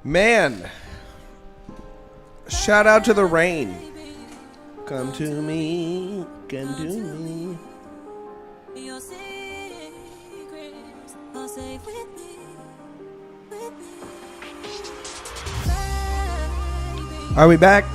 Man, shout out to the rain. Come to me, come to me. Are we back?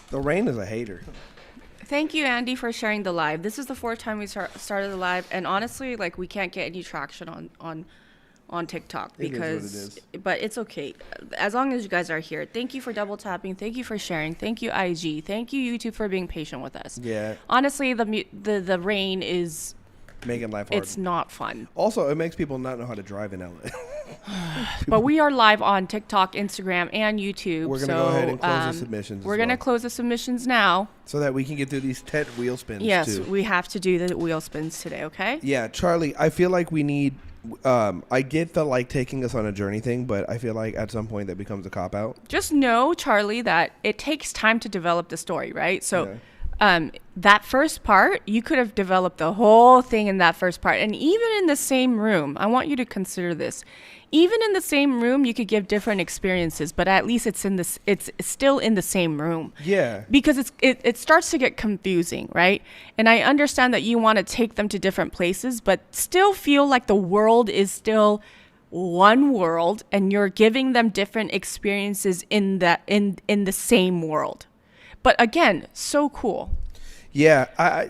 The rain is a hater. Thank you, Andy, for sharing the live. This is the fourth time we started the live, and honestly, like, we can't get any traction on TikTok because, it is what it is. But it's okay as long as you guys are here. Thank you for double tapping. Thank you for sharing. Thank you, IG. Thank you, YouTube, for being patient with us. Yeah. Honestly, the rain is Making life hard. it's not fun. Also, it makes people not know how to drive in LA. But we are live on TikTok, Instagram, and YouTube. We're going to go ahead and close the submissions. We're going to close the submissions now. So that we can get through these 10 wheel spins, Yes, too. we have to do the wheel spins today, okay? Yeah, Charlie, I feel like we need... I get the, like, taking us on a journey thing, but I feel like at some point that becomes a cop-out. Just know, Charlie, that it takes time to develop the story, right? So... Yeah. That first part, you could have developed the whole thing in that first part. And even in the same room, I want you to consider this. Even in the same room, you could give different experiences, but at least it's still in the same room. Yeah. Because it starts to get confusing, right? And I understand that you want to take them to different places, but still feel like the world is still one world and you're giving them different experiences in the same world. But again, so cool. Yeah,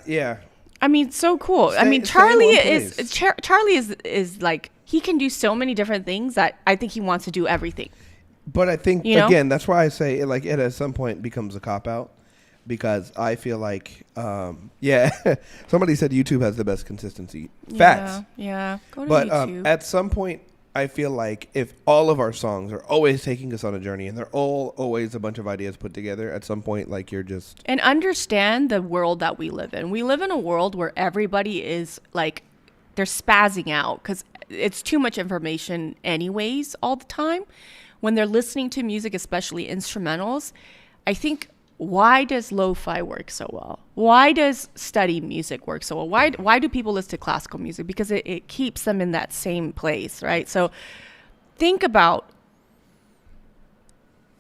yeah. I mean, so cool. I mean, Charlie is like, he can do so many different things that I think he wants to do everything. But I think, You know? again, that's why I say it, like, it at some point becomes a cop-out. Because I feel like, yeah, somebody said YouTube has the best consistency. Facts. Yeah. Go to But YouTube. at some point, I feel like if all of our songs are always taking us on a journey and they're all always a bunch of ideas put together, at some point, like, you're just... And understand the world that we live in. We live in a world where everybody is like, they're spazzing out because it's too much information anyways all the time. When they're listening to music, especially instrumentals, I think, why does lo-fi work so well? Why does study music work so well? Why do people listen to classical music? Because it keeps them in that same place, right? So think about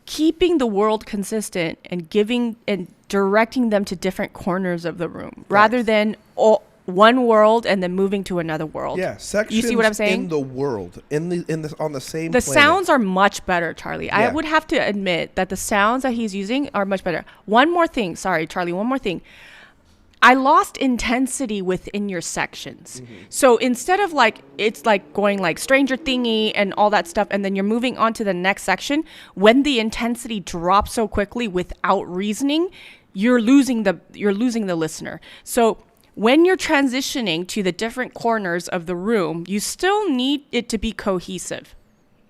keeping the world consistent and giving and directing them to different corners of the room rather than one world and then moving to another world. Yeah, sections you see what I'm saying? in the world, on the same The planet. sounds are much better, Charlie. Yeah. I would have to admit that the sounds that he's using are much better. One more thing. Sorry, Charlie. One more thing. I lost intensity within your sections. Mm-hmm. So instead of like, it's like going like Stranger Thingy and all that stuff, and then you're moving on to the next section, when the intensity drops so quickly without reasoning, you're losing the listener. So when you're transitioning to the different corners of the room, you still need it to be cohesive.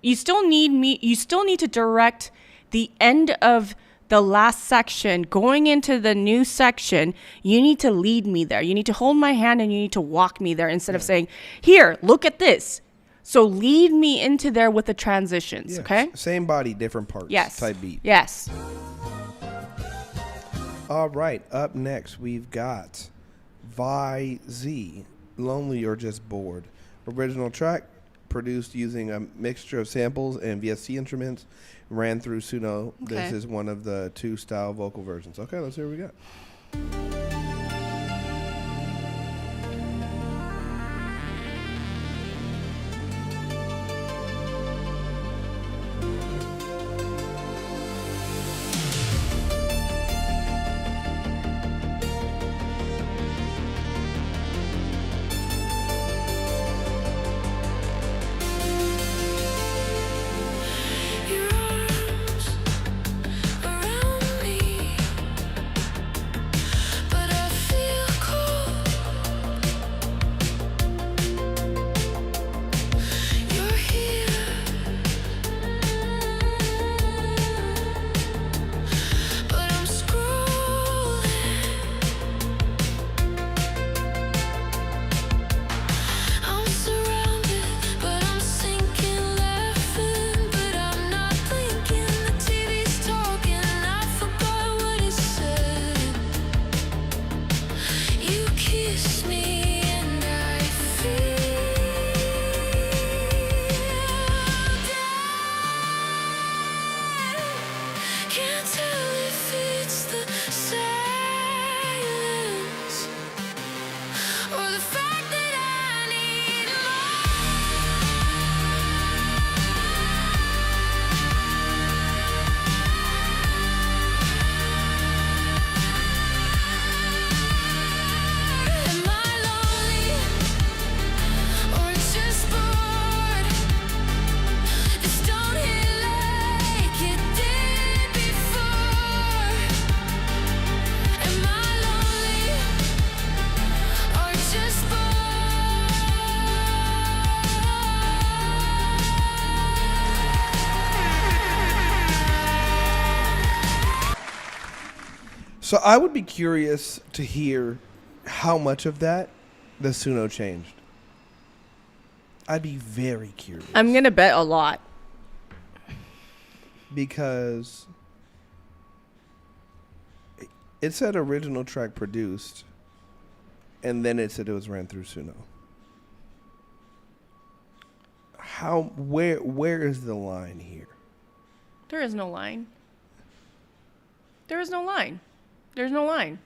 You still need to direct the end of the last section going into the new section. You need to lead me there. You need to hold my hand and you need to walk me there instead of saying, here, look at this. So lead me into there with the transitions, Yeah, okay? Same body, different parts. Yes. Type beat. Yes. All right. Up next, we've got VZ, Lonely or Just Bored. Original track, produced using a mixture of samples and VST instruments, ran through Suno. Okay. This is one of the 2 style vocal versions. Okay, let's hear what we got. So I would be curious to hear how much of that the Suno changed. I'd be very curious. I'm going to bet a lot. Because it said original track produced, and then it said it was ran through Suno. Where is the line here? There is no line. There is no line. There's no line.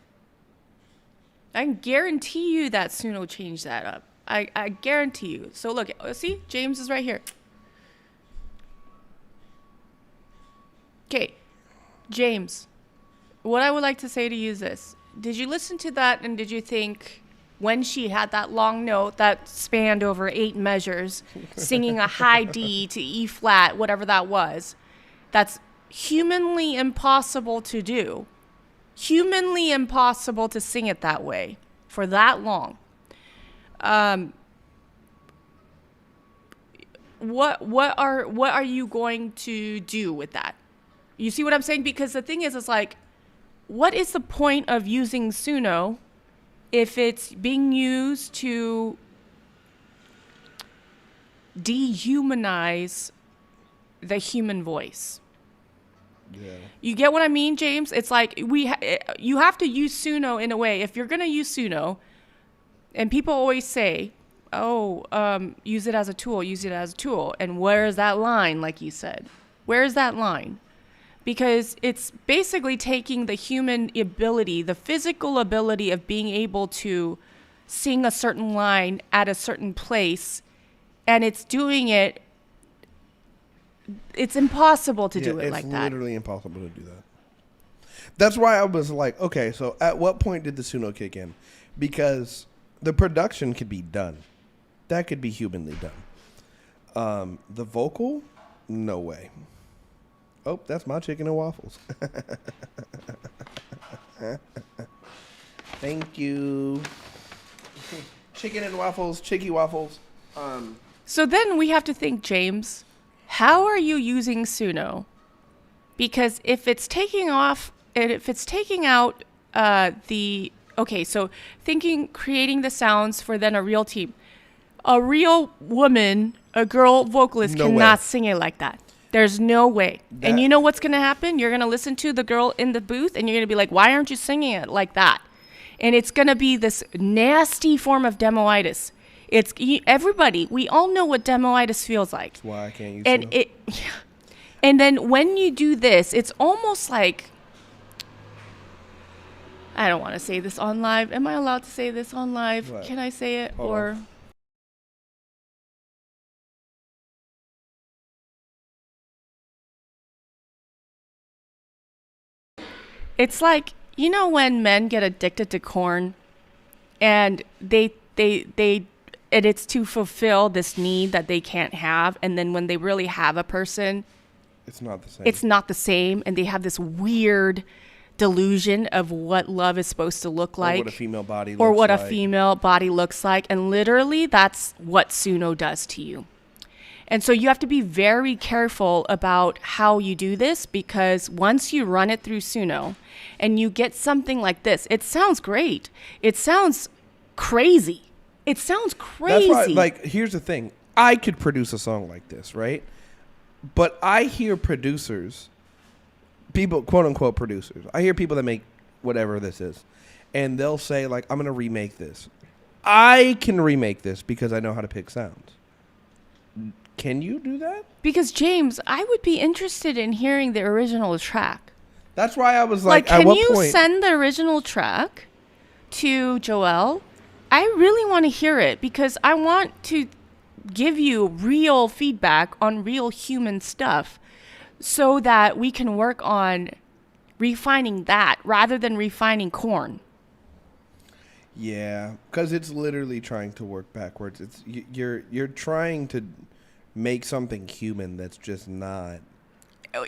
I can guarantee you that Suno changed that up. I guarantee you. So look, see, James is right here. Okay, James, what I would like to say to you is this. Did you listen to that and did you think when she had that long note that spanned over 8 measures, singing a high D to E flat, whatever that was, that's humanly impossible to do. Humanly impossible to sing it that way for that long. What are you going to do with that? You see what I'm saying? Because the thing is, it's like, what is the point of using Suno if it's being used to dehumanize the human voice? Yeah. You get what I mean, James? It's like you have to use Suno in a way. If you're going to use Suno, and people always say, use it as a tool, use it as a tool. And where is that line, like you said? Where is that line? Because it's basically taking the human ability, the physical ability of being able to sing a certain line at a certain place, and it's doing it. It's impossible to do it like that. It's literally impossible to do that. That's why I was like, okay, so at what point did the Suno kick in? Because the production could be done. That could be humanly done. The vocal, no way. Oh, that's my chicken and waffles. Thank you. Chicken and waffles, chicky waffles. So then we have to think, James, how are you using Suno? Because if it's taking off, and if it's taking out creating the sounds for then a real team. A real woman, a girl vocalist cannot sing it like that. There's no way. And you know what's going to happen? You're going to listen to the girl in the booth and you're going to be like, why aren't you singing it like that? And it's going to be this nasty form of demoitis. Everybody, we all know what demoitis feels like. That's why I can't use it. And then when you do this, it's almost like, I don't want to say this on live. Am I allowed to say this on live? What? Can I say it? Hold on. It's like, you know when men get addicted to corn and and it's to fulfill this need that they can't have, and then when they really have a person, it's not the same. It's not the same, and they have this weird delusion of what love is supposed to look like. Or what a female body looks like. Or what a female body looks like. And literally, that's what Suno does to you. And so you have to be very careful about how you do this, because once you run it through Suno and you get something like this, it sounds great. It sounds crazy. It sounds crazy. That's why, like, here's the thing. I could produce a song like this, right? But I hear producers, people, quote unquote producers. I hear people that make whatever this is, and they'll say, like, I'm going to remake this. I can remake this because I know how to pick sounds. Can you do that? Because, James, I would be interested in hearing the original track. That's why I was like, can at what you point? Send the original track to Joel? I really want to hear it because I want to give you real feedback on real human stuff so that we can work on refining that rather than refining corn. Yeah, because it's literally trying to work backwards. It's you're trying to make something human that's just not.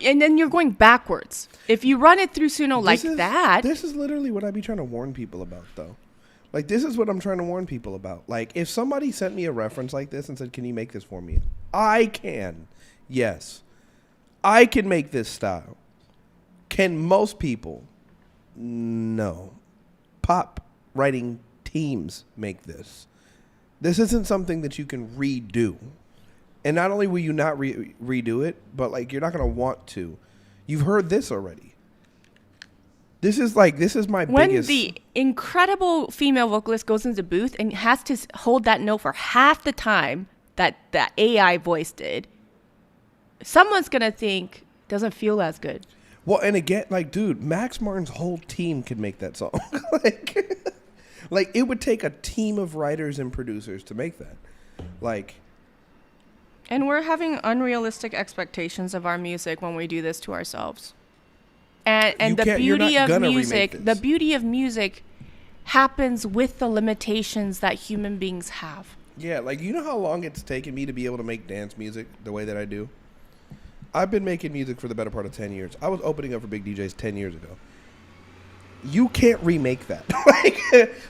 And then you're going backwards. If you run it through Suno that. This is literally what I be trying to warn people about, though. Like, this is what I'm trying to warn people about. Like, if somebody sent me a reference like this and said, can you make this for me? I can. Yes. I can make this style. Can most people? No. Pop writing teams make this. This isn't something that you can redo. And not only will you not redo it, but like you're not going to want to. You've heard this already. This is my biggest. When the incredible female vocalist goes into the booth and has to hold that note for half the time that the AI voice did, someone's going to think doesn't feel as good. Well, and again, like, dude, Max Martin's whole team could make that song. like, it would take a team of writers and producers to make that. Like, and we're having unrealistic expectations of our music when we do this to ourselves. And the beauty of music happens with the limitations that human beings have. Yeah, like, you know how long it's taken me to be able to make dance music the way that I do? I've been making music for the better part of 10 years. I was opening up for big DJs 10 years ago. You can't remake that.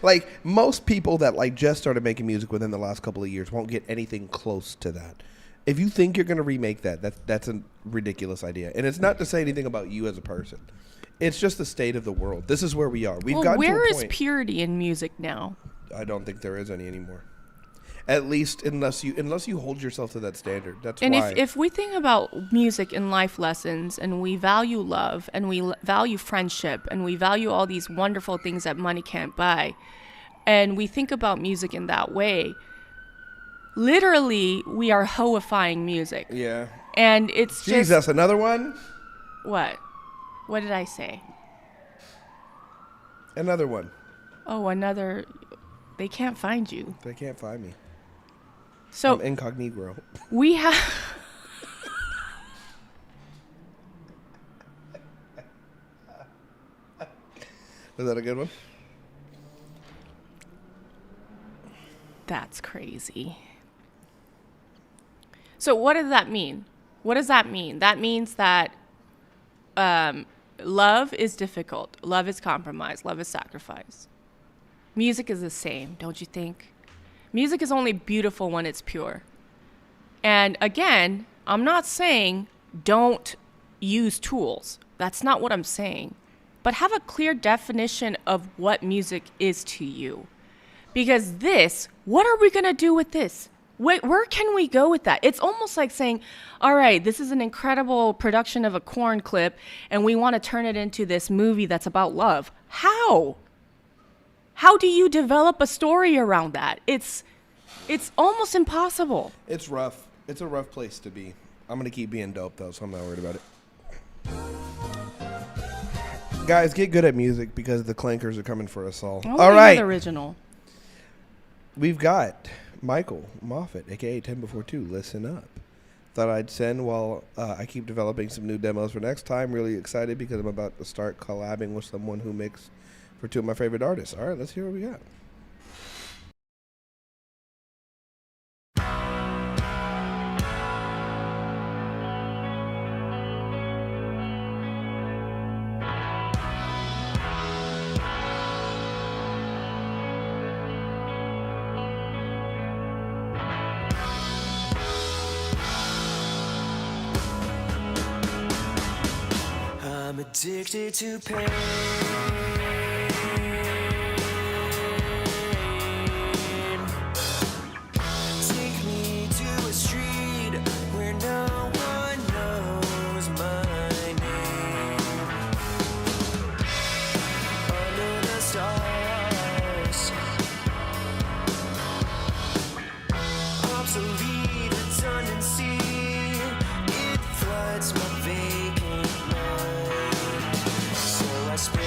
like most people that like just started making music within the last couple of years won't get anything close to that. If you think you're going to remake that's a ridiculous idea. And it's not to say anything about you as a person. It's just the state of the world. This is where we are. We've gotten to a point. Where is purity in music now? I don't think there is any anymore. At least unless you hold yourself to that standard. That's and why. And if we think about music and life lessons, and we value love, and we value friendship, and we value all these wonderful things that money can't buy, and we think about music in that way, literally we are hoifying music. Yeah. And it's Jesus, another one? What? What did I say? Another one. Oh, another. They can't find you. They can't find me. So I'm incognito. We have. Is that a good one? That's crazy. So what does that mean? What does that mean? That means that love is difficult. Love is compromise. Love is sacrifice. Music is the same, don't you think? Music is only beautiful when it's pure. And again, I'm not saying don't use tools. That's not what I'm saying. But have a clear definition of what music is to you. Because what are we going to do with this? Where can we go with that? It's almost like saying, all right, this is an incredible production of a Korn clip, and we want to turn it into this movie that's about love. How? How do you develop a story around that? It's almost impossible. It's rough. It's a rough place to be. I'm going to keep being dope, though, so I'm not worried about it. Guys, get good at music because the clankers are coming for us all. All right. The original. We've got Michael Moffat, a.k.a. 10 Before 2. Listen up. Thought I'd send while I keep developing some new demos for next time. Really excited because I'm about to start collabing with someone who mixed for two of my favorite artists. All right, let's hear what we got. I'm addicted to pain. Take me to a street where no one knows my name. Under the stars, obsolete redundancy, it floods my vacant mind. So I spend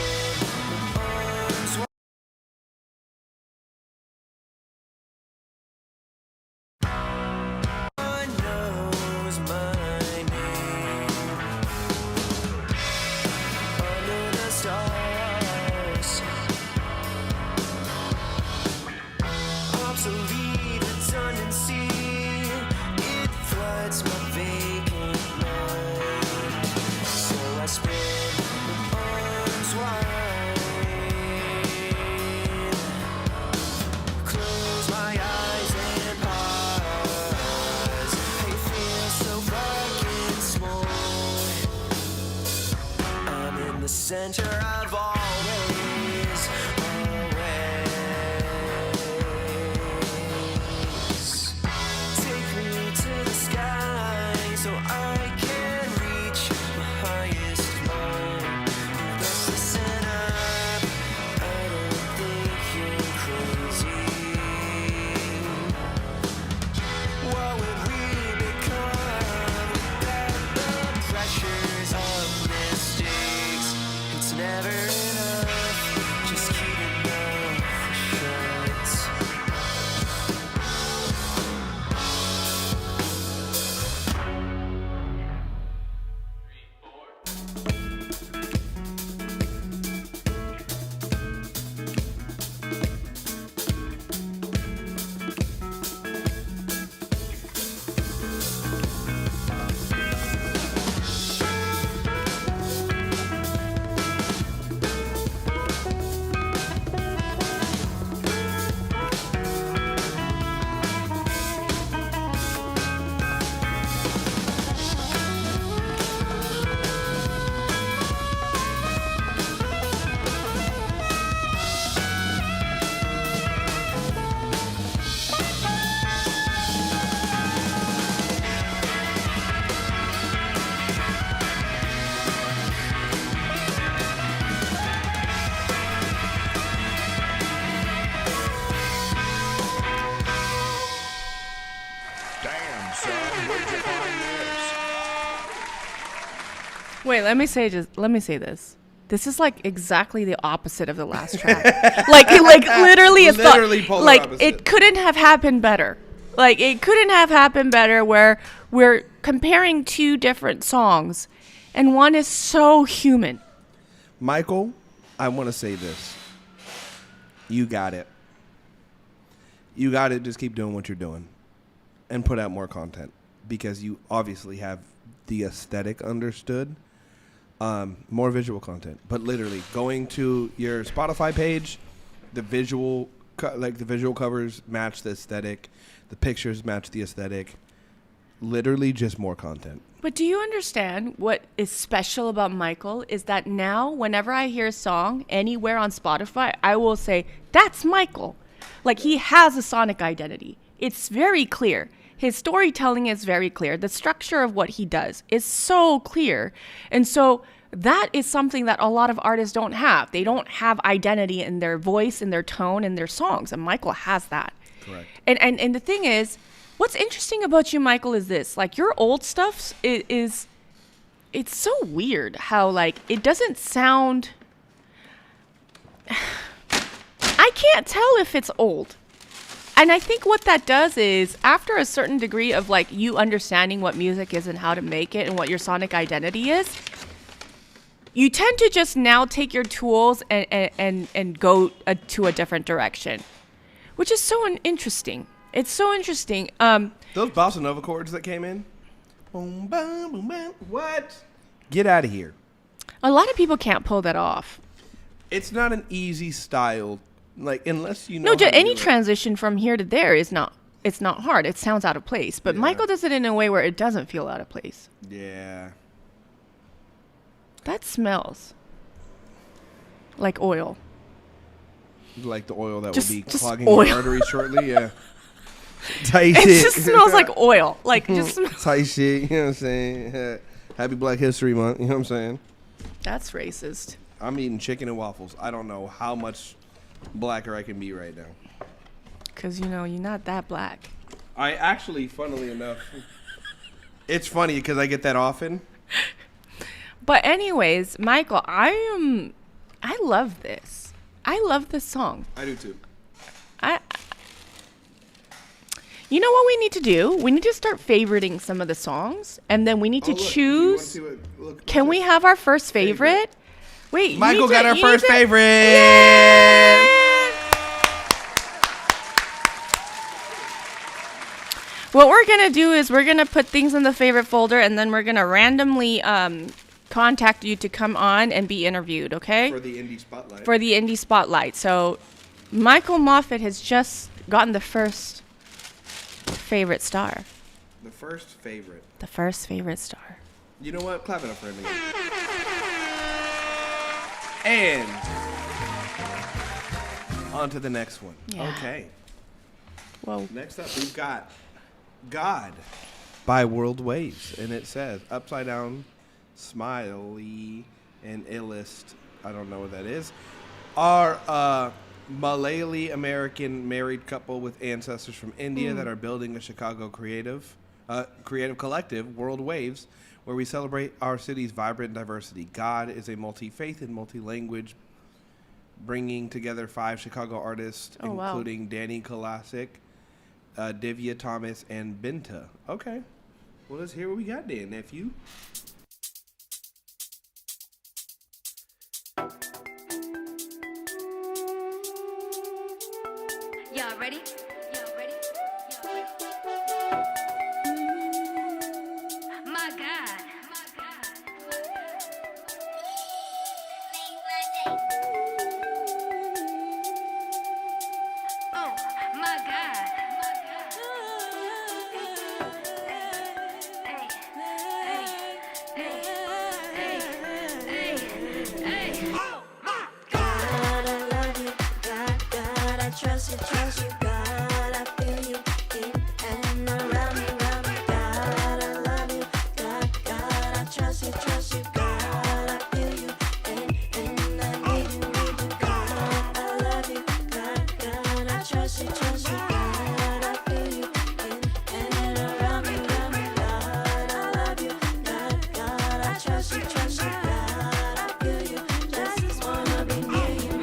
center of always, always. Take me to the sky so I can reach my highest point. Let's listen up, I don't think you're crazy. What would we become without the pressures of mistakes? It's never enough, just keep it mouth shut. Damn, son, where'd you find this? Wait, let me say this. This is like exactly the opposite of the last track. like literally it's Literally not, polar like opposite. it couldn't have happened better. Like it couldn't have happened better where we're comparing two different songs and one is so human. Michael, I want to say this. You got it. You got it. Just keep doing what you're doing and put out more content because you obviously have the aesthetic understood. More visual content, but literally going to your Spotify page, the visual covers match the aesthetic, the pictures match the aesthetic. Literally just more content. But do you understand what is special about Michael is that now whenever I hear a song anywhere on Spotify, I will say, that's Michael. Like he has a sonic identity. It's very clear. His storytelling is very clear. The structure of what he does is so clear. And so that is something that a lot of artists don't have. They don't have identity in their voice, in their tone, in their songs. And Michael has that. Correct. And the thing is, what's interesting about you, Michael, is this. Like your old stuff is it's so weird how like it doesn't sound I can't tell if it's old. And I think what that does is after a certain degree of like you understanding what music is and how to make it and what your sonic identity is, you tend to just now take your tools and go to a different direction, which is so interesting. It's so interesting. Those bossa nova chords that came in. Boom, bam, boom, bam. What? Get out of here. A lot of people can't pull that off. It's not an easy style. Like unless you know. No, just how to any do it. transition from here to there is not. It's not hard. It sounds out of place. But Yeah. Michael does it in a way where it doesn't feel out of place. Yeah. That smells like oil. Like the oil that Just- will be just clogging oil. your arteries shortly. Yeah. Tight It shit. just smells like oil. Like it just smells. Tight shit. You know what I'm saying? Happy Black History Month. You know what I'm saying? That's racist. I'm eating chicken and waffles. I don't know how much blacker I can be right now. Because, you know, you're not that black. I actually, funnily enough, it's funny because I get that often. But anyways, Michael, I love this. I love this song. I do too. You know what we need to do? We need to start favoriting some of the songs, and then we need to choose. Can we have our first favorite? Wait, you Michael need got to- our you first need to- favorite. Yay! What we're gonna do is we're gonna put things in the favorite folder, and then we're gonna randomly contact you to come on and be interviewed. Okay? For the indie spotlight. For the indie spotlight. So, Michael Moffat has just gotten the first favorite star. The first favorite. The first favorite star. You know what? Clap it up for him again. And on to the next one. Yeah. Okay. Whoa. Next up, we've got God by World Waves. And it says, upside down, smiley, and illest, I don't know what that is, are a Malayali American married couple with ancestors from India that are building a Chicago creative collective, World Waves, where we celebrate our city's vibrant diversity. God is a multi-faith and multi-language, bringing together 5 Chicago artists, Oh, wow. including Danny Kolasic, Divya Thomas, and Binta. Okay. Well, let's hear what we got there, nephew. Y'all ready? Y'all ready? Y'all ready? My God. My God. Oh, my God. Hey, hey, hey, hey, hey, hey. Oh, my God, I love you. God, I trust you, God, I feel you in and around me. God, I love you. God, I trust you, God, I feel you and I need you. God, I love you. God, I trust you, God, I feel you in and around me. God, I love you. God, I trust you, God, I feel you. Just wanna be near you.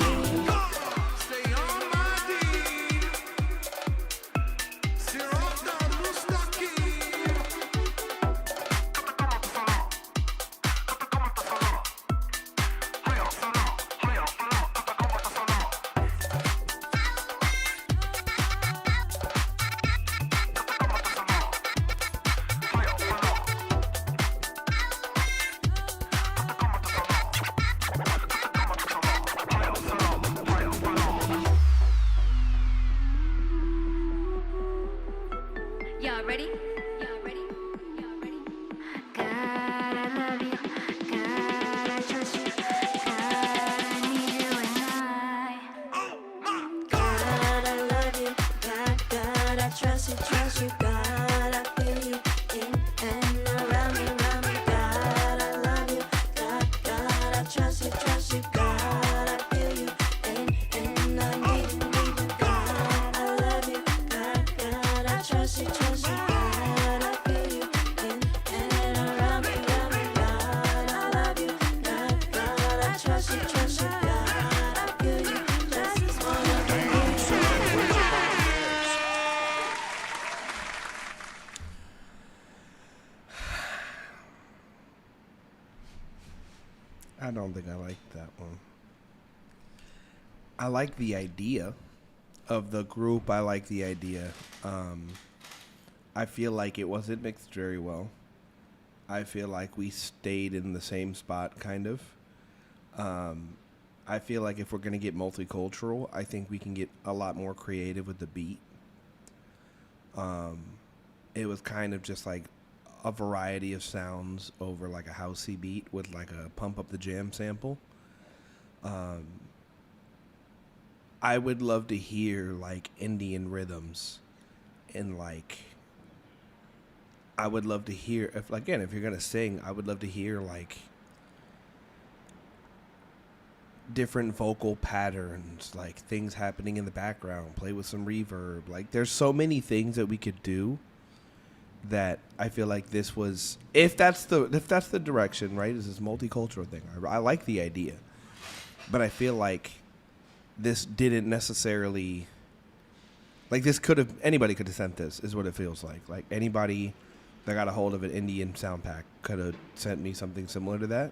Stay on my feet. Sirota Mustaqim. Y'all ready? Y'all ready? Y'all ready? God, I love you. God, I trust you. God, I need you and I. God, I love you. God, I trust you, God, I feel you in and around me. God, I love you. God, I trust you, God, I feel you and I need you. God, I love you. God, I trust you, God, I feel you in and around me. God, I love you. God, I trust you, God, I feel you. Just wanna be Damn, son, where'd you find this? I don't think I like that one. I like the idea of the group. I like the idea. I feel like it wasn't mixed very well. I feel like we stayed in the same spot, kind of. I feel like if we're going to get multicultural, I think we can get a lot more creative with the beat. It was kind of just like a variety of sounds over like a housey beat with like a pump up the jam sample. I would love to hear like Indian rhythms and like I would love to hear if you're gonna sing, I would love to hear like different vocal patterns, like things happening in the background, play with some reverb. Like there's so many things that we could do that I feel like this was if that's the direction, right? Is this multicultural thing. I like the idea. But I feel like this didn't necessarily like this could have anybody could have sent this is what it feels like. Like anybody that got a hold of an Indian sound pack could have sent me something similar to that.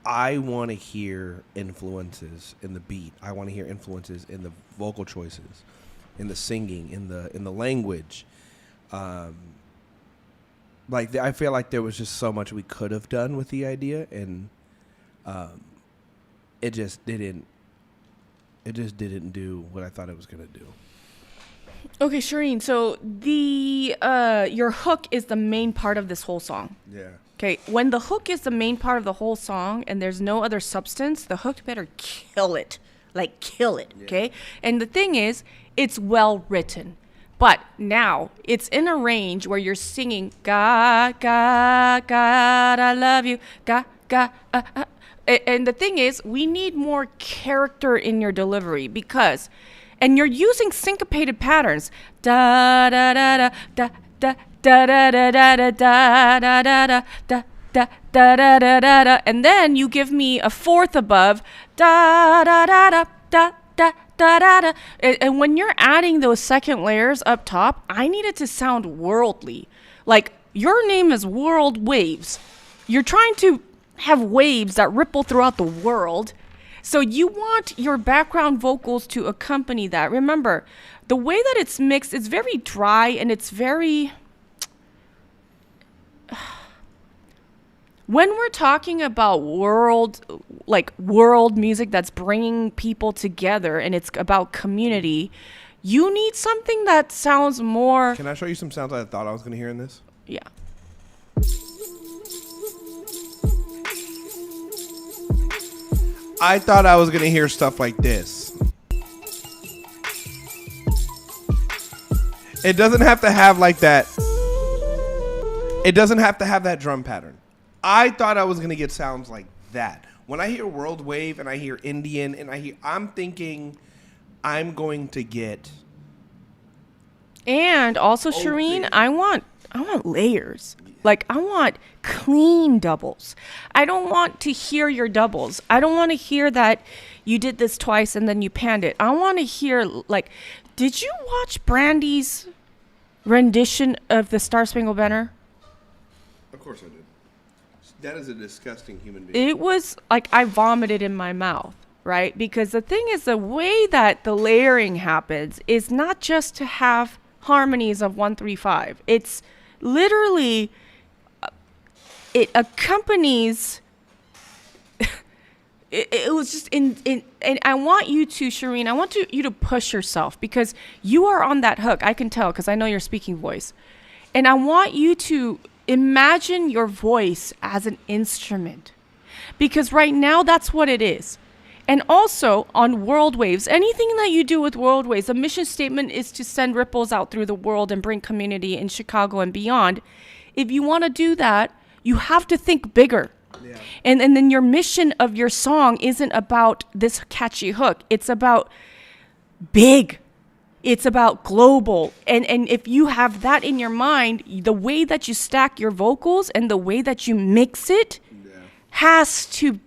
I want to hear influences in the beat. I want to hear influences in the vocal choices, in the singing, in the language. I feel like there was just so much we could have done with the idea, and it just didn't do what I thought it was gonna do. Okay, Shireen. So the your hook is the main part of this whole song. Yeah. Okay, when the hook is the main part of the whole song and there's no other substance, the hook better kill it. Like, kill it, okay? And the thing is, it's well written. But now, it's in a range where you're singing, God, God, God, I love you, God, God, And the thing is, we need more character in your delivery because, and you're using syncopated patterns. Da, da, da, da, da, da. Da da da da da da da da da da da da da da da da, and then you give me a fourth above da da da da da da da da da, and when you're adding those second layers up top, I need it to sound worldly. Like your name is World Waves. You're trying to have waves that ripple throughout the world. So you want your background vocals to accompany that. Remember, the way that it's mixed, it's very dry and it's very... When we're talking about world music that's bringing people together and it's about community, you need something that sounds more... Can I show you some sounds I thought I was going to hear in this? Yeah. I thought I was going to hear stuff like this. It doesn't have to have like that. It doesn't have to have that drum pattern. I thought I was going to get sounds like that. When I hear World Wave and I hear Indian and I'm thinking I'm going to get... And also, Shireen, I want layers. Like, I want clean doubles. I don't want to hear your doubles. I don't want to hear that you did this twice and then you panned it. I want to hear, like, did you watch Brandy's rendition of the Star Spangled Banner? Of course I did. That is a disgusting human being. It was like I vomited in my mouth, right? Because the thing is, the way that the layering happens is not just to have harmonies of 1, 3, 5. It's literally, it accompanies... It was just and I want you to, Shireen, I want you to push yourself because you are on that hook. I can tell because I know your speaking voice. And I want you to imagine your voice as an instrument because right now that's what it is. And also on World Waves, anything that you do with World Waves, the mission statement is to send ripples out through the world and bring community in Chicago and beyond. If you want to do that, you have to think bigger. Yeah. And then your mission of your song isn't about this catchy hook. It's about big. It's about global. And if you have that in your mind, the way that you stack your vocals and the way that you mix it has to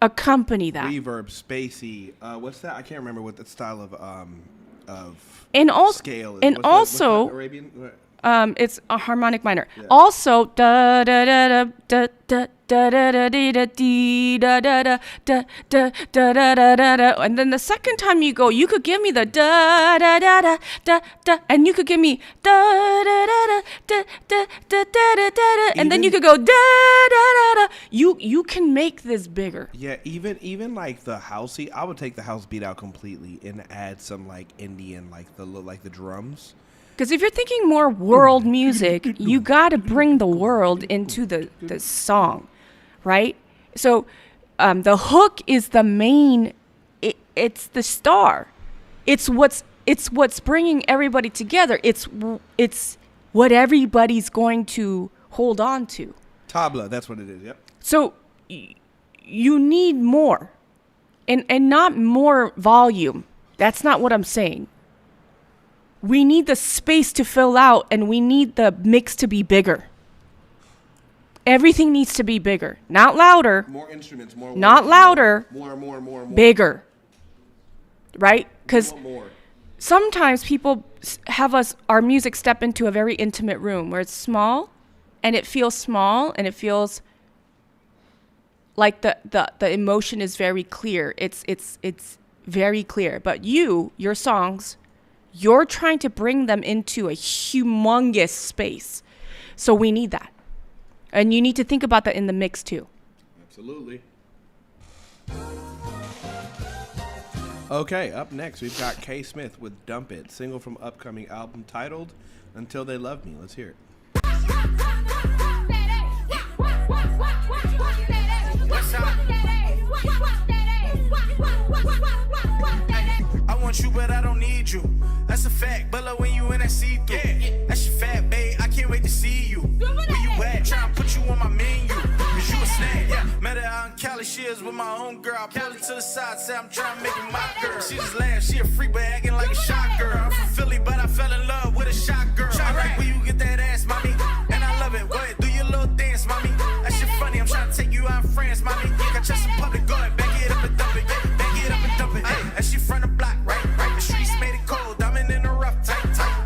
accompany that. Reverb, spacey. What's that? I can't remember what the style of scale is. And what's that Arabian? It's a harmonic minor. Yeah. Also, da da da da da da da da da da da da da da da da da. And then the second time you go, you could give me the da da da da da da, and you could give me da da da da da da da da, and then you could go da da da da. You can make this bigger. Yeah, even like the housey, I would take the house beat out completely and add some like Indian, like the drums. Because if you're thinking more world music, you got to bring the world into the song, right? So the hook is the main, it's the star. It's what's bringing everybody together. It's what everybody's going to hold on to. Tabla, that's what it is, yep. So you need more and not more volume. That's not what I'm saying. We need the space to fill out and we need the mix to be bigger. Everything needs to be bigger, not louder. More instruments, more. Not louder. More. Bigger. Right? Because sometimes people have our music step into a very intimate room where it's small and it feels small and it feels like the emotion is very clear. It's very clear. But your songs, you're trying to bring them into a humongous space. So we need that. And you need to think about that in the mix too. Absolutely. Okay, up next we've got K. Smith with Dump It, single from upcoming album titled Until They Love Me. Let's hear it. years with my own girl. I pull it to the side, say I'm trying to make it my girl. She just laugh, she a freak, but acting like a shot girl. I'm from Philly, but I fell in love with a shot girl. I like when you get that ass, mommy, and I love it. Go ahead, do your little dance, mommy. That shit funny, I'm trying to take you out in France, mommy. Got just in public, go ahead, back it up and dump it. Yeah, back it up and dump it. Hey, that shit from the block, right? The streets made it cold, diamond in the rough, tight.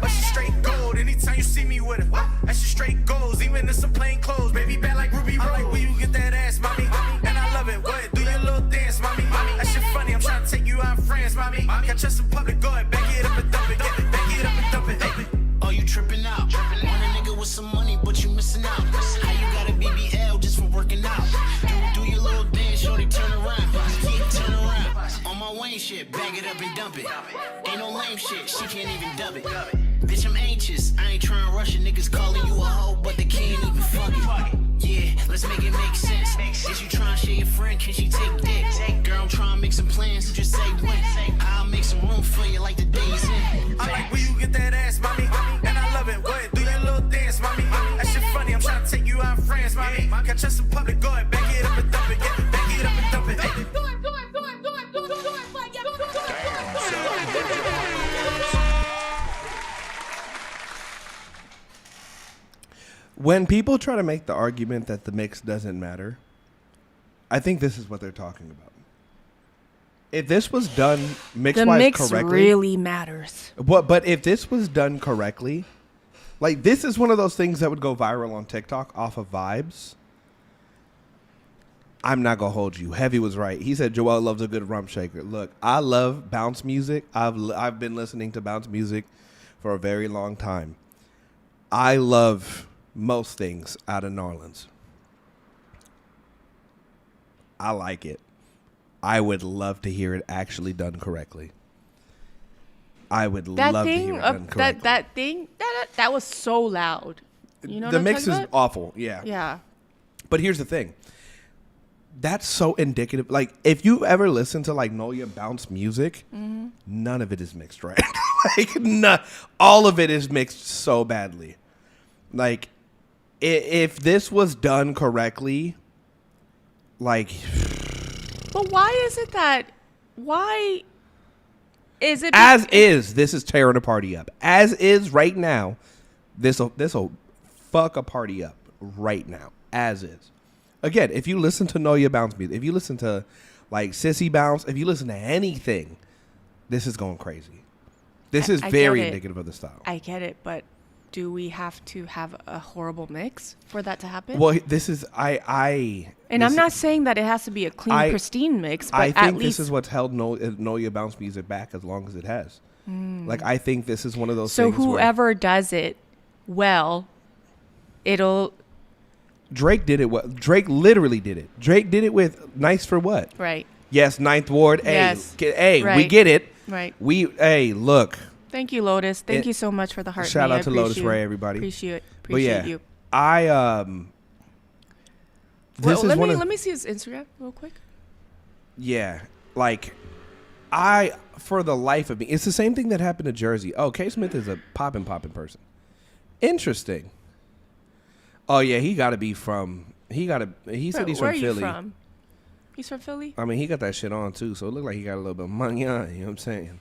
But she straight gold, anytime you see me with her. That shit straight goes, even in some plain clothes. Baby, bad like Ruby Rose. I like when you get that ass, mommy, and I love it. Go ahead, do your little dance, mommy. That shit funny, I'm trying to take you out in France, mommy. Got just in public, go ahead, back it up and dump it. Yeah, back it up and dump it. Hey. Oh, you tripping out. Want a nigga with some money, but you missing out. How you got a BBL just for working out? Do your little dance, shorty, turn around. Yeah, turn around. On my Wayne shit, bag it up and dump it. Ain't no lame shit, she can't even dub it. Bitch, I'm anxious, I ain't trying to rush it. Niggas calling you a hoe, but they can't even fuck it. Yeah, let's make it make sense. Is you trying to share your friend, can she take dick? Girl, I'm trying to make some plans, you just say when. I'll make some room for you like the days in. I like when you get that ass, mommy, and I love it. Go ahead, do your little dance, mommy. That shit funny, I'm trying to take you out in France, mommy. Catch us in public, go ahead, back it up and dump it. Yeah, back it up and dump it. Hey. When people try to make the argument that the mix doesn't matter, I think this is what they're talking about. If this was done The mix-wise mix correctly, really matters. but if this was done correctly, like this is one of those things that would go viral on TikTok off of vibes. I'm not gonna hold you. Heavy was right. He said Joel loves a good rump shaker. Look, I love bounce music. I've been listening to bounce music for a very long time. I love most things out of New Orleans. I like it. I would love to hear it actually done correctly. I would love to hear it done correctly. That was so loud. You know the what I'm mix is talking about? awful. Yeah. Yeah. But here's the thing. That's so indicative. Like, if you ever listen to like Noya bounce music, none of it is mixed right. Like, all of it is mixed so badly. Like, if this was done correctly, like, But why is it that? Why is it? as is, this is tearing a party up. As is right now, this'll fuck a party up right now. As is. Again, if you listen to Noya bounce music, if you listen to like Sissy bounce, if you listen to anything, this is going crazy. This is I very get it. indicative of the style. I get it, but do we have to have a horrible mix for that to happen? Well, this is and I'm not saying that it has to be a clean, pristine mix, but I at think least this is what's held Noya bounce music back as long as it has. Like, I think this is one of those so things. whoever does it well, it'll Drake did it. Drake literally did it. Drake did it with Nice for What? right. Yes, Ninth Ward. Yes. Hey, we Right. get it. Right. Hey, look. Thank you, Lotus. Thank you so much for the heart. Shout out I to Lotus appreciate- Ray, everybody. Appreciate But yeah, you. This is one of let me see his Instagram real quick. yeah, like for the life of me, it's the same thing that happened to Jersey. Oh, K Smith is a poppin' person. Interesting. Oh yeah, he said he's from Where are you Philly. from? He's from Philly. I mean, he got that shit on too, so it looked like he got a little bit of money on. You know what I'm saying?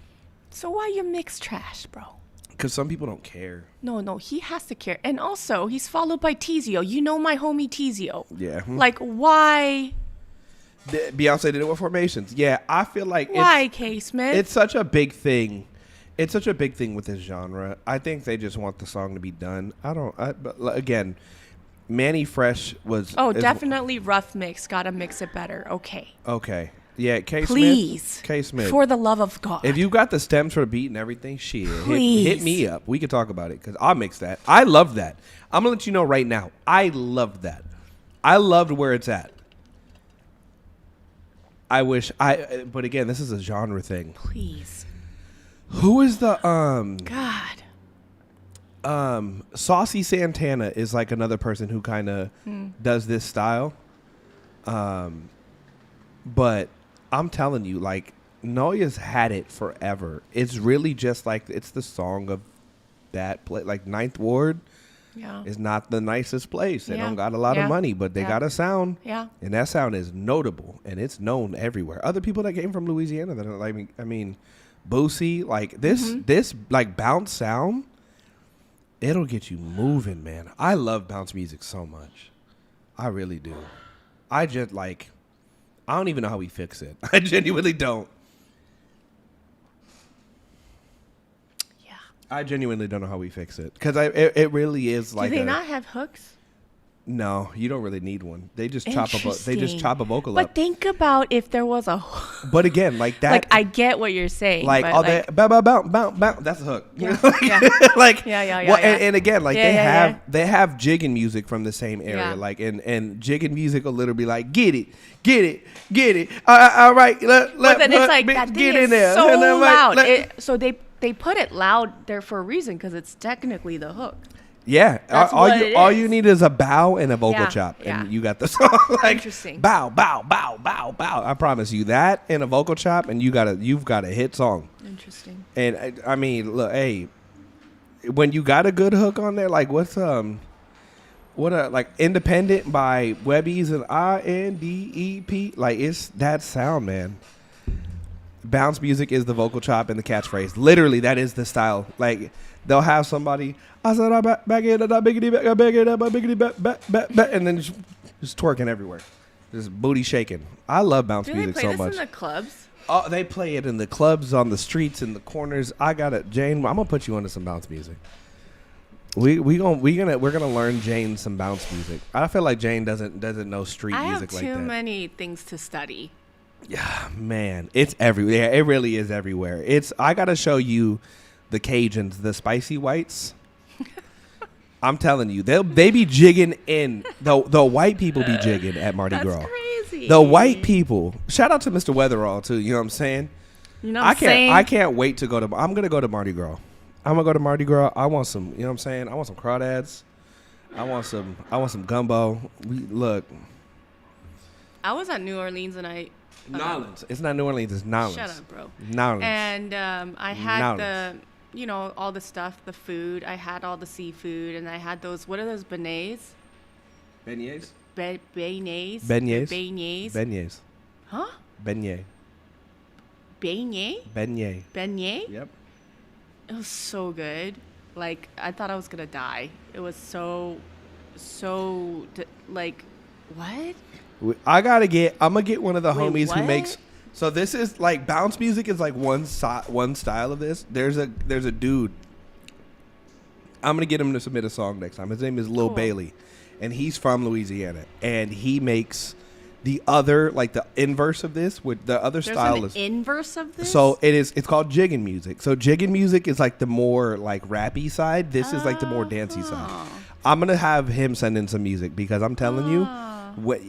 So why you mix trash, bro? Because some people don't care. No, he has to care. And also, he's followed by Tizio. You know my homie Tizio. Yeah. Like, why? Beyonce did it with Formations. Yeah, I feel like Why, K. Smith? it's such a big thing. It's such a big thing with this genre. I think they just want the song to be done. But again, Manny Fresh was. Definitely rough mix. Gotta mix it better. Okay. Yeah, K. Please. Smith. K. Smith. For the love of God. If you got the stems for the beat and everything, shit, Please. hit me up. We can talk about it because I'll mix that. I love that. I'm gonna let you know right now. I love that. I loved where it's at. But again, this is a genre thing. Please. Who is the God. Saucy Santana is like another person who kind of does this style. But I'm telling you, like, Noya's had it forever. It's really just like, it's the song of that play, like Ninth Ward. Yeah. is not the nicest place. They Yeah. don't got a lot Yeah. of money, but they Yeah. got a sound. Yeah. And that sound is notable, and it's known everywhere. Other people that came from Louisiana that are like, I mean, Boosie, like this like bounce sound, it'll get you moving, man. I love bounce music so much. I really do. I just like, I don't even know how we fix it. I genuinely don't. Yeah. I genuinely don't know how we fix it because it really is like Do they not have hooks? No, you don't really need one. They just chop a vocal But up. think about if there was a But again, like that, like I get what you're saying. like but all like, that bow bow bow bow bow. That's a hook. Yeah, Like, yeah. like Yeah. And again, like Yeah, they have jigging music from the same area. Yeah. Like and jigging music will literally be like get it. All right, let But then it's like bitch, that thing get is in there. so And then, like, loud. So they put it loud there for a reason because it's technically the hook. Yeah, That's all what you it all is. you need is a bow and a vocal Yeah, chop, yeah. and you got the song. Like Interesting. bow, bow, bow, bow, bow. I promise you that and a vocal chop, and you've got a hit song. Interesting. And I mean, look, hey, when you got a good hook on there, like what's like Independent by Webbies and INDEP, like it's that sound, man. Bounce music is the vocal chop and the catchphrase. Literally, that is the style. Like they'll have somebody, I said I back it up, biggity back, I back it up, biggity back, and then just twerking everywhere, just booty shaking. I love bounce Do they music play so this much. in the clubs? Oh, they play it in the clubs, on the streets, in the corners. I got it, Jane. I'm gonna put you onto some bounce music. We're gonna learn Jane some bounce music. I feel like Jane doesn't know street I have music like too that. many things to study. Yeah, man, it's everywhere. It really is everywhere. I gotta show you the Cajuns, the spicy whites. I'm telling you, they be jigging in. The white people be jigging at Mardi That's Gras. crazy. The white people. Shout out to Mr. Weatherall too. You know what I'm saying? You know what I'm saying? I can't wait to go to. I'm gonna go to Mardi Gras. I'm gonna go to Mardi Gras. I want some. You know what I'm saying? I want some crawdads. I want some gumbo. Look. I was at New Orleans and I. Nolans. It's not New Orleans. It's Nolans. Shut up, bro. Nolans. And I had Nolans. all the stuff, the food. I had all the seafood, and I had those. What are those beignets? Beignets. Beignets. Beignets. Beignets. Beignets. Huh? Beignet. Beignet. Beignet. Beignet. Yep. It was so good. Like I thought I was gonna die. It was like what? I'm gonna get one of the Wait, homies who what? makes. So this is like bounce music is like one style of this. There's a dude. I'm gonna get him to submit a song next time. His name is Lil Cool. Bailey, and he's from Louisiana, and he makes the other like the inverse of this with the other There's style an is. inverse of this. So it's called jigging music. So jigging music is like the more like rappy side. This is like the more dancey side. I'm gonna have him send in some music because I'm telling you,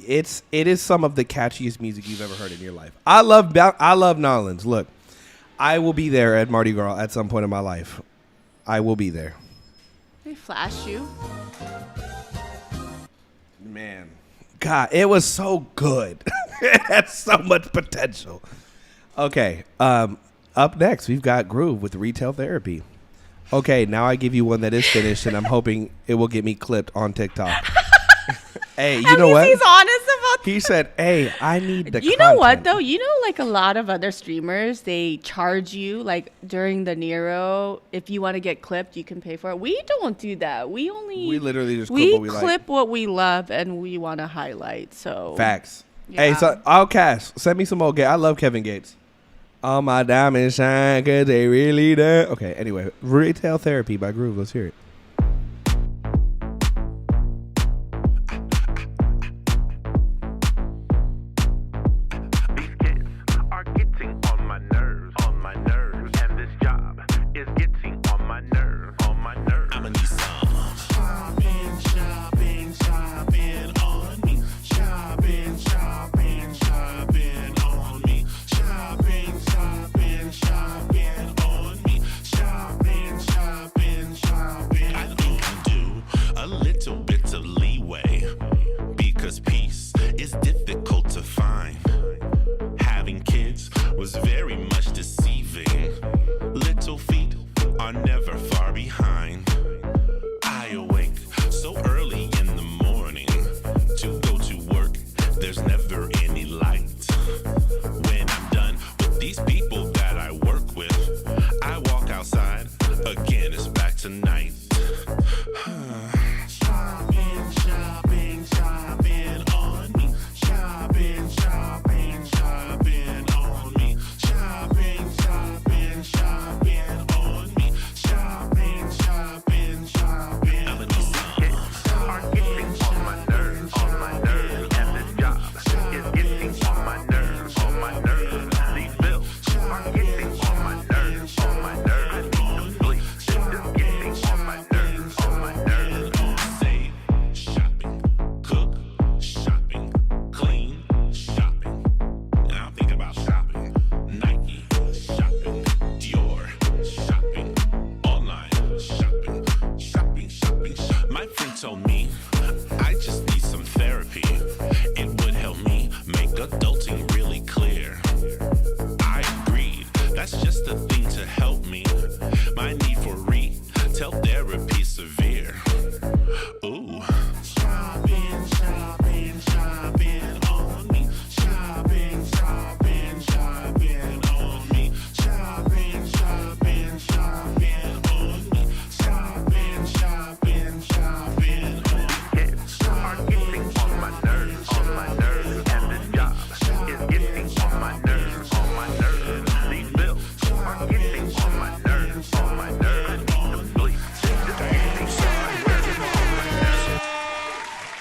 it is some of the catchiest music you've ever heard in your life. I love Nolans. Look, I will be there at Mardi Gras at some point in my life. I will be there. They flash you. Man, God, it was so good. It had so much potential. Okay, up next we've got Groove with Retail Therapy. Okay, now I give you one that is finished, and I'm hoping it will get me clipped on TikTok. Hey, you know what? He's honest about He said, "Hey, I need the." You know what content." though? You know, like a lot of other streamers, they charge you like during the Nero. If you want to get clipped, you can pay for it. We don't do that. We literally just clip what we like. clip what we love and we want to highlight. So Facts. Yeah. Hey, so Outcast, send me some more. I love Kevin Gates. All my diamonds shine 'cause they really do. Okay, anyway, Retail Therapy by Groove. Let's hear it. These kids are getting on my nerves, and this job is getting on my nerves, I'ma need some shopping on me, shopping on me, shopping on me, shopping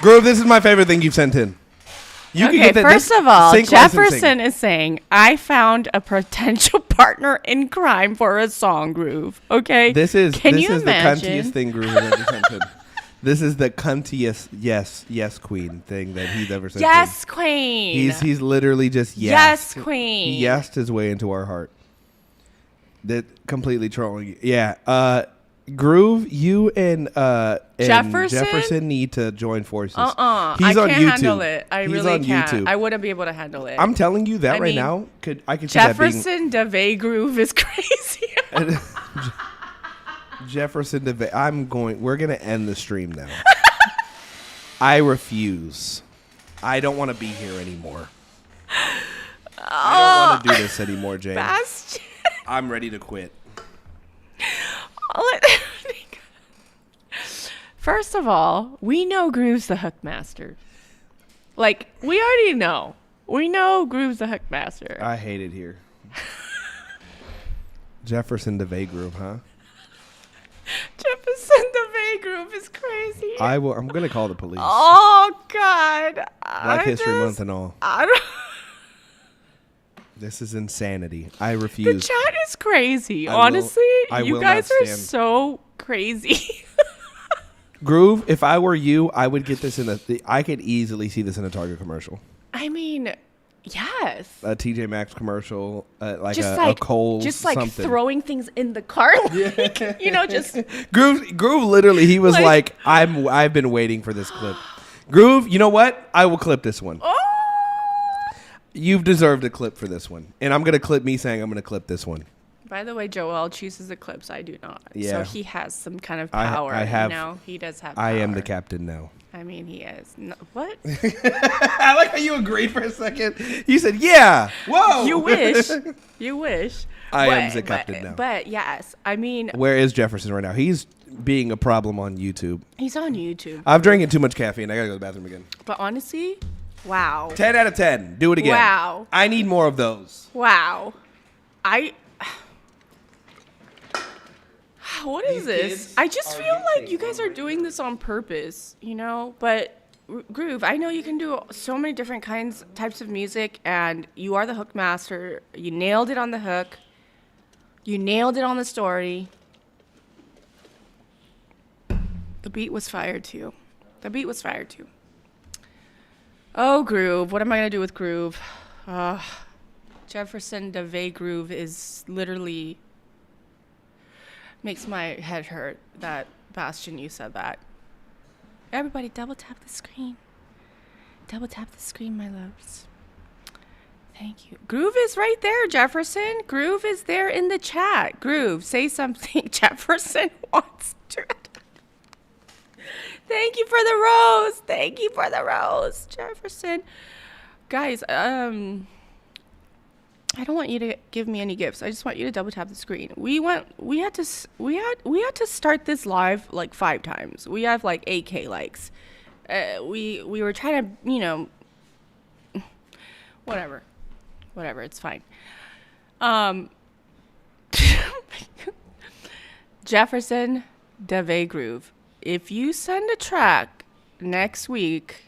Groove, this is my favorite thing you've sent in. You can Okay, get that. first of all, sync Jefferson licensing. is saying, I found a potential partner in crime for a song, Groove. Okay? This is Can this you is imagine? the cuntiest thing Groove has ever sent in. This is the cuntiest yes queen thing that he's ever sent in. Yes, queen. He's literally just Yes, queen. He yesed his way into our heart. That completely trolling you. Yeah. Groove, you and Jefferson need to join forces. He's He's I on can't YouTube. handle it. I He's really on can't. YouTube. I wouldn't be able to handle it. I'm telling you that I right mean, now. I could see that being Jefferson DeVay Groove is crazy. Jefferson DeVay. We're gonna end the stream now. I refuse. I don't want to be here anymore. I don't want to do this anymore, James. Bastion. I'm ready to quit. First of all, we know Groove's the hook master. Like, we already know. We know Groove's the hook master. I hate it here. Jefferson DeVay Groove, huh? Jefferson DeVay Groove is crazy. I'm gonna call the police. Oh God. Black History Month and all. I don't. This is insanity. I The refuse. chat is crazy. I will- Honestly, I you will guys not are stand. so crazy. Groove, if I were you, I would get this I could easily see this in a Target commercial. I mean, yes. A TJ Maxx commercial, like Just a Kohl's just like something. throwing things in the cart. Like, you know, just Groove literally, he was Like- I've been waiting for this clip. Groove, you know what? I will clip this one. oh. You've deserved a clip for this one. And I'm going to clip me saying I'm going to clip this one. By the way, Joel chooses the clips. I do not. Yeah. So he has some kind of I power. have- You know, he does have power. I am the captain now. I mean, he is. No, what? I like how you agreed for a second. You said, yeah. Whoa. You wish. You wish. I am the captain now. But yes, I mean, Where is Jefferson right now? He's being a problem on YouTube. he's on YouTube. I've drinking too much caffeine. I got to go to the bathroom again. But honestly, wow. 10 out of 10. Do it again. Wow. I need more of those. Wow. What is These this? kids I just are feel like getting you guys are doing this on purpose, you know? But Groove, I know you can do so many different types of music, and you are the hook master. You nailed it on the hook. You nailed it on the story. The beat was fire too. The beat was fire too. Oh, Groove. What am I going to do with Groove? Jefferson DeVay Groove is literally makes my head hurt that Bastion, you said that. Everybody double tap the screen. Double tap the screen, my loves. Thank you. Groove is right there, Jefferson. Groove is there in the chat. Groove, say something. Jefferson wants to. Thank you for the rose. Thank you for the rose, Jefferson. Guys, I don't want you to give me any gifts. I just want you to double tap the screen. We had to start this live like 5 times. We have like 8K likes. We were trying to, you know, whatever, it's fine. Jefferson DeVay Groove. If you send a track next week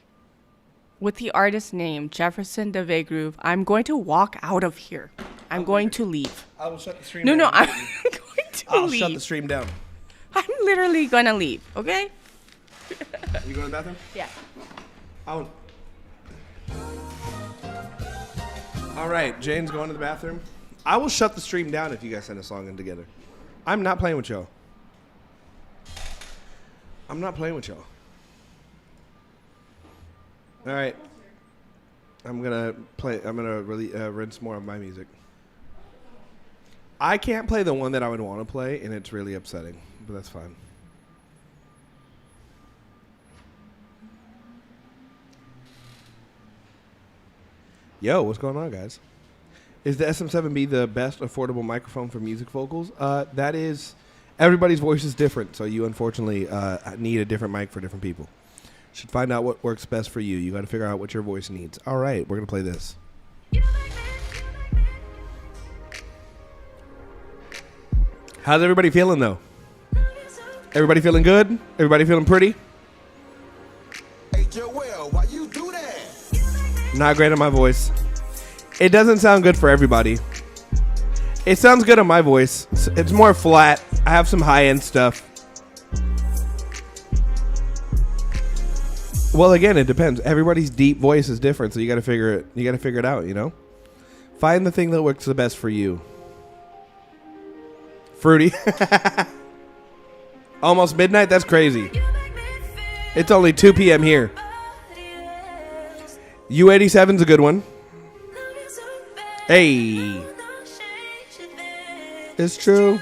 with the artist name Jefferson DeVay Groove, I'm going to walk out of here. I'm going to leave. I will shut the stream No, down. I'm going to I'll leave. shut the stream down. I'm literally going to leave, okay? You going to the bathroom? Yeah. All right, Jane's going to the bathroom. I will shut the stream down if you guys send a song in together. I'm not playing with y'all. I'm not playing with y'all. All right. I'm going to really rinse more of my music. I can't play the one that I would want to play, and it's really upsetting, but that's fine. Yo, what's going on, guys? Is the SM7B the best affordable microphone for music vocals? That is, everybody's voice is different, so you unfortunately need a different mic for different people. Should find out what works best for you. You got to figure out what your voice needs. All right, we're going to play this. How's everybody feeling, though? Everybody feeling good? Everybody feeling pretty? Hey, Joe, girl, why you do that? Not great on my voice. It doesn't sound good for everybody. It sounds good on my voice. It's more flat. I have some high-end stuff. Well, again, it depends. Everybody's deep voice is different, so you got to figure it. You got to figure it out. You know, find the thing that works the best for you. Fruity. Almost midnight. That's crazy. It's only 2 p.m. here. U87's a good one. Hey. It's true.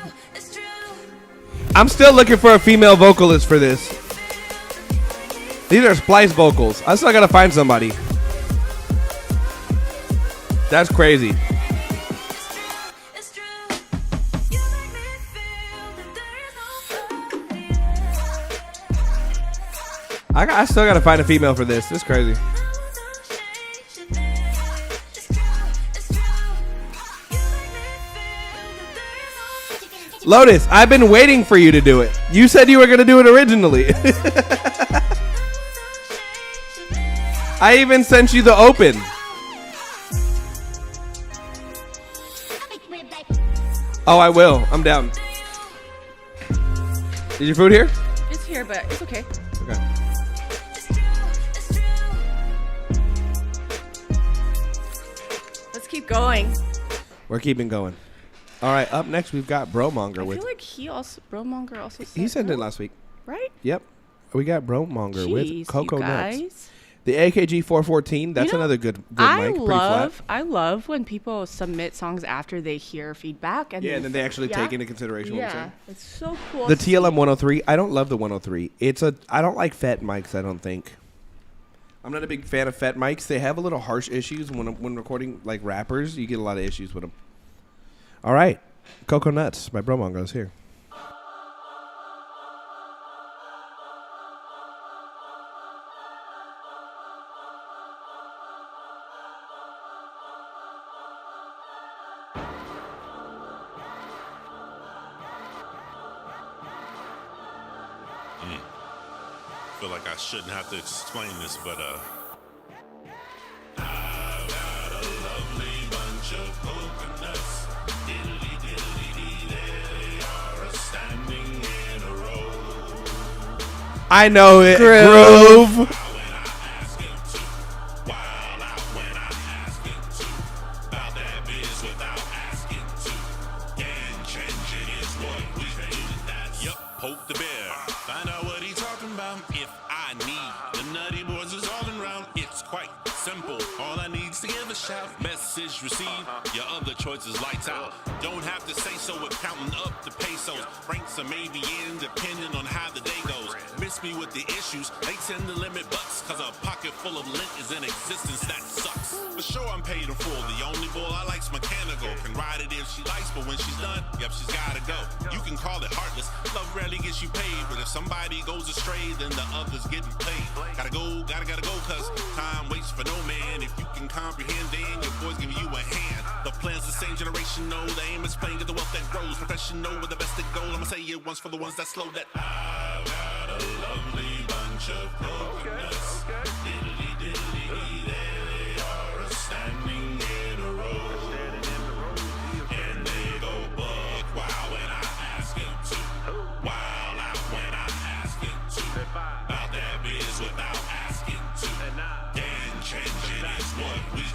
I'm still looking for a female vocalist for this. These are splice vocals. I still gotta find somebody. That's crazy. I still gotta find a female for this. This is crazy. Lotus, I've been waiting for you to do it. You said you were gonna do it originally. I even sent you the open. Oh, I will. I'm down. Is your food here? It's here, but it's okay. Okay. Let's keep going. We're keeping going. All right, up next we've got Bromonger I with. feel like Bromonger also said He sent no? it last week. Right? Yep. We got Bromonger with Jeez, Cocoa you Nuts. guys. The AKG 414. That's You know, another good I mic. I love when people submit songs after they hear feedback. And Yeah, and then they actually yeah? take into consideration what I'm Yeah, saying. it's so cool. The to see. TLM 103. I don't love the 103. I don't like FET mics. I don't think. I'm not a big fan of FET mics. They have a little harsh issues when recording like rappers. You get a lot of issues with them. All right, Cocoa Nuts by Bromonger is here. Feel like I shouldn't have to explain this, but I've got a lovely bunch of coconuts. Diddly diddly dee, there they are, standing in a row. I know it. Groove. When I ask him to, wild out when I ask him to, about that biz without asking to. Game changing is what we do. That's yup, poke the bear. Find out what he's talking about. If I need the nutty boys is all around, it's quite simple. All I need's to give a shout. Message received. Your other choice is lights out. Don't have to say so. We're counting up the pesos. Franks are maybe in, depending on how the day goes. Miss me with the issues. They tend to limit bucks, cause a pocket full of lint is in existence. That sucks. For sure I'm paid in full. The only bull I like's mechanical. Can ride it if she likes, but when she's done, yep, she's gotta go. You can call it heartless. Love rarely gets you paid, but if somebody goes astray, then the other's getting played. Gotta go, gotta go, cause time waits for no man. If you can comprehend, then your boy's giving you a hand. The plan's the same generation, no, the aim is playing, get the wealth that grows. Professional with the best that goes. I'ma say it once for the ones that slow that. I've got a lovely bunch of coconuts. Diddly diddly dee, there they are, standing in a row. And they go buck wild when I ask him to. Wild out when I ask him to. About that biz without asking to. Game changing is what we do.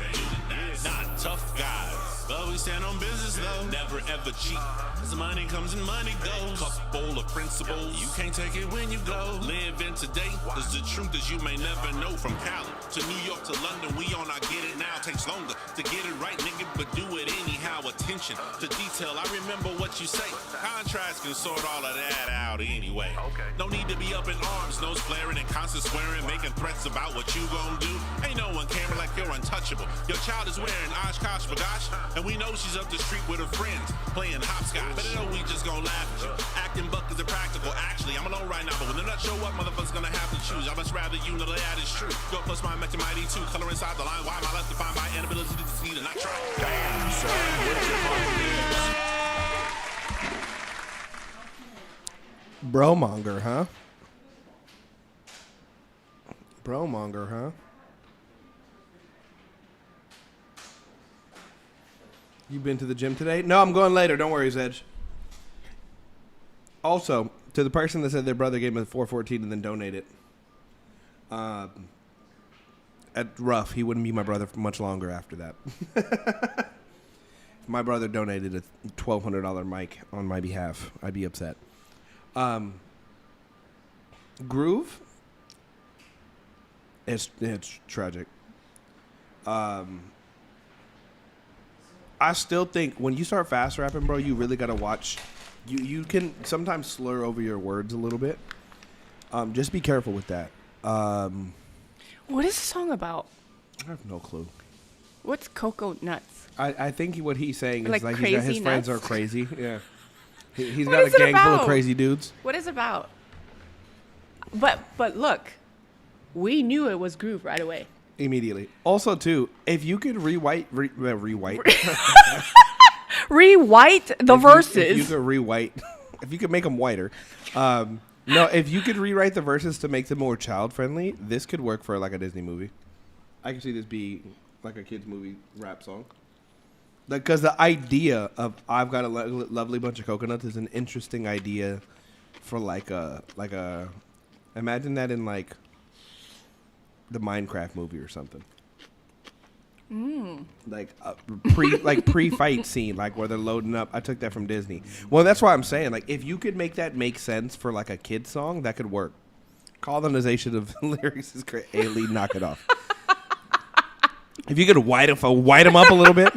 Not tough guys, but we stand on business though. Never ever cheat. As the money comes and money goes. Couple of principles, you can't take it when you go. Live in today, cause the truth is you may never know. From Cali to New York to London, we on our get it now. Takes longer to get it right, nigga, but do it anyhow. Attention to detail, I remember what you say. Contrast can sort all of that out anyway. No need to be up in arms, nose flaring and constant swearing, making threats about what you gon' do. Ain't no one camera like you're untouchable. Your child is wearing Oshkosh bagosh, and we know she's up the street with her friends playing hopscotch. Better know we just gon' laugh at you. Acting buck is impractical. Actually, I'm alone right now, but when the nuts show up, motherfuckers gonna have to choose. I much rather you know that is true. Go plus my make mighty too. Color inside the line. Why am I left defined by inability to see and not try? Damn, son, where'd you find this? Bromonger, huh? Bro monger, huh? You been to the gym today? No, I'm going later. Don't worry, Zedge. Also, to the person that said their brother gave him a 414 and then donated, at rough, he wouldn't be my brother for much longer after that. If my brother donated a $1,200 mic on my behalf, I'd be upset. Groove, it's tragic. I still think when you start fast rapping, bro, you really gotta watch. You can sometimes slur over your words a little bit. Just be careful with that. What is the song about? I have no clue. What's Cocoa Nuts? I think what he's saying is Like like crazy his friends nuts? are crazy. Yeah, he's What got a is it gang full of about? crazy dudes. What is it about? But look, we knew it was Groove right away. Immediately. Also, too, if you could rewrite Rewhite the if you verses. could rewrite, if you could make them whiter. No, if you could rewrite the verses to make them more child friendly, this could work for like a Disney movie. I can see this be like a kids movie rap song. Like, because the idea of I've got a lovely bunch of coconuts is an interesting idea for like a imagine that in like the Minecraft movie or something. Like pre-fight scene, like where they're loading up. I took that from Disney. Well, that's why I'm saying, like, if you could make that make sense for like a kid song, that could work. Colonization of lyrics is great. Ailey, knock it off. If you could white them up a little bit.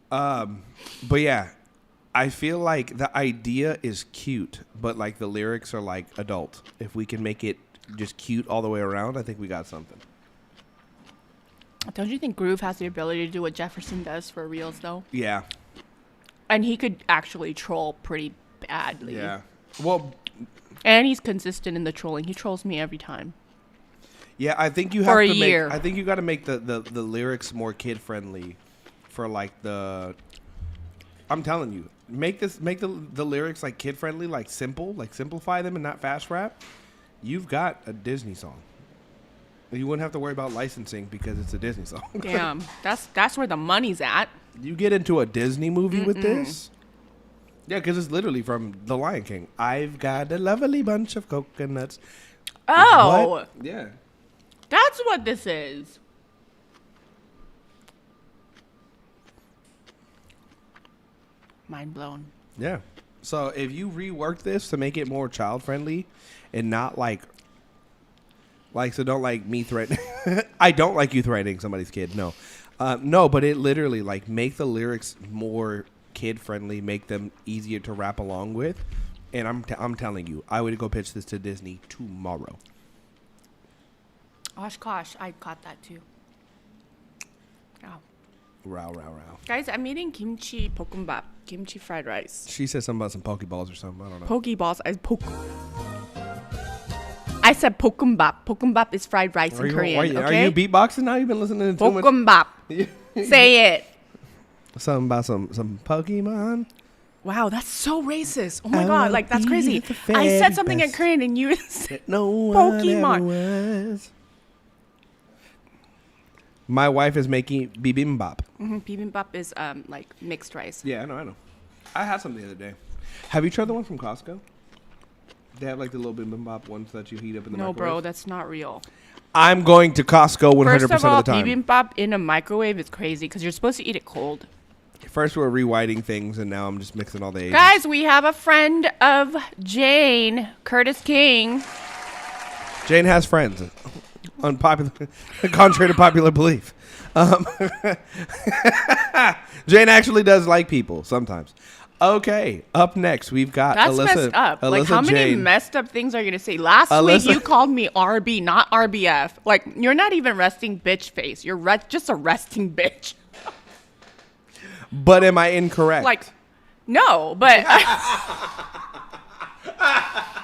But yeah, I feel like the idea is cute, but like the lyrics are like adult. If we can make it just cute all the way around, I think we got something. Don't you think Groove has the ability to do what Jefferson does for reals, though? Yeah. And he could actually troll pretty badly. Yeah. Well, and he's consistent in the trolling. He trolls me every time. yeah, I think you have For a to year. make I think you got to make the lyrics more kid friendly for like I'm telling you, make the lyrics like kid friendly, like simple, like simplify them and not fast rap. You've got a Disney song. You wouldn't have to worry about licensing because it's a Disney song. Damn, that's where the money's at. You get into a Disney movie with this? Yeah, because it's literally from The Lion King. I've got a lovely bunch of coconuts. Oh, What? Yeah. that's what this is. Mind blown. Yeah. So if you rework this to make it more child friendly and not like so don't like me threatening. I don't like you threatening somebody's kid. No. No, but it literally like make the lyrics more kid friendly, make them easier to rap along with. And I'm telling you, I would go pitch this to Disney tomorrow. Oshkosh, I caught that too. Oh. Row, row, row. Guys, I'm eating kimchi 볶음밥, kimchi fried rice. She said something about some Pokeballs or something. I don't know. Pokeballs. I said 볶음밥. 볶음밥 is fried rice in Korean. Are Okay. you beatboxing now? You've been listening to too much. 볶음밥. Say it. Something about some Pokemon. Wow, that's so racist. Oh my I god, will like that's be crazy. the I said very something in best. Korean and you said No one Pokemon. ever was. My wife is making bibimbap. Bibimbap is like mixed rice. Yeah, I know. I had some the other day. Have you tried the one from Costco? They have like the little bibimbap ones that you heat up in the No, microwave. bro, that's not real. I'm going to Costco 100% First of all, of the time. bibimbap in a microwave is crazy because you're supposed to eat it cold. First we're rewriting things, and now I'm just mixing all the ages. Guys, we have a friend of Jane, Curtis King. Jane has friends. Unpopular, contrary to popular belief. Jane actually does like people sometimes. Okay, up next we've got That's Alyssa. messed up. Like, Alyssa how many Jane. messed up things are you gonna say? Last Alyssa- week you called me RB, not RBF. Like, you're not even resting bitch face. You're just a resting bitch. But am I incorrect? Like, no, but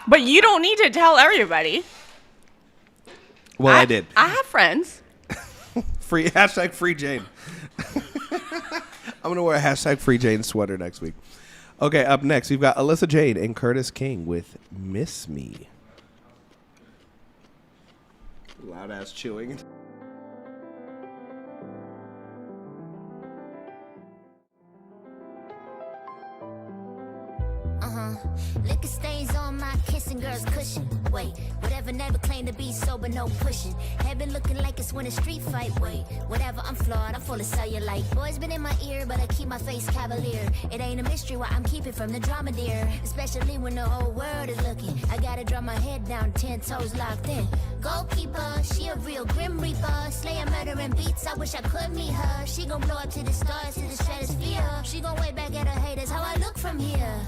but you don't need to tell everybody. well, I did. I have friends. Free Jane. I'm gonna wear a #Free Jane sweater next week. Okay, up next we've got Alyssa Jane and Curtis King with "Miss Me." Loud ass chewing. Liquor stains on my kissing girl's cushion. Wait, whatever, never claim to be sober, no pushing. Heaven looking like it's winning street fight. Wait, whatever, I'm flawed, I'm full of cellulite. Boys been in my ear, but I keep my face cavalier. It ain't a mystery why I'm keeping from the drama, dear. Especially when the whole world is looking. I gotta drop my head down, 10 toes locked in. Goalkeeper, she a real grim reaper. Slaying, murdering beats, I wish I could meet her. She gon' blow up to the stars, to the stratosphere. She gon' wave back at her haters, how I look from here.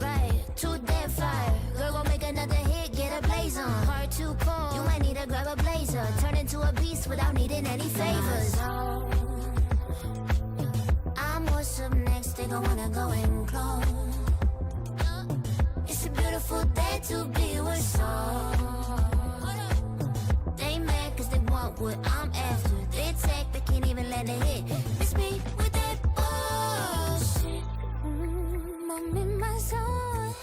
Right, too dead fire. Girl gon' make another hit, get a blaze on. Heart too cold, you might need to grab a blazer. Turn into a beast without needing any favors. I'm what's up next, they gon' wanna go and close. It's a beautiful day to be with soul. They mad cause they want what I'm after. They take, they can't even let it hit. It's me with that bullshit. I'm in my zone.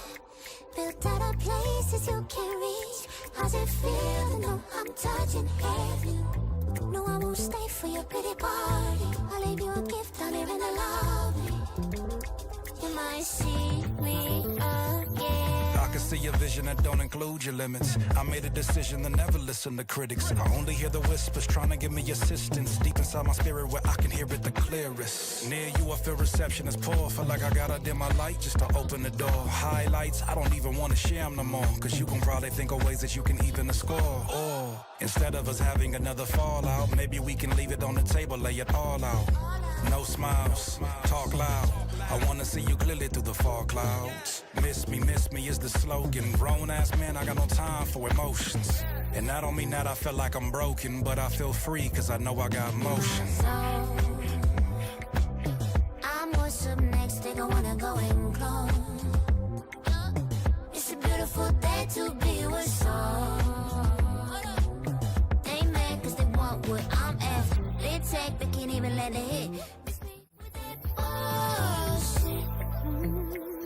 Built out of places you can't reach. How's it feel to know I'm touching heaven? No, I won't stay for your pretty party. I'll leave you a gift down here in the lobby. You might see me again. I can see your vision that don't include your limits. I made a decision to never listen to critics. I only hear the whispers trying to give me assistance. Deep inside my spirit where I can hear it the clearest. Near you I feel reception is poor. Feel like I gotta dim my light just to open the door. Highlights, I don't even wanna share them no more. Cause you gon' probably think of ways that you can even score. Or instead of us having another fallout, maybe we can leave it on the table, lay it all out. No smiles, talk loud. I wanna see you clearly through the fog clouds. Miss me is the slogan. Grown ass man, I got no time for emotions. And I don't mean that I feel like I'm broken, but I feel free cause I know I got motion. I'm what's up next, they gon' wanna go and close. It's a beautiful day to be with soul. They mad cause they want what I'm after. They take, they can't even let it hit.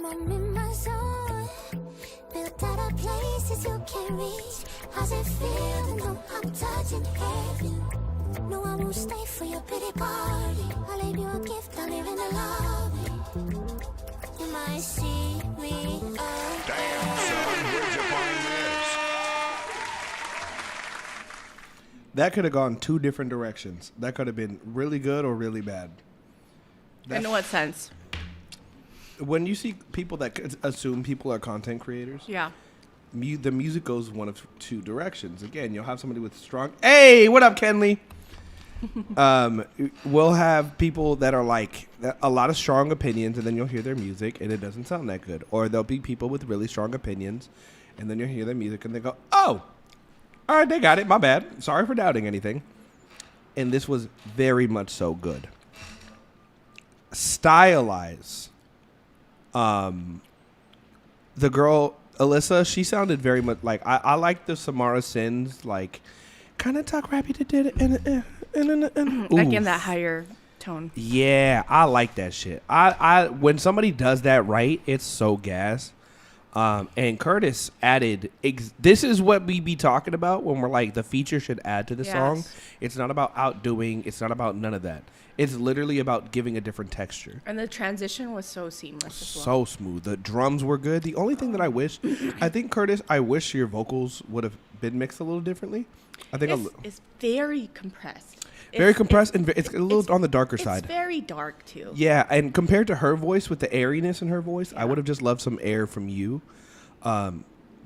I'm in my zone. Built out of places you can't reach. How's it feel to know I'm touching heaven? No, I won't stay for your pity party. I'll leave you a gift down here in the lobby. You might see me again. Damn, son, where'd you find this? That could have gone two different directions. That could have been really good or really bad. In what sense? When you see people that assume people are content creators, Yeah. the music goes one of two directions. Again, you'll have somebody with strong. Hey, what up, Kenley? We'll have people that are like a lot of strong opinions, and then you'll hear their music, and it doesn't sound that good. Or there'll be people with really strong opinions, and then you'll hear their music, and they go, "Oh, all right, they got it. My bad. Sorry for doubting anything." And this was very much so good. Stylize. The girl Alyssa, she sounded very much like I like the Samara Sins, like kind of talk rappy to did it Like in that higher tone. Yeah, I like that shit. I when somebody does that right, it's so gas. And Curtis added, this is what we be talking about when we're like, the feature should add to the song. It's not about outdoing. It's not about none of that. It's literally about giving a different texture. And the transition was so seamless as well. So smooth. The drums were good. The only thing that I think, Curtis, I wish your vocals would have been mixed a little differently. I think it's very compressed. Very compressed, and it's a little on the darker side. It's very dark, too. Yeah, and compared to her voice, with the airiness in her voice, I would have just loved some air from you.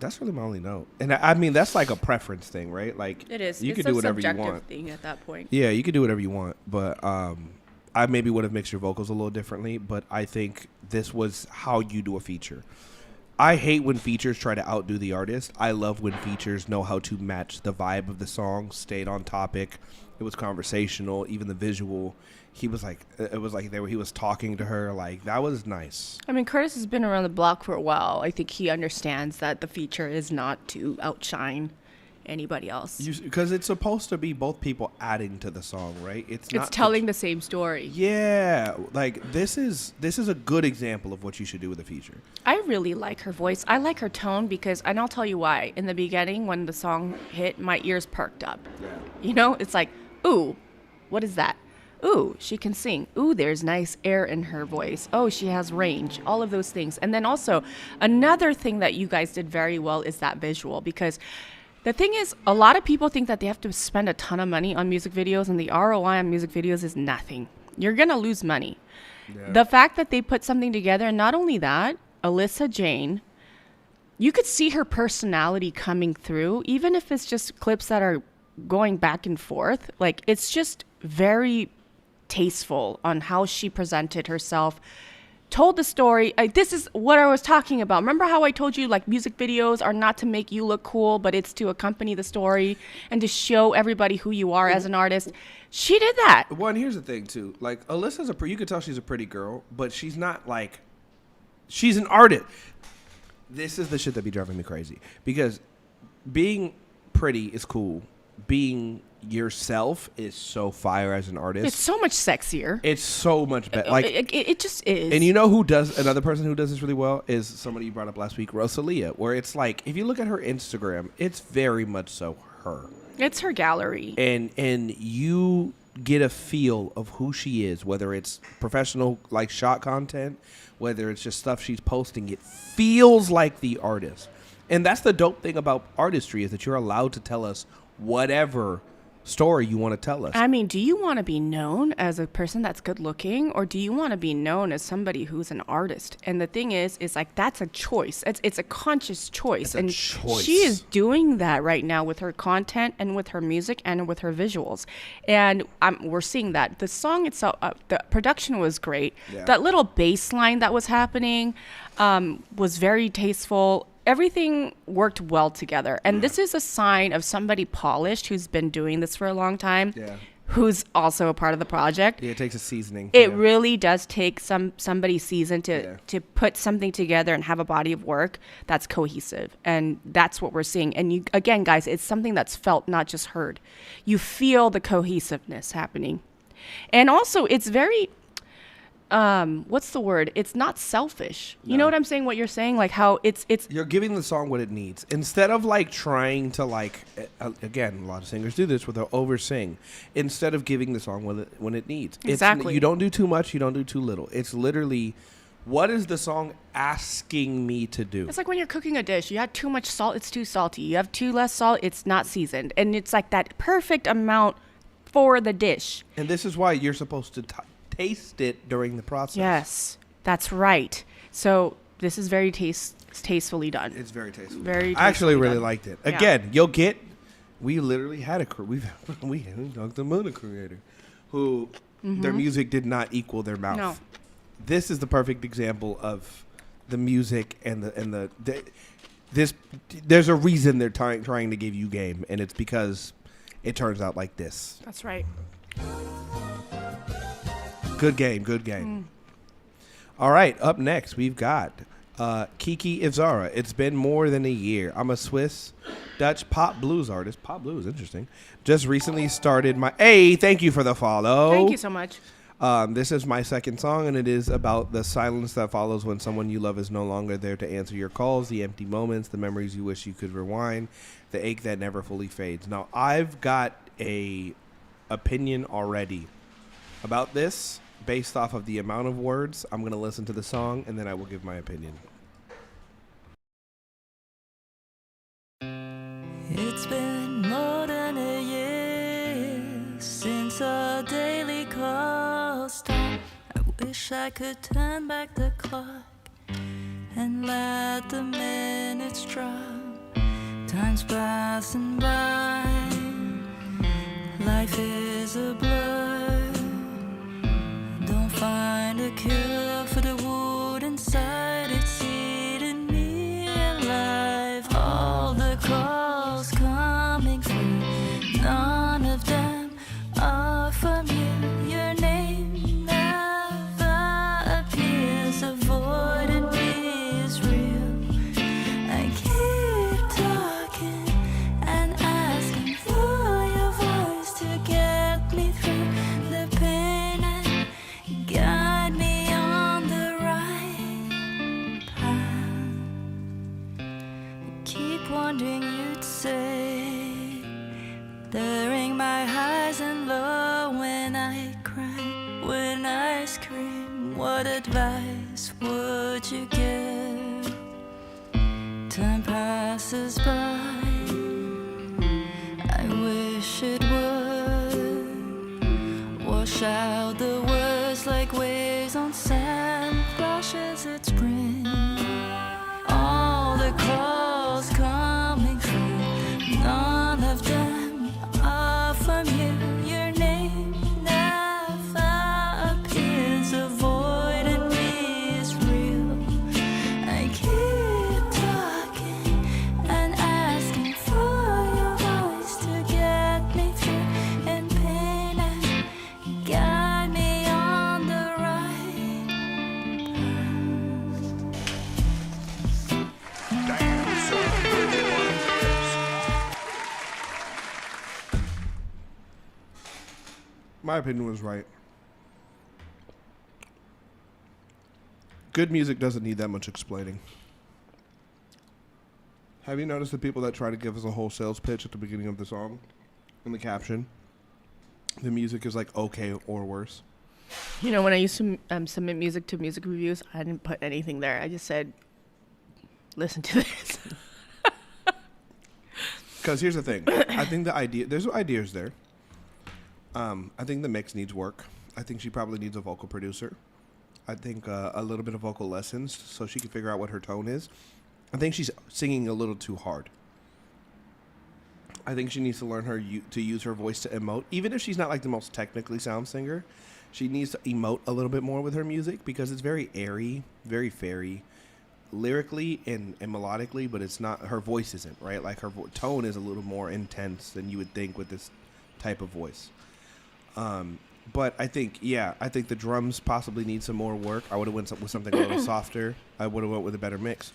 That's really my only note. And I mean, that's like a preference thing, right? Like, it is. You it's could do a whatever you subjective want. thing at that point. Yeah, you could do whatever you want. But I maybe would have mixed your vocals a little differently. But I think this was how you do a feature. I hate when features try to outdo the artist. I love when features know how to match the vibe of the song, stayed on topic. It was conversational, even the visual. He was like, it was like he was talking to her. Like, that was nice. I mean, Curtis has been around the block for a while. I think he understands that the feature is not to outshine anybody else. Because it's supposed to be both people adding to the song, right? It's not telling the same story. Yeah, like this is a good example of what you should do with a feature. I really like her voice. I like her tone because, and I'll tell you why. In the beginning, when the song hit, my ears perked up. Yeah. You know, it's like, ooh, what is that? Ooh, she can sing. Ooh, there's nice air in her voice. Oh, she has range. All of those things. And then also, another thing that you guys did very well is that visual. Because the thing is, a lot of people think that they have to spend a ton of money on music videos, and the ROI on music videos is nothing. You're going to lose money. Yeah. The fact that they put something together, and not only that, Alyssa Jane, you could see her personality coming through, even if it's just clips that are going back and forth. Like, it's just very tasteful on how she presented herself, told the story. This is what I was talking about. Remember how I told you, like, music videos are not to make you look cool, but it's to accompany the story and to show everybody who you are as an artist. She did that. Well, and here's the thing too. Like, Alyssa's you could tell she's a pretty girl, but she's not like, she's an artist. This is the shit that be driving me crazy, because being pretty is cool. Being yourself is so fire as an artist. It's so much sexier. It's so much better. Like, it just is. And you know who does, another person who does this really well is somebody you brought up last week, Rosalia, where it's like, if you look at her Instagram, it's very much so her. It's her gallery. And you get a feel of who she is, whether it's professional, like, shot content, whether it's just stuff she's posting. It feels like the artist. And that's the dope thing about artistry, is that you're allowed to tell us whatever story you want to tell us. I mean, do you want to be known as a person that's good looking, or do you want to be known as somebody who's an artist? And the thing is like, that's a choice. It's a conscious choice. It's a choice. She is doing that right now with her content and with her music and with her visuals. And we're seeing that. The song itself, the production was great. Yeah. That little bass line that was happening was very tasteful. Everything worked well together. And this is a sign of somebody polished who's been doing this for a long time, who's also a part of the project. Yeah, it takes a seasoning. It really does take somebody seasoned to put something together and have a body of work that's cohesive. And that's what we're seeing. And you, again, guys, it's something that's felt, not just heard. You feel the cohesiveness happening. And also, it's very... what's the word? It's not selfish. No. You know what I'm saying? What you're saying, like how it's you're giving the song what it needs, instead of like trying to, like, again, a lot of singers do this where they'll over sing, instead of giving the song when it needs. Exactly. You don't do too much, you don't do too little. It's literally, what is the song asking me to do? It's like when you're cooking a dish. You add too much salt, it's too salty. You have too less salt, it's not seasoned. And it's like that perfect amount for the dish. And this is why you're supposed to taste it during the process. Yes, that's right. So this is very tastefully done. It's very tasteful. Very. I actually really done. liked it. Again, you'll get. We literally had we talked to Mona creator, who their music did not equal their mouth. No. This is the perfect example of the music and the this. There's a reason they're trying to give you game, and it's because it turns out like this. That's right. Good game, good game. All right, up next, we've got Kiki Izara. It's been more than a year. I'm a Swiss-Dutch pop blues artist. Pop blues, interesting. Just recently started my... Hey, thank you for the follow. Thank you so much. This is my second song, and it is about the silence that follows when someone you love is no longer there to answer your calls, the empty moments, the memories you wish you could rewind, the ache that never fully fades. Now, I've got a opinion already about this. Based off of the amount of words, I'm going to listen to the song, and then I will give my opinion. It's been more than a year since our daily call stopped. I wish I could turn back the clock and let the minutes drop. Time's passing by, life is a blur. Don't find a cure for the wound inside. It's eating me alive. All the calls coming through, none of them are from you. Your name never appears. Avoiding me is real. I keep talking and I What advice would you give? Time passes by. I wish it would wash out the words like waves on sand. Flashes its spring. All the calls coming through, none of them are from you. Your name never appears. A void in me is real. I keep talking and asking for your voice to get me through in pain and guide me on the right path. Damn, son, which one is? My opinion was right. Good music doesn't need that much explaining. Have you noticed the people that try to give us a whole sales pitch at the beginning of the song? In the caption, the music is like okay or worse. You know, when I used to submit music to music reviews, I didn't put anything there. I just said, listen to this. Because here's the thing. I think there's ideas there. I think the mix needs work. I think she probably needs a vocal producer. I think a little bit of vocal lessons so she can figure out what her tone is. I think she's singing a little too hard. I think she needs to learn to use her voice to emote. Even if she's not like the most technically sound singer, she needs to emote a little bit more with her music because it's very airy, very fairy, lyrically and melodically, but it's not, her voice isn't, right? Like her tone is a little more intense than you would think with this type of voice. But I think the drums possibly need some more work. I would have went with something a little softer. I would have went with a better mix.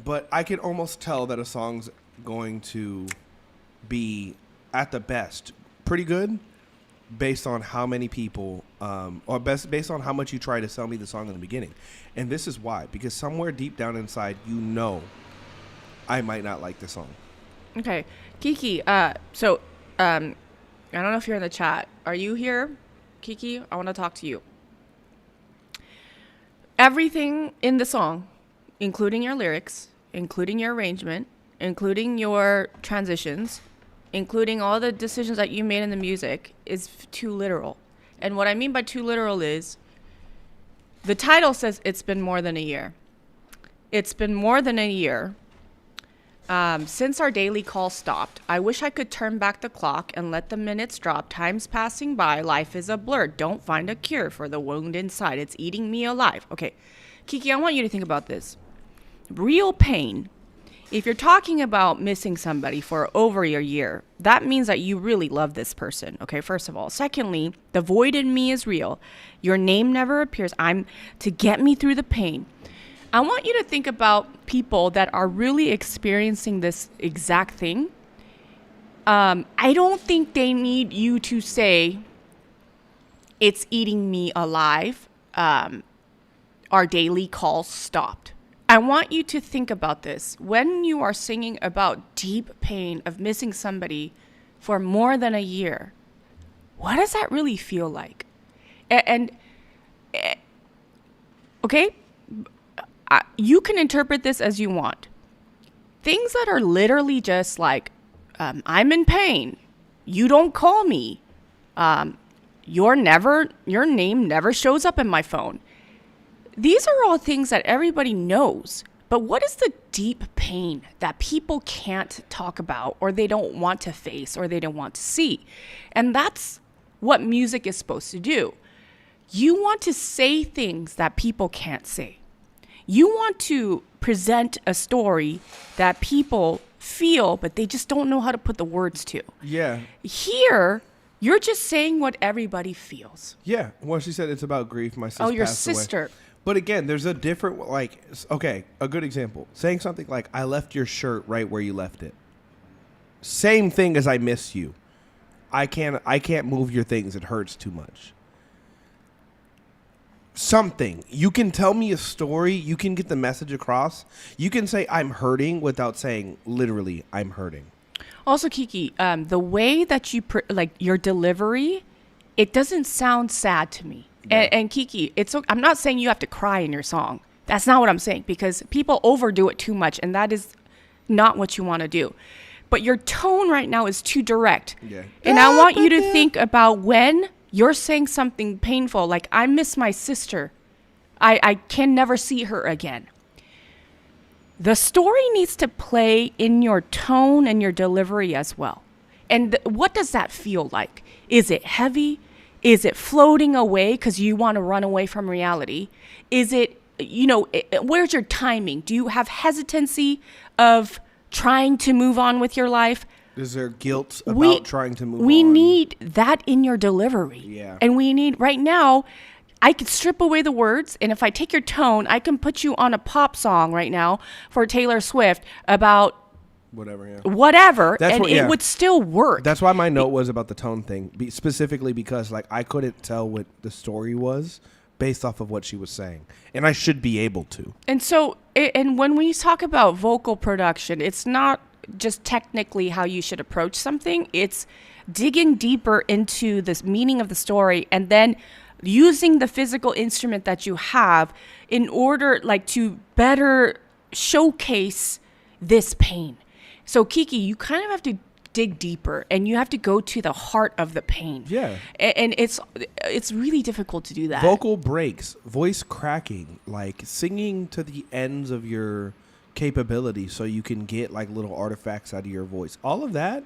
But I can almost tell that a song's going to be, at the best, pretty good based on how many people, based on how much you try to sell me the song in the beginning. And this is why. Because somewhere deep down inside, you know I might not like the song. Okay. Kiki, I don't know if you're in the chat. Are you here, Kiki? I want to talk to you. Everything in the song, including your lyrics, including your arrangement, including your transitions, including all the decisions that you made in the music, is too literal. And what I mean by too literal is the title says it's been more than a year. It's been more than a year since our daily call stopped. I wish I could turn back the clock and let the minutes drop. Time's passing by. Life is a blur. Don't find a cure for the wound inside. It's eating me alive. Okay, Kiki, I want you to think about this. Real pain. If you're talking about missing somebody for over a year, that means that you really love this person. Okay, first of all. Secondly, the void in me is real. Your name never appears. I'm to get me through the pain. I want you to think about people that are really experiencing this exact thing. I don't think they need you to say, it's eating me alive. Our daily calls stopped. I want you to think about this. When you are singing about deep pain of missing somebody for more than a year, what does that really feel like? Okay? You can interpret this as you want. Things that are literally just like, I'm in pain. You don't call me. Your name never shows up in my phone. These are all things that everybody knows. But what is the deep pain that people can't talk about, or they don't want to face, or they don't want to see? And that's what music is supposed to do. You want to say things that people can't say. You want to present a story that people feel, but they just don't know how to put the words to. Yeah. Here, you're just saying what everybody feels. Yeah. Well, she said it's about grief. My sister. Oh, your passed sister. Away. But again, there's a different, like, okay, a good example. Saying something like, I left your shirt right where you left it. Same thing as I miss you. I can't move your things. It hurts too much. Something. You can tell me a story. You can get the message across. You can say I'm hurting without saying literally I'm hurting. Also, Kiki, the way that you, your delivery, it doesn't sound sad to me. And Kiki, I'm not saying you have to cry in your song. That's not what I'm saying, because people overdo it too much, and that is not what you want to do. But your tone right now is too direct. Yeah. And I want you to think about when you're saying something painful, like, I miss my sister. I can never see her again. The story needs to play in your tone and your delivery as well. And what does that feel like? Is it heavy? Is it floating away because you want to run away from reality? Is it, where's your timing? Do you have hesitancy of trying to move on with your life? Is there guilt about trying to move on? We need that in your delivery. Yeah. And we need, right now, I could strip away the words, and if I take your tone, I can put you on a pop song right now for Taylor Swift about whatever, it would still work. That's why my note was about the tone thing, specifically because like I couldn't tell what the story was based off of what she was saying, and I should be able to. And so, and when we talk about vocal production, it's not just technically how you should approach something. It's digging deeper into this meaning of the story, and then using the physical instrument that you have in order to better showcase this pain. So Kiki, you kind of have to dig deeper, and you have to go to the heart of the pain. Yeah. And it's really difficult to do that. Vocal breaks, voice cracking, like singing to the ends of your capability so you can get like little artifacts out of your voice. All of that,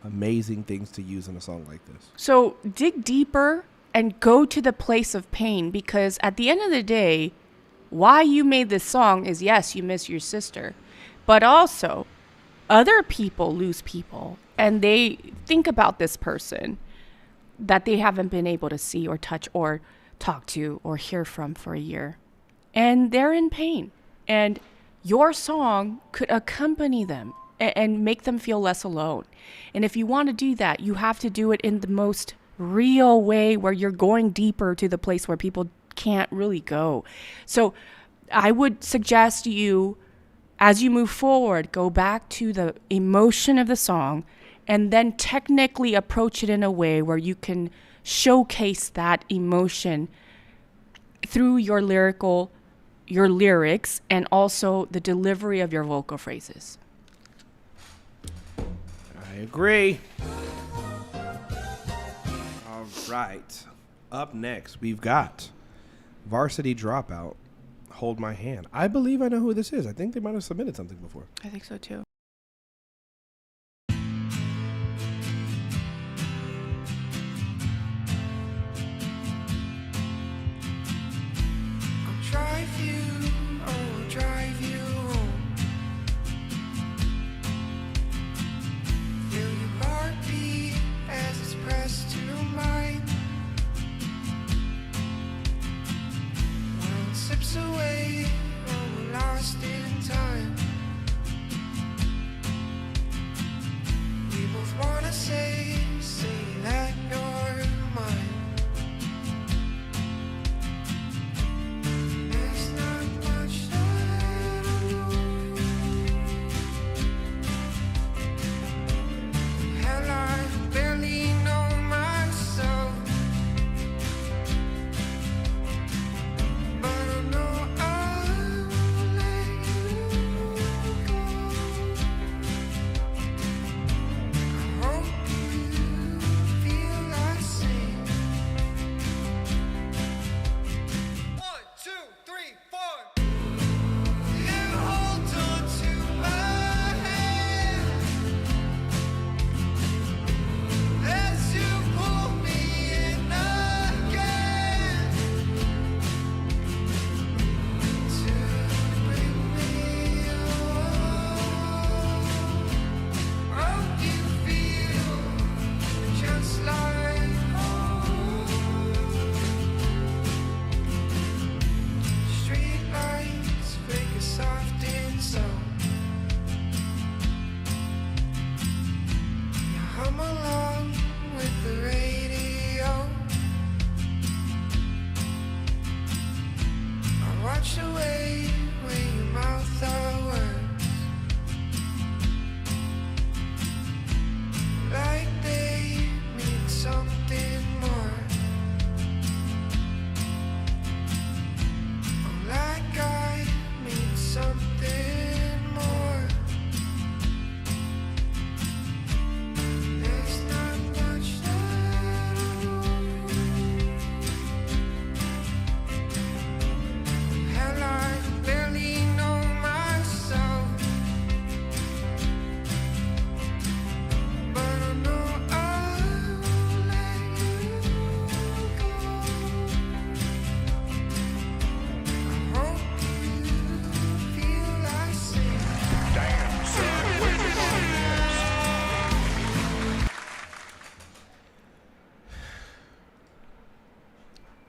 amazing things to use in a song like this. So dig deeper and go to the place of pain, because at the end of the day, why you made this song is, yes, you miss your sister, but also other people lose people, and they think about this person that they haven't been able to see or touch or talk to or hear from for a year, and they're in pain, and your song could accompany them and make them feel less alone. And if you want to do that, you have to do it in the most real way, where you're going deeper to the place where people can't really go. So I would suggest you, as you move forward, go back to the emotion of the song and then technically approach it in a way where you can showcase that emotion through your lyrics, and also the delivery of your vocal phrases. I agree. All right. Up next, we've got Varsity Dropout, Hold My Hand. I believe I know who this is. I think they might have submitted something before. I think so too. I'll drive you home. Feel your heartbeat as it's pressed to mine. One sips away, oh, we're lost in time.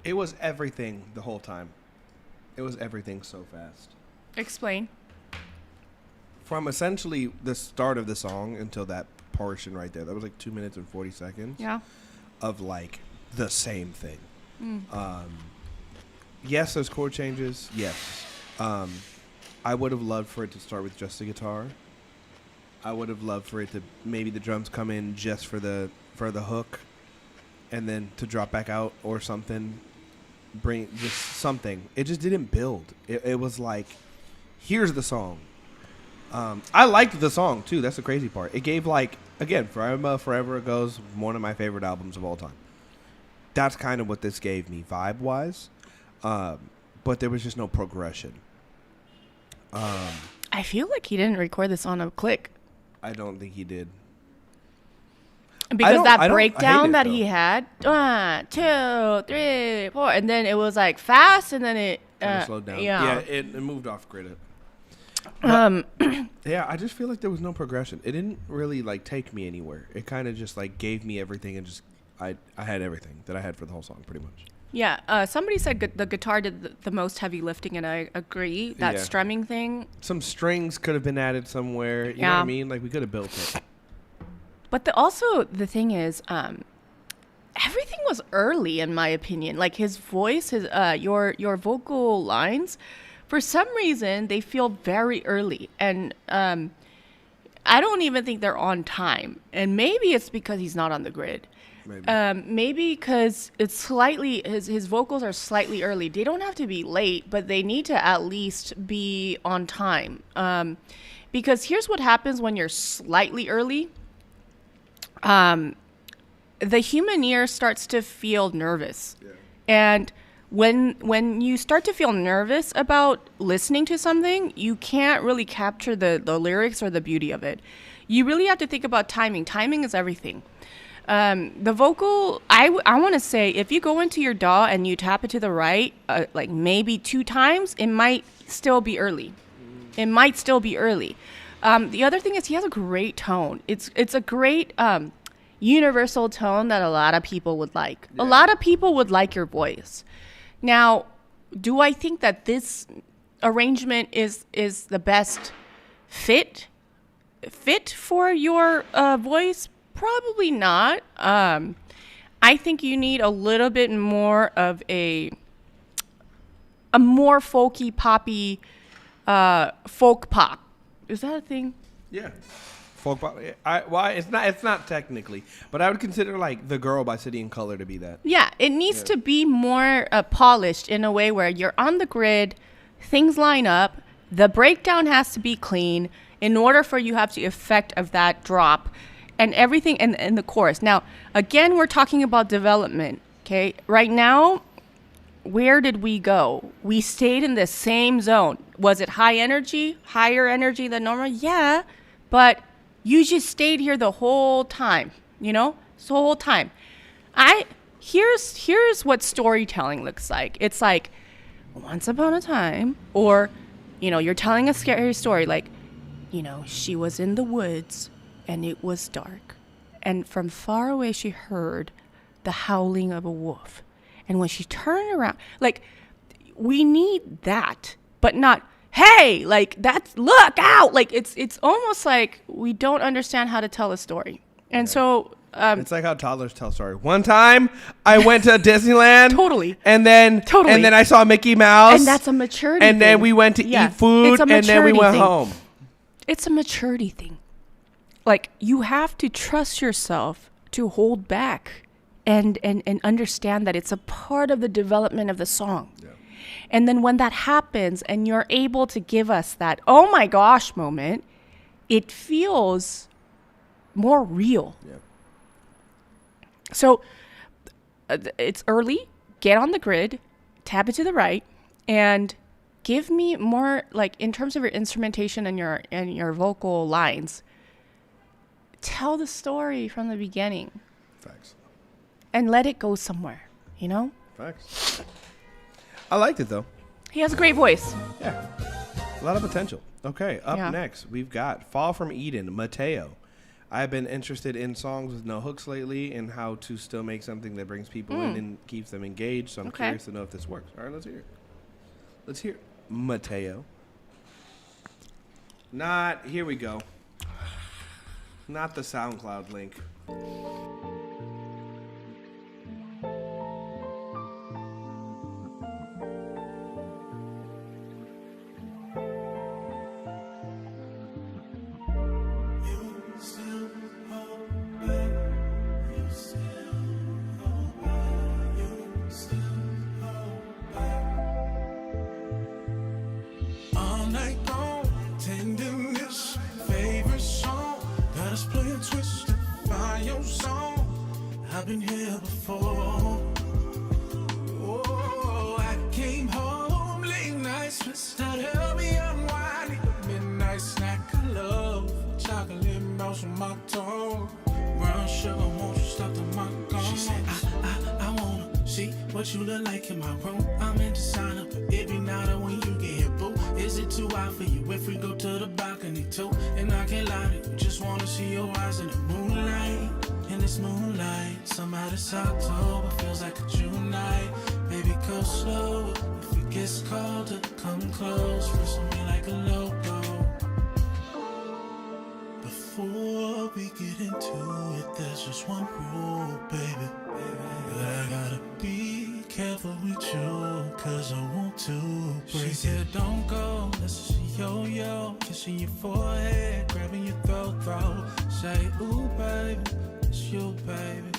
It was everything the whole time. It was everything so fast. Explain. From essentially the start of the song until that portion right there. That was like 2 minutes and 40 seconds. Yeah. Of like the same thing. Yes, there's chord changes. Yes. I would have loved for it to start with just the guitar. I would have loved for it to maybe the drums come in just for the hook, and then to drop back out or something. Bring just something. It just didn't build. It was like, here's the song. I liked the song too. That's the crazy part. It gave like, again, Forever Ago's one of my favorite albums of all time. That's kind of what this gave me vibe wise, but there was just no progression. I feel like he didn't record this on a click. I don't think he did. Because that I hate breakdown it, that though. he had, 1, 2, 3, 4, and then it was like fast, and then it slowed down. Yeah, it moved off grid. Yeah, I just feel like there was no progression. It didn't really like take me anywhere. It kind of just like gave me everything, and just I had everything that I had for the whole song, pretty much. Yeah, somebody said the guitar did the most heavy lifting, and I agree. That Yeah. strumming thing. Some strings could have been added somewhere. You know what I mean? Like we could have built it. But also the thing is, everything was early in my opinion. Like his voice, his your vocal lines, for some reason they feel very early, and I don't even think they're on time. And maybe it's because he's not on the grid. Maybe because it's slightly his vocals are slightly early. They don't have to be late, but they need to at least be on time. Because here's what happens when you're slightly early. The human ear starts to feel nervous, and when you start to feel nervous about listening to something, you can't really capture the lyrics or the beauty of it. You really have to think about timing. Timing is everything. The vocal, I want to say, if you go into your DAW and you tap it to the right, like maybe 2 times, it might still be early. It might still be early. The other thing is he has a great tone. It's a great universal tone that a lot of people would like. Yeah. A lot of people would like your voice. Now, do I think that this arrangement is the best fit for your voice? Probably not. I think you need a little bit more of a more folky, poppy, folk pop. Is that a thing? Yeah, folk pop. It's not technically, but I would consider like "The Girl" by City and Color to be that. Yeah, it needs to be more polished in a way where you're on the grid, things line up, the breakdown has to be clean in order for you have the effect of that drop, and everything in the chorus. Now, again, we're talking about development. Okay, right now. Where did we go? We stayed in the same zone. Was it higher energy than normal? Yeah, but you just stayed here the whole time, the whole time. Here's what storytelling looks like. It's like once upon a time, or, you're telling a scary story, like, she was in the woods and it was dark. And from far away, she heard the howling of a wolf. And when she turned around, like, we need that, but not, hey, like, that's, look out. Like, it's almost like we don't understand how to tell a story. And so... it's like how toddlers tell stories. One time, I went to Disneyland. Totally. And then I saw Mickey Mouse. And that's a maturity thing. And then we went to eat food, and then we went home. It's a maturity thing. Like, you have to trust yourself to hold back. And understand that it's a part of the development of the song. Yeah. And then when that happens and you're able to give us that, oh my gosh moment, it feels more real. Yeah. So it's early, get on the grid, tap it to the right, and give me more, like, in terms of your instrumentation and your vocal lines, tell the story from the beginning. Facts. And let it go somewhere, Facts. I liked it, though. He has a great voice. Yeah. A lot of potential. Okay, up next, we've got Fall from Eden, Mateo. I've been interested in songs with no hooks lately and how to still make something that brings people in and keeps them engaged. So I'm curious to know if this works. All right, let's hear it. Let's hear it. Mateo. Here we go. Not the SoundCloud link. All night long, tending this favorite song. Got us playing Twisted Fire song. I've been here before. Oh, I came home late nights, stressed out, help me unwind. Need a midnight snack of love, chocolate melts on my tongue. Brown sugar, won't you stop the my gun? She said, I wanna see what you look like in my room. I'm in designer, but every night when you get here, boo. Is it too hot for you if we go to the balcony too? And I can't lie to you, just wanna see your eyes in the moonlight. In this moonlight, somehow this October feels like a June night. Baby, go slow. If it gets colder, come close. Whistle me like a loco. Before we get into it, there's just one rule, baby. That I gotta be careful with you, cause I want to break. She said, don't go, let's see yo-yo. Kissing your forehead, grabbing your throat. Say, ooh, baby, it's you, baby.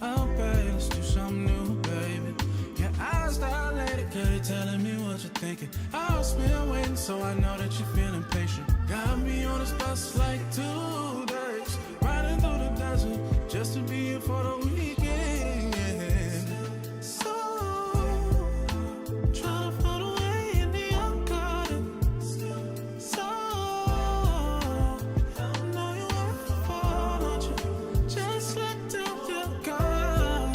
Oh, baby, let's do something new, baby. Your eyes dilated, girl, you're telling me what you're thinking. I'll spend waiting, so I know that you're feeling patient. Got me on this bus like 2 days, riding through the desert just to be here for the weekend. So, try to find a way in the ungarden. So, I know you want to fall, don't you? Just let down your guard.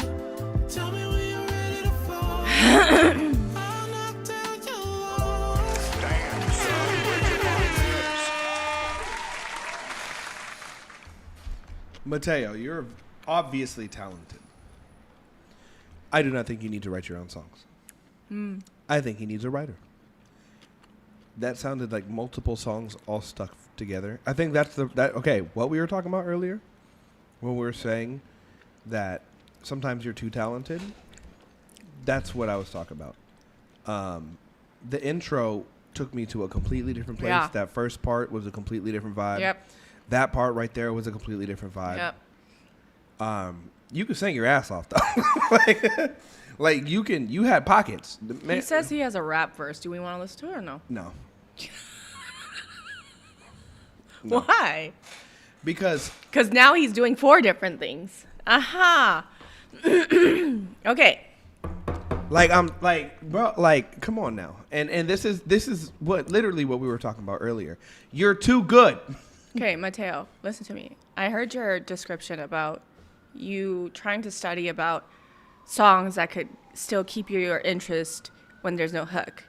Tell me when you're ready to fall. I'll knock down your walls. Damn, son, where'd you find this? Mateo, you're obviously talented. I do not think you need to write your own songs. I think he needs a writer. That sounded like multiple songs all stuck together. I think that's what we were talking about earlier, when we were saying that sometimes you're too talented. That's what I was talking about. The intro took me to a completely different place. Yeah. That first part was a completely different vibe. Yep. That part right there was a completely different vibe. Yep. You could sing your ass off though. like you had pockets. He says he has a rap verse. Do we want to listen to it or no? No. Why? Because now he's doing 4 different things. Aha. Okay. Bro, come on now. And this is literally what we were talking about earlier. You're too good. Okay, Mateo, listen to me. I heard your description about you trying to study about songs that could still keep your interest when there's no hook.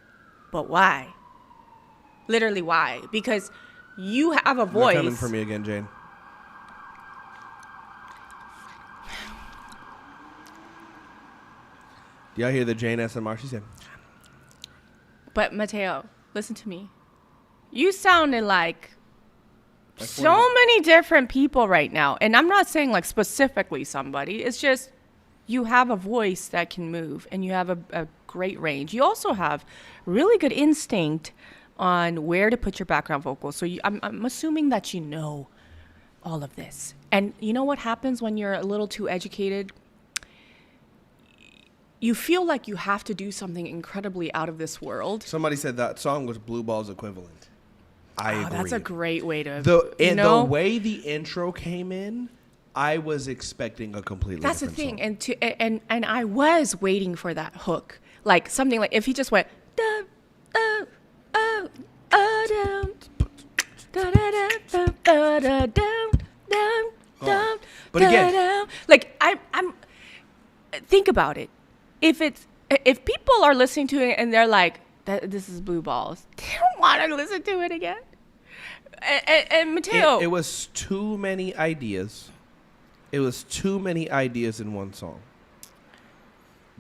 But why? Literally why? Because you have a voice. Not coming for me again, Jane. Do y'all hear the Jane SMR? She said. But Mateo, listen to me. You sounded like so many different people right now. And I'm not saying like specifically somebody. It's just you have a voice that can move and you have a great range. You also have really good instinct on where to put your background vocals. So I'm assuming that you know all of this. And you know what happens when you're a little too educated? You feel like you have to do something incredibly out of this world. Somebody said that song was Blue Ball's equivalent. I agree. That's a great way to, the way the intro came in, I was expecting a completely that's different the thing. song. And I was waiting for that hook. Like something like if he just went da, oh, oh, oh, down, da, da, da, da, da, da, down, down, down, but again, down. Like I'm think about it. If people are listening to it and they're like, this is Blue Balls, they don't want to listen to it again. And Mateo, It was too many ideas. It was too many ideas in one song.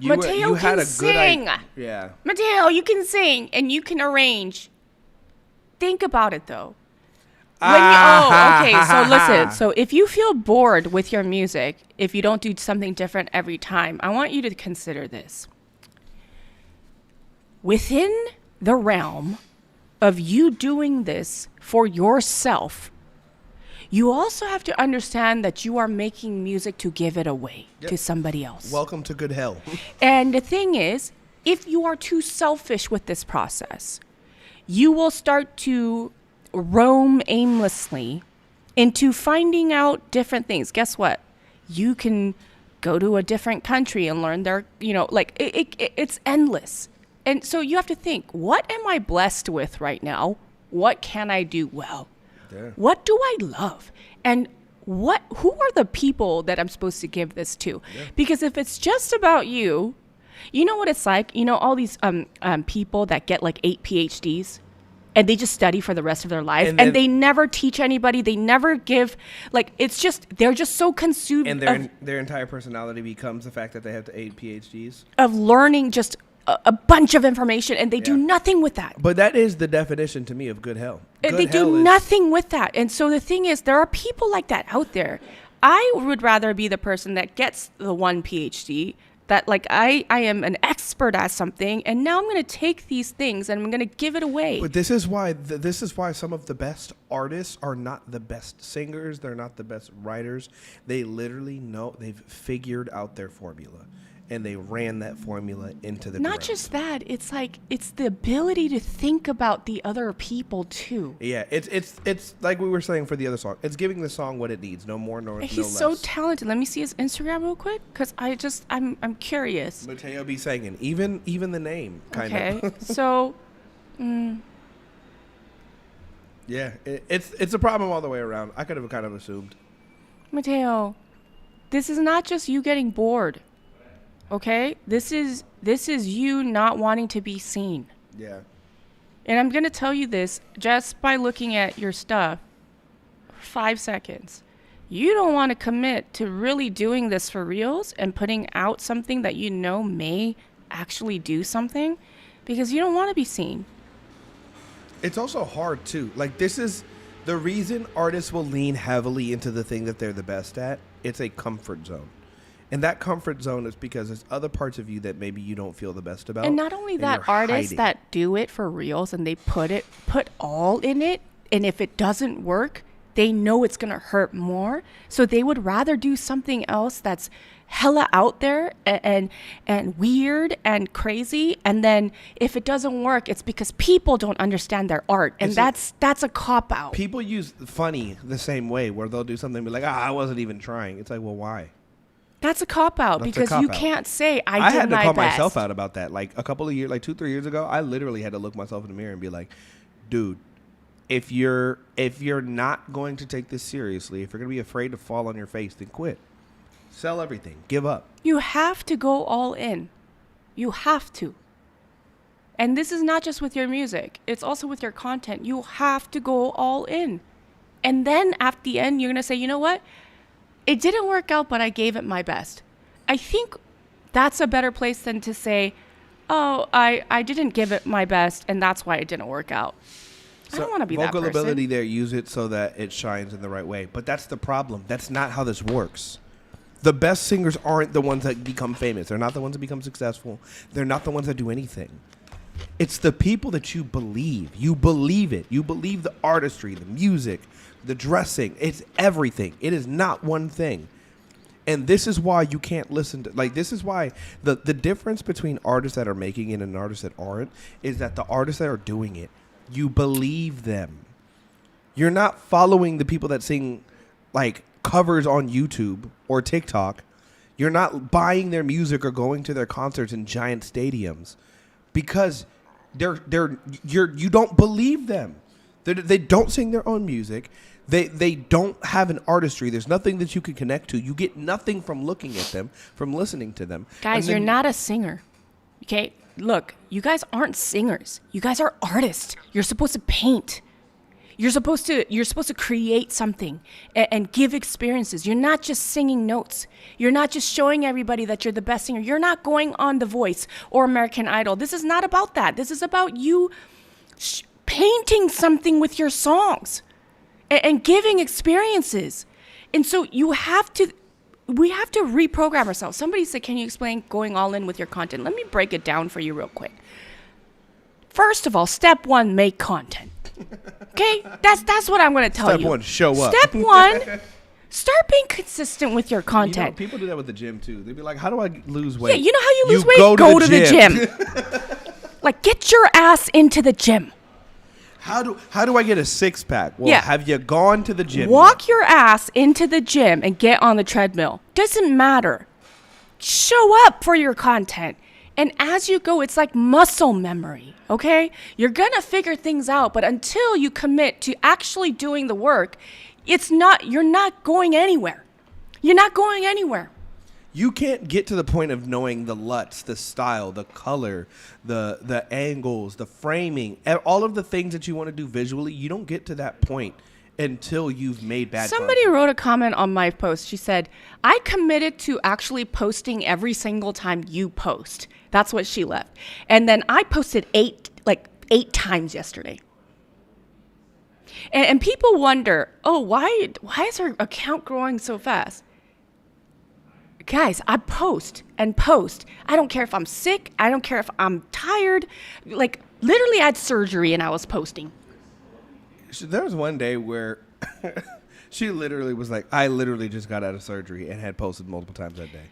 Mateo can sing. Yeah. Mateo, you can sing and you can arrange. Think about it though. Okay, so listen. So if you feel bored with your music, if you don't do something different every time, I want you to consider this. Within the realm of you doing this for yourself, you also have to understand that you are making music to give it away to somebody else. Welcome to good hell. And the thing is, if you are too selfish with this process, you will start to roam aimlessly into finding out different things. Guess what? You can go to a different country and learn their, it's endless. And so you have to think, what am I blessed with right now? What can I do well? Yeah. What do I love? And who are the people that I'm supposed to give this to? Yeah. Because if it's just about you, you know what it's like? You know, all these people that get like 8 PhDs and they just study for the rest of their life and they never teach anybody. They never give, they're just so consumed. And their entire personality becomes the fact that they have the 8 PhDs. Of learning just a bunch of information, and they do nothing with that. But that is the definition to me of good hell. They do nothing with that. And so the thing is, there are people like that out there. I would rather be the person that gets the 1 PhD, that I am an expert at something, and now I'm going to take these things and I'm going to give it away. But this is why some of the best artists are not the best singers. They're not the best writers. They literally know, they've figured out their formula. And they ran that formula into the ground. Not just that, it's the ability to think about the other people too. Yeah, it's like we were saying for the other song. It's giving the song what it needs, no more nor He's no less. so talented. Let me see his Instagram real quick, because I'm curious. Mateo be singing, even the name kind of. Okay, so. Yeah, it's a problem all the way around. I could have kind of assumed. Mateo, this is not just you getting bored. Okay, this is you not wanting to be seen. Yeah. And I'm gonna tell you this just by looking at your stuff. 5 seconds. You don't want to commit to really doing this for reals and putting out something that you know may actually do something, because you don't want to be seen. It's also hard too. This is the reason artists will lean heavily into the thing that they're the best at. It's a comfort zone. And that comfort zone is because there's other parts of you that maybe you don't feel the best about. And not only that, artists that do it for reals and they put all in it, and if it doesn't work, they know it's going to hurt more. So they would rather do something else that's hella out there and weird and crazy. And then if it doesn't work, it's because people don't understand their art. And that's a cop-out. People use funny the same way, where they'll do something and be like, I wasn't even trying. It's like, well, why? That's a cop-out, because you can't say, I did my best. I had to call myself out about that. A couple of years, 2-3 years ago, I literally had to look myself in the mirror and be like, dude, if you're not going to take this seriously, if you're going to be afraid to fall on your face, then quit. Sell everything. Give up. You have to go all in. You have to. And this is not just with your music. It's also with your content. You have to go all in. And then at the end, you're going to say, you know what? It didn't work out, but I gave it my best. I think that's a better place than to say, oh, I didn't give it my best, and that's why it didn't work out. I don't want to be that person. Vocal ability there, use it so that it shines in the right way. But that's the problem. That's not how this works. The best singers aren't the ones that become famous. They're not the ones that become successful. They're not the ones that do anything. It's the people that you believe. You believe it. You believe the artistry, the music, the dressing. It's everything. It is not one thing. And this is why you can't listen to, this is why the difference between artists that are making it and artists that aren't is that the artists that are doing it, you believe them. You're not following the people that sing covers on YouTube or TikTok. You're not buying their music or going to their concerts in giant stadiums because you don't believe them. They don't sing their own music. They don't have an artistry. There's nothing that you can connect to. You get nothing from looking at them, from listening to them. Guys, you're not a singer. Okay? Look, you guys aren't singers. You guys are artists. You're supposed to paint. You're supposed to create something and give experiences. You're not just singing notes. You're not just showing everybody that you're the best singer. You're not going on The Voice or American Idol. This is not about that. This is about you painting something with your songs and giving experiences. And so we have to reprogram ourselves. Somebody said, can you explain going all in with your content? Let me break it down for you real quick. First of all, step one, make content. Okay? That's what I'm going to tell you. Step one, show up. Step one, start being consistent with your You know, content. people do that with the gym too. They'd be like, "How do I lose weight?" Yeah, you know how you lose weight? Go to the gym. Like, get your ass into the gym. How do I get a six pack? Well, Yeah. have you gone to the gym? Walk your ass into the gym and get on the treadmill. Doesn't matter. Show up for your content. And as you go, it's like muscle memory, okay? You're going to figure things out, but until you commit to actually doing the work, you're not going anywhere. You're not going anywhere. You can't get to the point of knowing the LUTs, the style, the color, the angles, the framing, all of the things that you want to do visually. You don't get to that point until you've made bad Somebody content. wrote a comment on my post. She said, I committed to actually posting every single time you post. That's what she left. And then I posted eight times yesterday. And people wonder, oh, why is her account growing so fast? Guys, I post and post. I don't care if I'm sick. I don't care if I'm tired. Like, literally I had surgery and I was posting. There was one day where she literally was like, I literally just got out of surgery and had posted multiple times that day.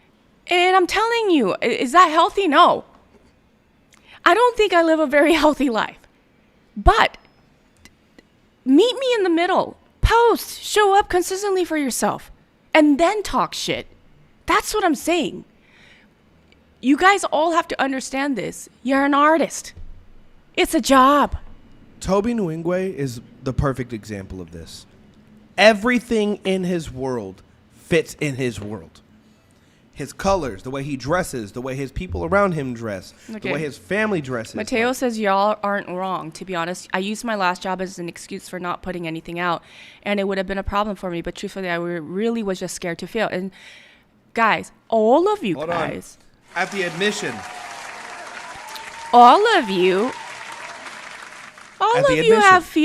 And I'm telling you, is that healthy? No. I don't think I live a very healthy life. But meet me in the middle. Post. Show up consistently for yourself. And then talk shit. That's what I'm saying. You guys all have to understand this. You're an artist. It's a job. Toby Nwigwe is the perfect example of this. Everything in his world fits in his world. His colors, the way he dresses, the way his people around him dress, the Okay. way his family dresses. Mateo says y'all aren't wrong. To be honest, I used my last job as an excuse for not putting anything out, and it would have been a problem for me. But truthfully, I really was just scared to fail. And guys, all of you Hold guys, on. At the admission. all of you have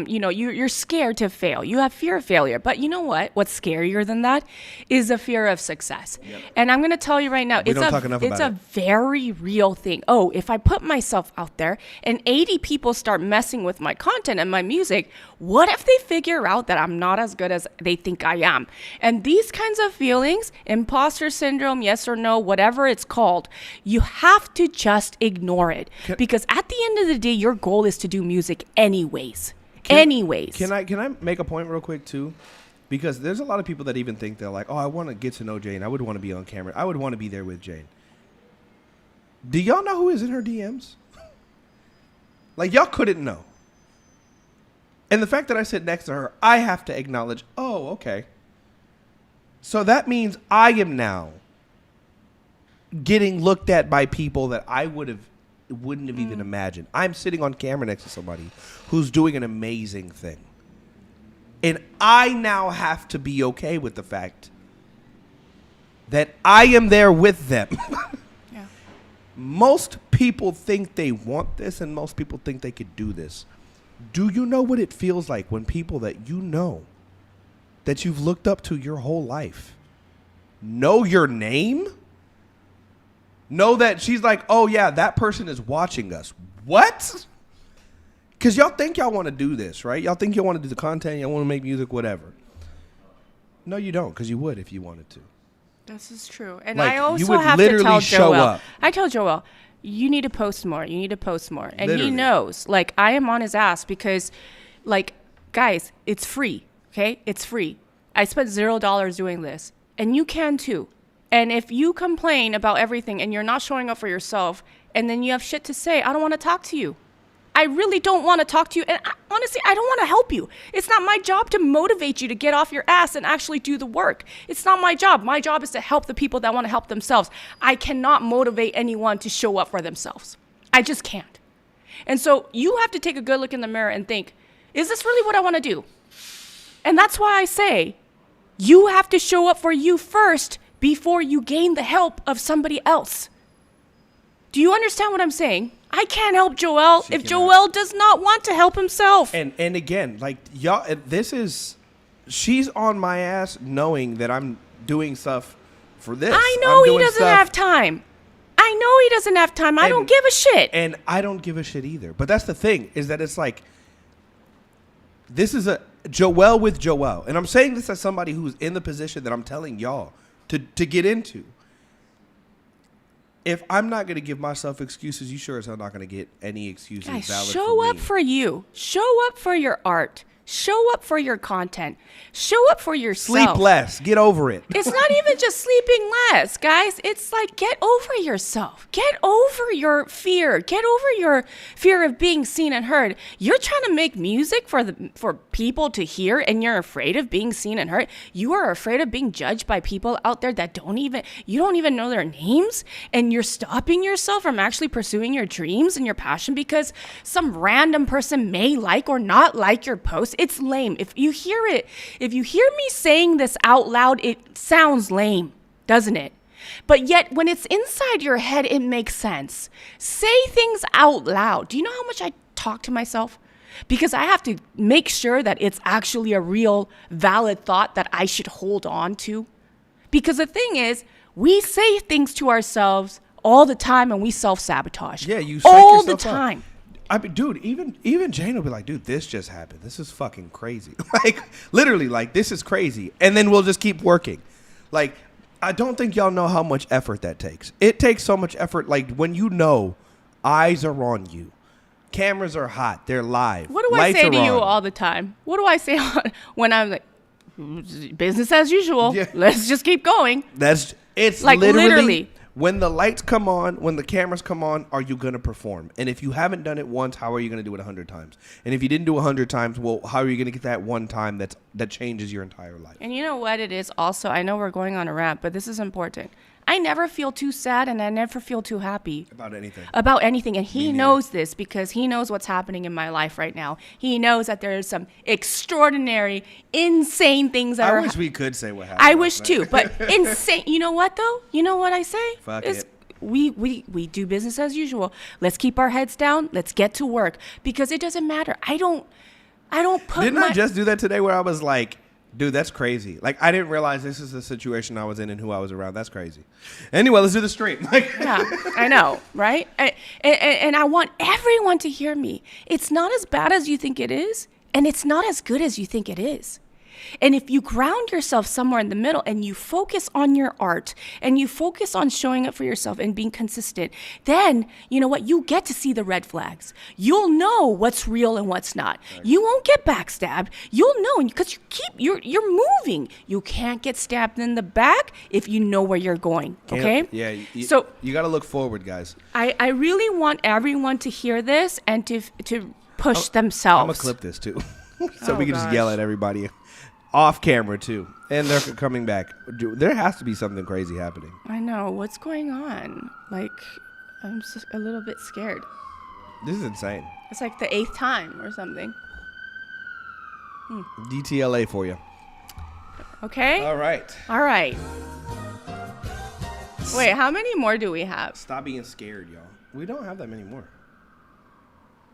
you're scared to fail. You have fear of failure. But you know what? What's scarier than that is the fear of success. Yep. And I'm going to tell you right now, it's a very real thing. Oh, if I put myself out there and 80 people start messing with my content and my music, what if they figure out that I'm not as good as they think I am? And these kinds of feelings, imposter syndrome, yes or no, whatever it's called, you have to just ignore it. Because at the end of the day, your goal is to do music anyways. Can I make a point real quick too? Because there's a lot of people that even think they're like, oh, I want to get to know Jane. I would want to be on camera. I would want to be there with Jane. Do y'all know who is in her DMs? Like, y'all couldn't know. And the fact that I sit next to her, I have to acknowledge, oh, okay. So that means I am now getting looked at by people that I wouldn't have even imagined. I'm sitting on camera next to somebody who's doing an amazing thing. And I now have to be okay with the fact that I am there with them. Yeah. Most people think they want this, and most people think they could do this. Do you know what it feels like when people that you know, that you've looked up to your whole life, know your name? Know that she's like, oh, yeah, that person is watching us. What? Because y'all think y'all want to do this, right? Y'all think y'all want to do the content, y'all want to make music, whatever. No, you don't, because you would if you wanted to. This is true. And Like, I you also would have to literally tell show Joel. up. I tell Joel, you need to post more. You need to post more. And Literally. he knows. Like, I am on his ass because, like, guys, it's free. Okay? It's free. I spent $0 doing this. And you can too. And if you complain about everything and you're not showing up for yourself and then you have shit to say, I don't want to talk to you. I really don't want to talk to you. And honestly, I don't want to help you. It's not my job to motivate you to get off your ass and actually do the work. It's not my job. My job is to help the people that want to help themselves. I cannot motivate anyone to show up for themselves. I just can't. And so you have to take a good look in the mirror and think, is this really what I want to do? And that's why I say you have to show up for you first before you gain the help of somebody else. Do you understand what I'm saying? I can't help Joel if Joel does not want to help himself. And again, like y'all, she's on my ass knowing that I'm doing stuff for this. I know he doesn't have time. I know he doesn't have time. I don't give a shit. And I don't give a shit either. But that's the thing, is that it's like, this is a Joel with Joel. And I'm saying this as somebody who's in the position that I'm telling y'all to get into. If I'm not going to give myself excuses, you sure as hell not going to get any excuses Guys, valid show for up me. for you. Show up for your art. Show up for your content. Show up for yourself. Sleep less. Get over it. It's not even just sleeping less, guys. It's like, get over yourself. Get over your fear. Get over your fear of being seen and heard. You're trying to make music for people to hear, and you're afraid of being seen and heard. You are afraid of being judged by people out there that you don't even know their names, and you're stopping yourself from actually pursuing your dreams and your passion because some random person may like or not like your post. It's lame. If you hear me saying this out loud, it sounds lame, doesn't it? But yet when it's inside your head, it makes sense. Say things out loud. Do you know how much I talk to myself? Because I have to make sure that it's actually a real valid thought that I should hold on to. Because the thing is, we say things to ourselves all the time and we self-sabotage. Yeah, you psych all the yourself up. time. I mean, dude, even Jane will be like, dude, this just happened. This is fucking crazy. Like, literally, like, this is crazy. And then we'll just keep working. Like, I don't think y'all know how much effort that takes. It takes so much effort. Like, when you know eyes are on you, cameras are hot, they're live. What do I say to you all the time? What do I say when I'm like, business as usual. Yeah. Let's just keep going. It's like literally. When the lights come on, when the cameras come on, are you going to perform? And if you haven't done it once, how are you going to do it 100 times? And if you didn't do 100 times, well, how are you going to get that one time that changes your entire life? And you know what it is also? I know we're going on a rant, but this is important. I never feel too sad and I never feel too happy. About anything. And he knows this because he knows what's happening in my life right now. He knows that there is some extraordinary, insane things that I are wish we could say what happened. I wish too, but insane. You know what though? You know what I say? Fuck is it. We do business as usual. Let's keep our heads down. Let's get to work because it doesn't matter. I don't put Didn't I just do that today where I was like, dude, that's crazy. Like, I didn't realize this is the situation I was in and who I was around. That's crazy. Anyway, let's do the stream. Yeah, I know, right? And I want everyone to hear me. It's not as bad as you think it is, and it's not as good as you think it is. And if you ground yourself somewhere in the middle and you focus on your art and you focus on showing up for yourself and being consistent, then you know what? You get to see the red flags. You'll know what's real and what's not. You won't get backstabbed. You'll know because you're moving. You can't get stabbed in the back if you know where you're going. Okay? Yeah. So you got to look forward, guys. I really want everyone to hear this and to push themselves. I'm gonna clip this too, so we can just yell at everybody. Off camera too, and they're coming back. Dude, there has to be something crazy happening. I know what's going on. Like, I'm just a little bit scared. This is insane. It's like the 8th time or something. DTLA for you. Okay. All right. Wait, how many more do we have? Stop being scared, y'all. We don't have that many more.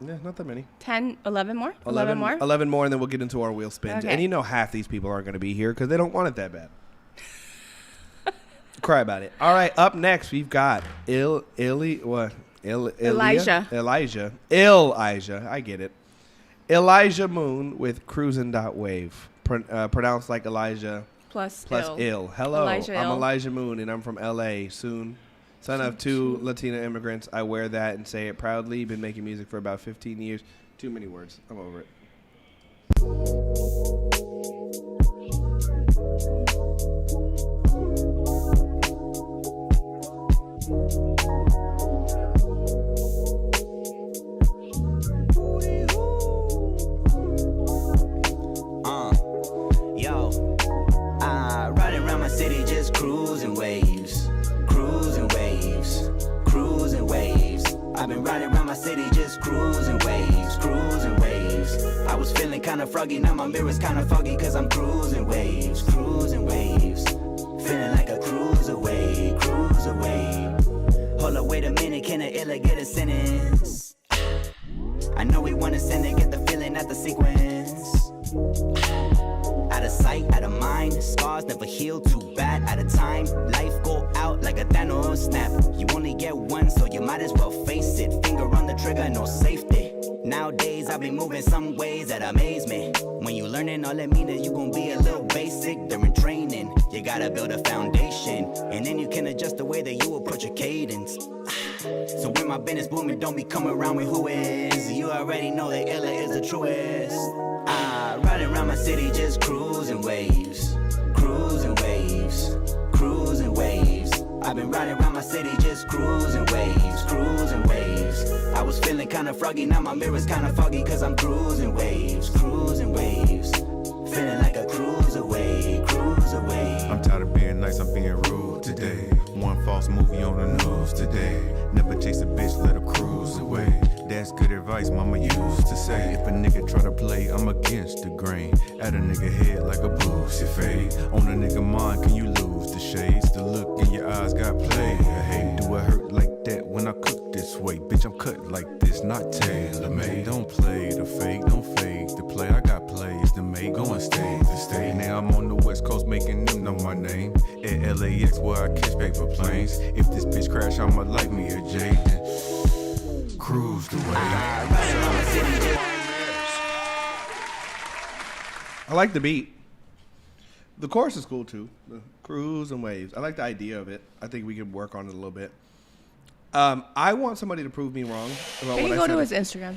Yeah, not that many. 10, 11 more? 11 more? 11 more, and then we'll get into our wheel spins. Okay. And you know half these people aren't going to be here because they don't want it that bad. Cry about it. All right, up next, we've got Elijah. I get it. Elijah Moon with Cruisin'.wave. Pronounced like Elijah plus ill. Hello, Elijah I'm Ill. Elijah Moon, and I'm from L.A. Soon. Son of 2 Latina immigrants. I wear that and say it proudly. Been making music for about 15 years. Too many words. I'm over it. Riding around my city just cruising waves. been riding around my city just cruising waves, cruising waves. I was feeling kinda froggy, now my mirror's kinda foggy, cause I'm cruising waves, cruising waves. Feeling like a cruiserweight, cruiserweight. Hold up, wait a minute, can a illa get a sentence? I know we wanna send it, get the feeling at the sequence. Out of sight, out of mind, scars never heal too bad at a time. Life go out like a Thanos snap. You only get one, so you might as well face it. Finger on the trigger, no safety. Nowadays I be moving some ways that amaze me. When you learning, all that mean that you gon' be a little basic during training. You gotta build a foundation, and then you can adjust the way that you approach your cadence. So when my business booming, don't be coming around with who is. You already know that illa is the truest. Riding around my city just cruising waves, cruising waves, cruising waves. I've been riding around my city just cruising waves, cruising waves. I was feeling kinda froggy, now my mirror's kinda foggy, cause I'm cruising waves, cruising waves. Feeling like a cruiserweight, cruiserweight. I'm tired of being nice, I'm being rude today. One false movie on the news today. Never chase a bitch, let her cruise away. That's good advice mama used to say. If a nigga try to play, I'm against the grain. At a nigga head like a boozy fade. On a nigga mind, can you lose the shades? The look in your eyes got played. Hey, do it hurt like that when I cook this way? Bitch, I'm cut like this, not tailor-made. Don't play the fake, don't fake the play. I got plays to make, go and stay to stay. Now I'm on the west coast making them know my name. At LAX where I catch paper planes. If this bitch crash, I'ma like me a J. Then cruise the way. I like the beat. The chorus is cool too. The cruise and waves. I like the idea of it. I think we could work on it a little bit. I want somebody to prove me wrong about Can what you I go said. to his Instagram?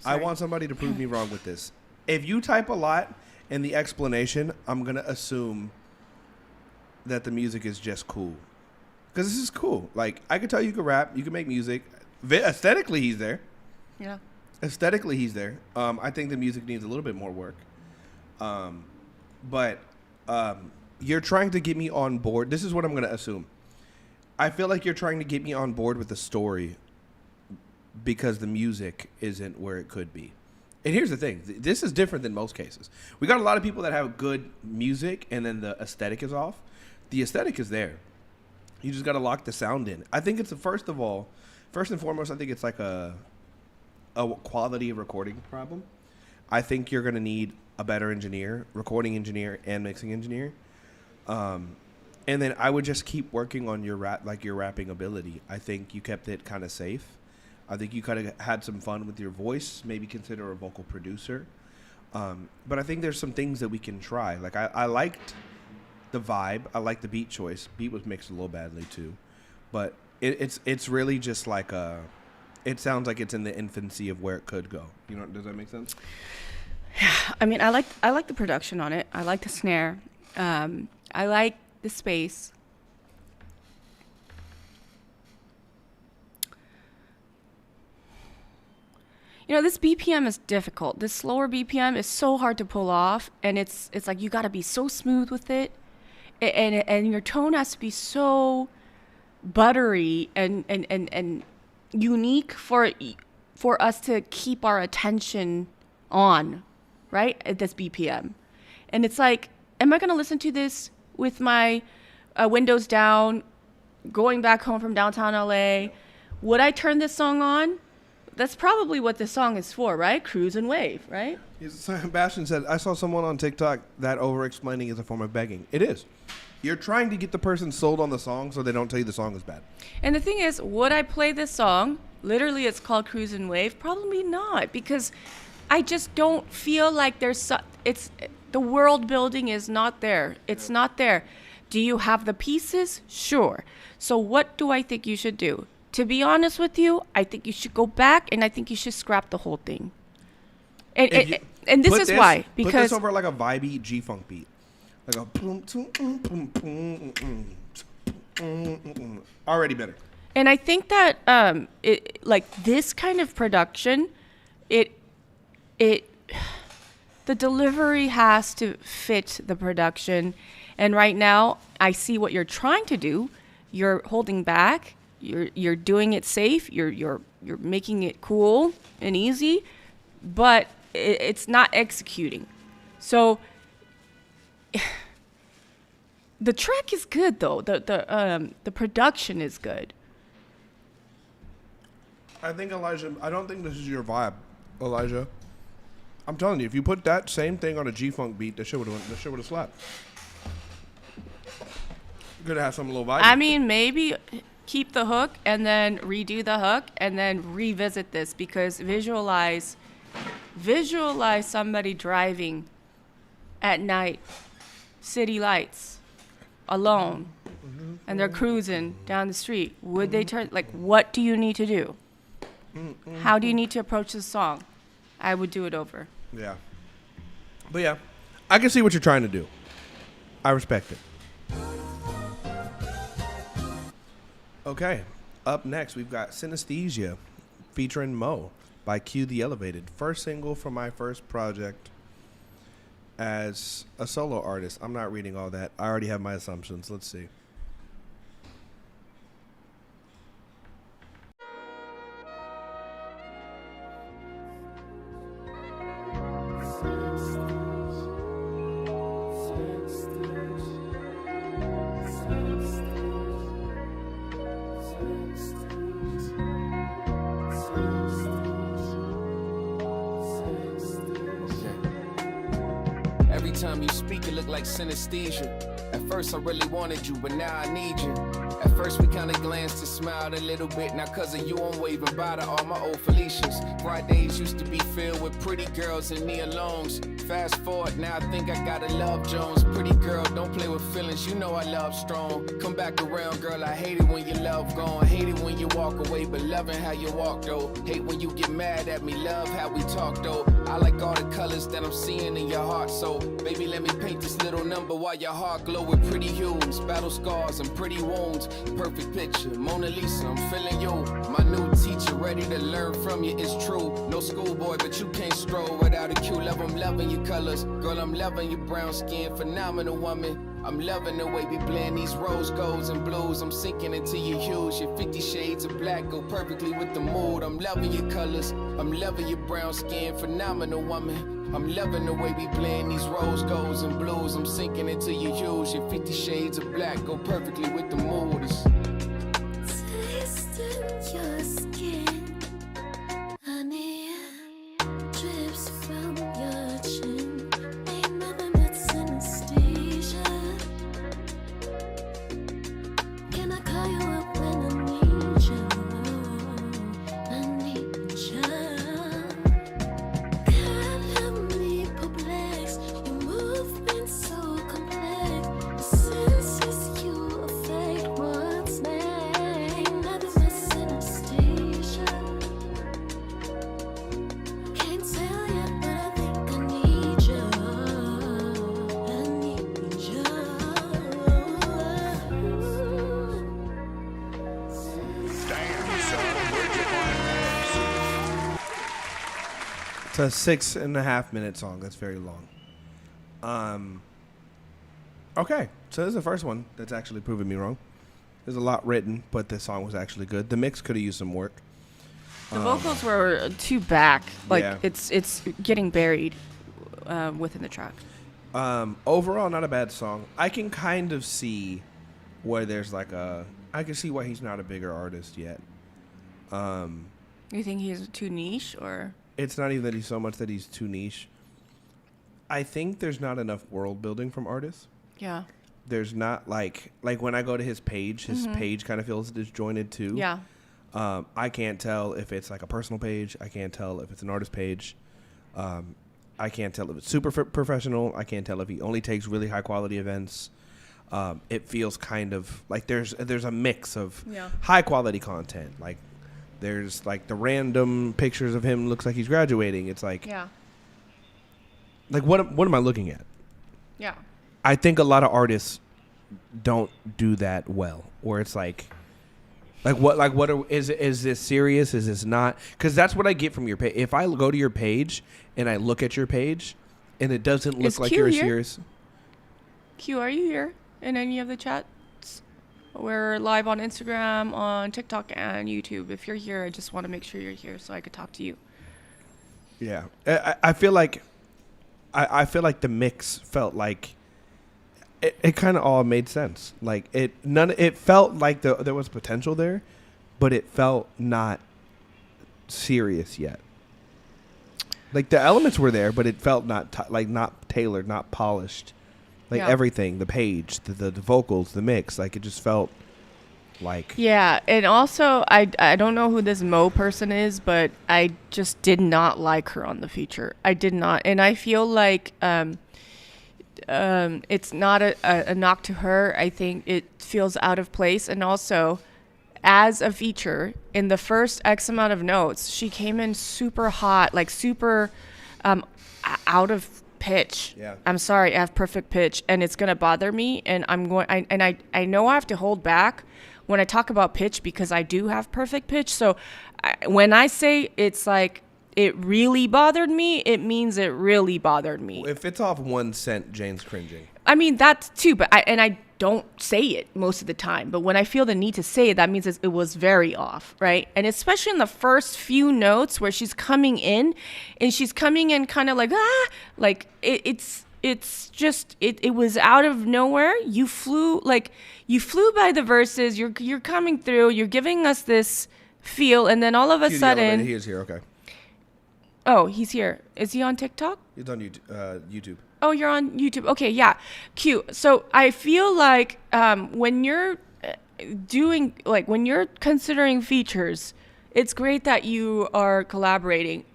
I want somebody to prove me wrong with this. If you type a lot in the explanation, I'm gonna assume that the music is just cool. Because this is cool. Like, I could tell you can rap, you can make music. Aesthetically, he's there. Yeah. Aesthetically, he's there. I think the music needs a little bit more work. But you're trying to get me on board. This is what I'm going to assume. I feel like you're trying to get me on board with the story because the music isn't where it could be. And here's the thing. This is different than most cases. We got a lot of people that have good music and then the aesthetic is off. The aesthetic is there. You just got to lock the sound in. I think it's first and foremost, I think it's like a quality of recording problem. I think you're going to need a better engineer, recording engineer and mixing engineer. And then I would just keep working on your rapping ability. I think you kept it kind of safe. I think you kind of had some fun with your voice, maybe consider a vocal producer. But I think there's some things that we can try. Like I liked the vibe. I like the beat choice. Beat was mixed a little badly too, but it's really just like it sounds like it's in the infancy of where it could go. You know, does that make sense? Yeah, I mean, I like the production on it. I like the snare. I like the space. You know, this BPM is difficult. This slower BPM is so hard to pull off, and it's like you got to be so smooth with it, and your tone has to be so buttery and unique for us to keep our attention on, right, at this BPM. And it's like, am I going to listen to this with my windows down, going back home from downtown LA? Would I turn this song on? That's probably what this song is for, right? Cruise and wave, right? Sebastian said, I saw someone on TikTok that over-explaining is a form of begging. It is. You're trying to get the person sold on the song so they don't tell you the song is bad. And the thing is, would I play this song? Literally, it's called Cruise and Wave. Probably not, because I just don't feel like the world building is not there. It's not there. Do you have the pieces? Sure. So what do I think you should do? To be honest with you, I think you should go back and I think you should scrap the whole thing. And this is why. Because put this over like a vibey G-funk beat. Like a already better. And I think that like this kind of production, the delivery has to fit the production. And right now, I see what you're trying to do. You're holding back. You're doing it safe. You're you're making it cool and easy, but it's not executing. So the track is good though. The production is good. I think Elijah. I don't think this is your vibe, Elijah. I'm telling you, if you put that same thing on a G-funk beat, that shit would have slapped. Could have some little vibe. I mean, maybe keep the hook and then redo the hook and then revisit this, because visualize somebody driving at night, city lights, alone, and they're cruising down the street. Would they turn, like, what do you need to do? How do you need to approach this song? I would do it over. Yeah. But yeah, I can see what you're trying to do. I respect it. Okay, up next we've got Synesthesia featuring Mo by Q The Elevated. First single from my first project as a solo artist. I'm not reading all that. I already have my assumptions. Let's see. Every time you speak, it look like synesthesia. At first I really wanted you, but now I need you. At first we kinda glanced and smiled a little bit. Now cause of you I'm waving bye to all my old Felicias. Fridays used to be filled with pretty girls and me alone. Fast forward, now I think I gotta love Jones. Pretty girl, don't play with feelings, you know I love strong. Come back around, girl, I hate it when your love gone. Hate it when you walk away, but loving how you walk though. Hate when you get mad at me, love how we talk though. I like all the colors that I'm seeing in your heart, so baby let me paint this little number while your heart glow with pretty hues, battle scars and pretty wounds. Perfect picture, Mona Lisa, I'm feeling you. My new teacher, ready to learn from you, it's true. No schoolboy, but you can't stroll without a cue. Love, I'm loving your colors. Girl, I'm loving your brown skin, phenomenal woman. I'm loving the way we blend these rose golds and blues. I'm sinking into your hues. Your 50 shades of black go perfectly with the mood. I'm loving your colors. I'm loving your brown skin, phenomenal woman. I'm loving the way we blend these rose golds and blues. I'm sinking into your hues. Your 50 shades of black go perfectly with the mood. Tasting your skin, honey, drips from your chin. Ain't never met synesthesia. Can I call you up when I need you? I need you. God help me perplex. Your movement so complex. Senses you affect what's next. Ain't never met synesthesia. Can't tell yet, but I think I need you. I need you. Damn, son, where'd you find that? It's a 6.5 minute song. That's very long. Okay, so this is the first one that's actually proving me wrong. There's a lot written, but this song was actually good. The mix could have used some work. The vocals were too back. Like, yeah. it's getting buried within the track. Overall, not a bad song. I can kind of see where there's like I can see why he's not a bigger artist yet. You think he's too niche, or? It's not even that he's so much that he's too niche. I think there's not enough world building from artists. Yeah. There's not like when I go to his page page kind of feels disjointed too. Yeah. I can't tell if it's like a personal page. I can't tell if it's an artist page. I can't tell if it's super professional. I can't tell if he only takes really high quality events. It feels kind of like there's a mix of high quality content. Like there's like the random pictures of him looks like he's graduating. It's like like what am I looking at? Yeah. I think a lot of artists don't do that well. Where it's like is this serious? Is this not? Because that's what I get from your page. If I go to your page and I look at your page and it doesn't look like Q you're here? serious. Q, are you here in any of the chats? We're live on Instagram, on TikTok, and YouTube. If you're here, I just want to make sure you're here so I could talk to you. Yeah, I feel like I feel like the mix felt like it kind of all made sense. Like it felt like there was potential there, but it felt not serious yet. Like the elements were there, but it felt not not tailored, not polished. Like everything, the page, the vocals, the mix, like it just felt like. Yeah, and also I don't know who this Mo person is, but I just did not like her on the feature. I did not, and I feel like it's not a knock to her. I think it feels out of place, and also as a feature in the first X amount of notes, she came in super hot, like super out of pitch. Yeah. I'm sorry, I have perfect pitch, and it's gonna bother me, and I know I have to hold back when I talk about pitch because I do have perfect pitch. So when I say it's like it really bothered me, it means it really bothered me. If it's off 1 cent, Jane's cringing. I mean, that's too, but I don't say it most of the time. But when I feel the need to say it, that means it was very off, right? And especially in the first few notes where she's coming in, and she's coming in kind of like, like it's just, it was out of nowhere. You flew by the verses. You're coming through. You're giving us this feel, and then all of a sudden, he is here. Okay. Oh, he's here. Is he on TikTok? He's on YouTube. Oh, you're on YouTube. Okay, yeah, cute. So I feel like when you're when you're considering features, it's great that you are collaborating.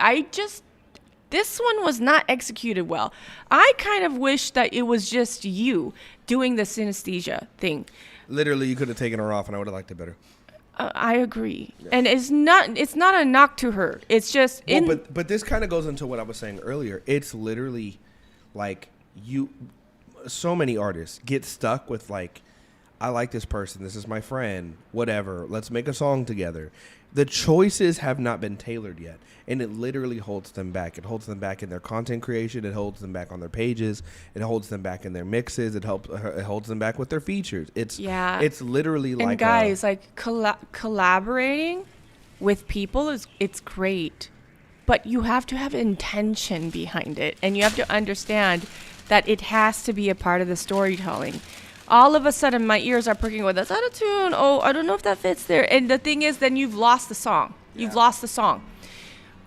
This one was not executed well. I kind of wish that it was just you doing the synesthesia thing. Literally, you could have taken her off, and I would have liked it better. I agree, yeah. And it's not a knock to her. It's just but this kind of goes into what I was saying earlier. It's literally like so many artists get stuck with like, I like this person, this is my friend, whatever, let's make a song together. The choices have not been tailored yet, and it literally holds them back. It holds them back in their content creation. It holds them back on their pages. It holds them back in their mixes. It holds them back with their features. It's literally like. And guys, collaborating with people it's great, but you have to have intention behind it, and you have to understand that it has to be a part of the storytelling. All of a sudden, my ears are pricking with, that's out of tune. Oh, I don't know if that fits there. And the thing is, then you've lost the song. You've lost the song.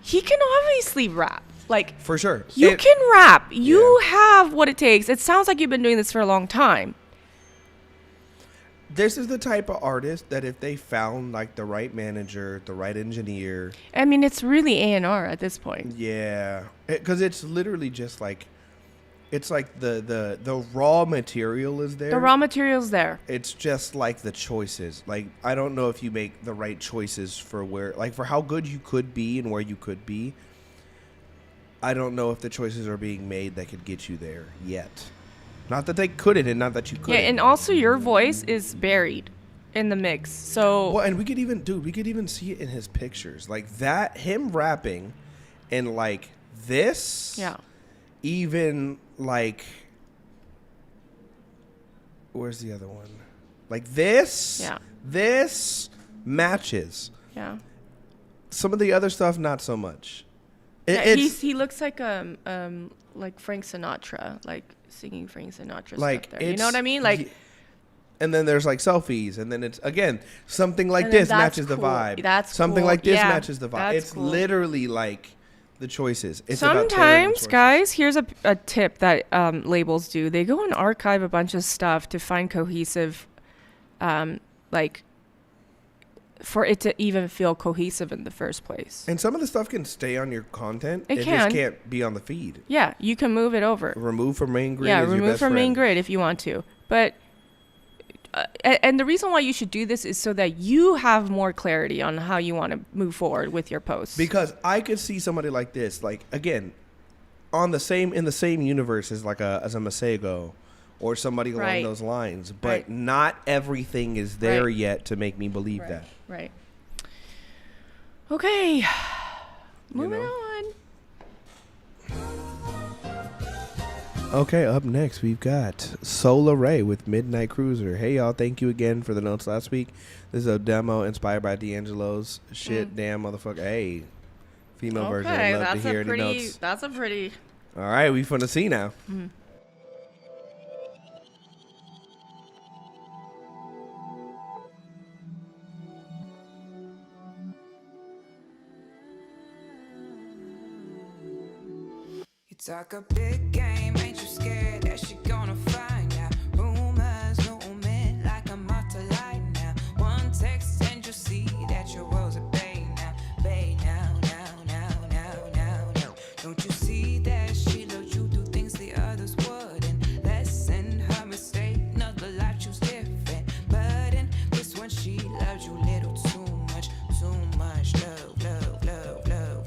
He can obviously rap. Like, for sure. You can rap. You have what it takes. It sounds like you've been doing this for a long time. This is the type of artist that if they found like the right manager, the right engineer. I mean, it's really A&R at this point. Yeah. Because it's literally just like, it's like the raw material is there. The raw material's there. It's just like the choices. Like, I don't know if you make the right choices for for how good you could be and where you could be. I don't know if the choices are being made that could get you there yet. Not that they couldn't, and not that you couldn't. Yeah, and also your voice is buried in the mix. So well, and we could even see it in his pictures. Like that, him rapping and like this. Yeah. Even like, where's the other one? Like this. Yeah. This matches. Yeah. Some of the other stuff, not so much. Yeah, he looks like Frank Sinatra, like singing Frank Sinatra like stuff there. You know what I mean? Like, and then there's like selfies, and then it's again something like this matches the vibe. That's something cool. like this Yeah, matches the vibe. It's cool. Literally like the choices. It's sometimes, guys, here's a tip that labels do. They go and archive a bunch of stuff to find cohesive, like, for it to even feel cohesive in the first place. And some of the stuff can stay on your content. It just can't be on the feed. Yeah, you can move it over. Remove from main grid. Yeah, is your remove best from main friend. grid if you want to. But and the reason why you should do this is so that you have more clarity on how you want to move forward with your posts. Because I could see somebody like this, like again, in the same universe as as a Masego or somebody along those lines. But not everything is there yet to make me believe that. Right. Okay. Moving on. Okay, up next we've got Solar Ray with Midnight Cruiser. Hey y'all, thank you again for the notes last week. This is a demo inspired by D'Angelo's shit. Damn motherfucker. Hey, female version. I'd love to hear any notes. That's a pretty. All right, we finna see now. You talk a big game, ain't you scared that she gonna find out? Rumors looming like I'm out to light now. One text and you'll see that your world's a bay now. Bay now. Don't you see that she loved you do things the others wouldn't? Lessen her mistake, another life choose different. But in this one she loved you little too much. Love.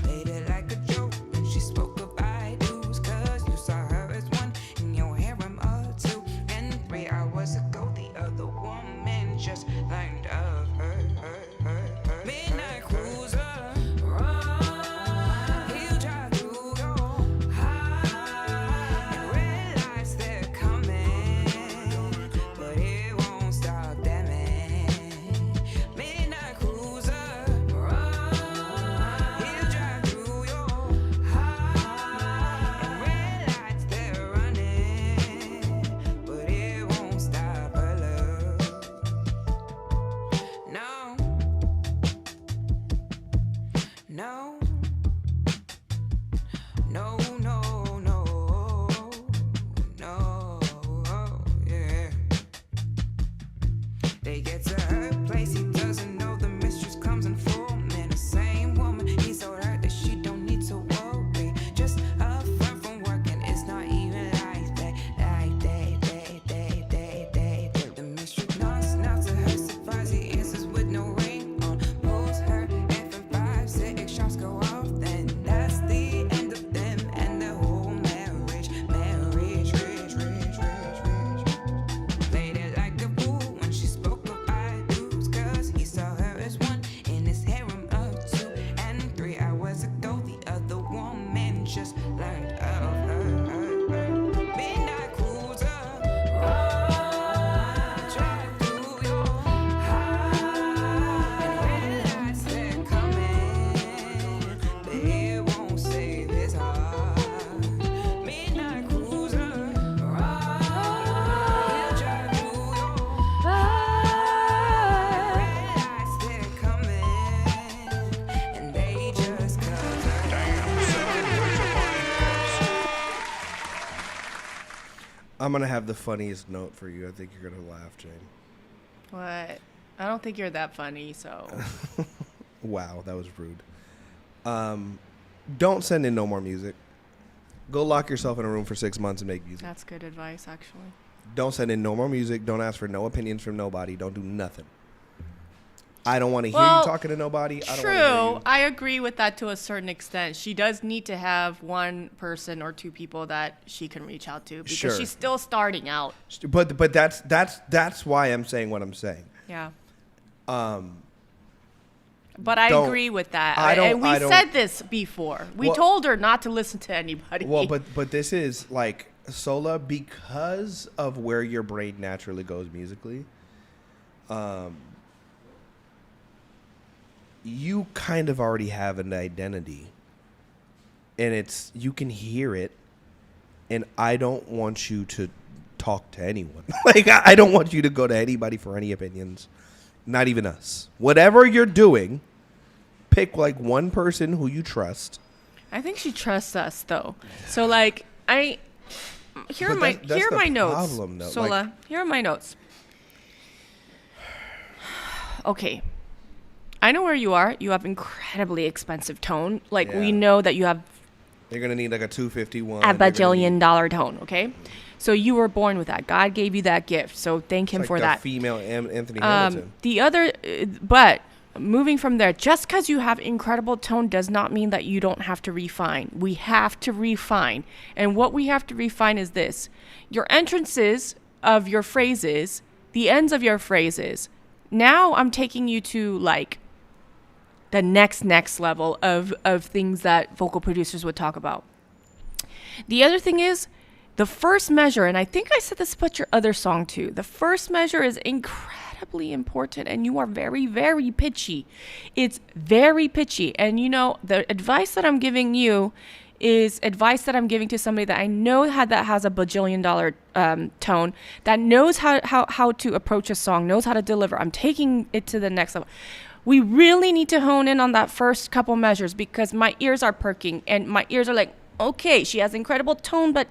Made it like a joke when she spoke of I do's, cause you saw her as one in your harem of two. And 3 hours ago the other woman just learned of her. Midnight cruiser, he'll drive through your heart and realize they're coming, but it won't stop them. Midnight cruiser, he'll drive through your heart and realize they're running, but it won't stop her love. No. Yeah. They get to her place, he doesn't know the mistress comes in full. Man, the same woman, he's so hurt that she don't need to worry. Just a friend from work and it's not even like that. The mistress nods to her surprise, he answers with no ring on. Pulls her F5, 6 shots go off, then that's the end of them and their whole marriage. Played it like a fool when she spoke of I do's, cause he saw her as one in his harem of 2. And 3 hours ago the other woman just learned of her. Midnight cruiser, drive through your heart and realize they're coming, but it won't save his heart. Midnight cruiser, he'll drive through your heart and realize they're coming, and they just cause her. Damn, son, where's your money? I'm gonna have the funniest note for you. I think you're gonna laugh, Jane. What? I don't think you're that funny, so. Wow, that was rude. Don't send in no more music. Go lock yourself in a room for 6 months and make music. That's good advice, actually. Don't send in no more music. Don't ask for no opinions from nobody. Don't do nothing. I don't want to hear you talking to nobody. I don't wanna hear True. you. I agree with that to a certain extent. She does need to have one person or 2 people that she can reach out to because Sure. she's still starting out. But that's why I'm saying what I'm saying. Yeah. Um, But I Don't- agree with that. I don't- And we I don't- said this before. We Well- told her not to listen to anybody. well, but this is like Sola, because of where your brain naturally goes musically. You kind of already have an identity, and it's you can hear it, and I don't want you to talk to anyone. Like I don't want you to go to anybody for any opinions, not even us. Whatever you're doing, pick like one person who you trust. I think she trusts us though. So like here are But my that's here are the my notes. problem, though. Sola, Like- here are my notes. Okay. I know where you are. You have incredibly expensive tone. Like we Yeah. know that you have You're gonna need like a 251. a You're gonna bajillion need- dollar tone, okay? So you were born with that. God gave you that gift. So thank him It's for like that. the female Anthony Hamilton. The other, but moving from there, just because you have incredible tone does not mean that you don't have to refine. We have to refine. And what we have to refine is this. Your entrances of your phrases, the ends of your phrases. Now I'm taking you to like the next level of things that vocal producers would talk about. The other thing is the first measure, and I think I said this about your other song too. The first measure is incredibly important, and you are very, very pitchy. It's very pitchy. And you know, the advice that I'm giving you is advice that I'm giving to somebody that I know that has a bajillion-dollar tone, that knows how to approach a song, knows how to deliver. I'm taking it to the next level. We really need to hone in on that first couple measures, because my ears are perking and my ears are like, okay, she has incredible tone, but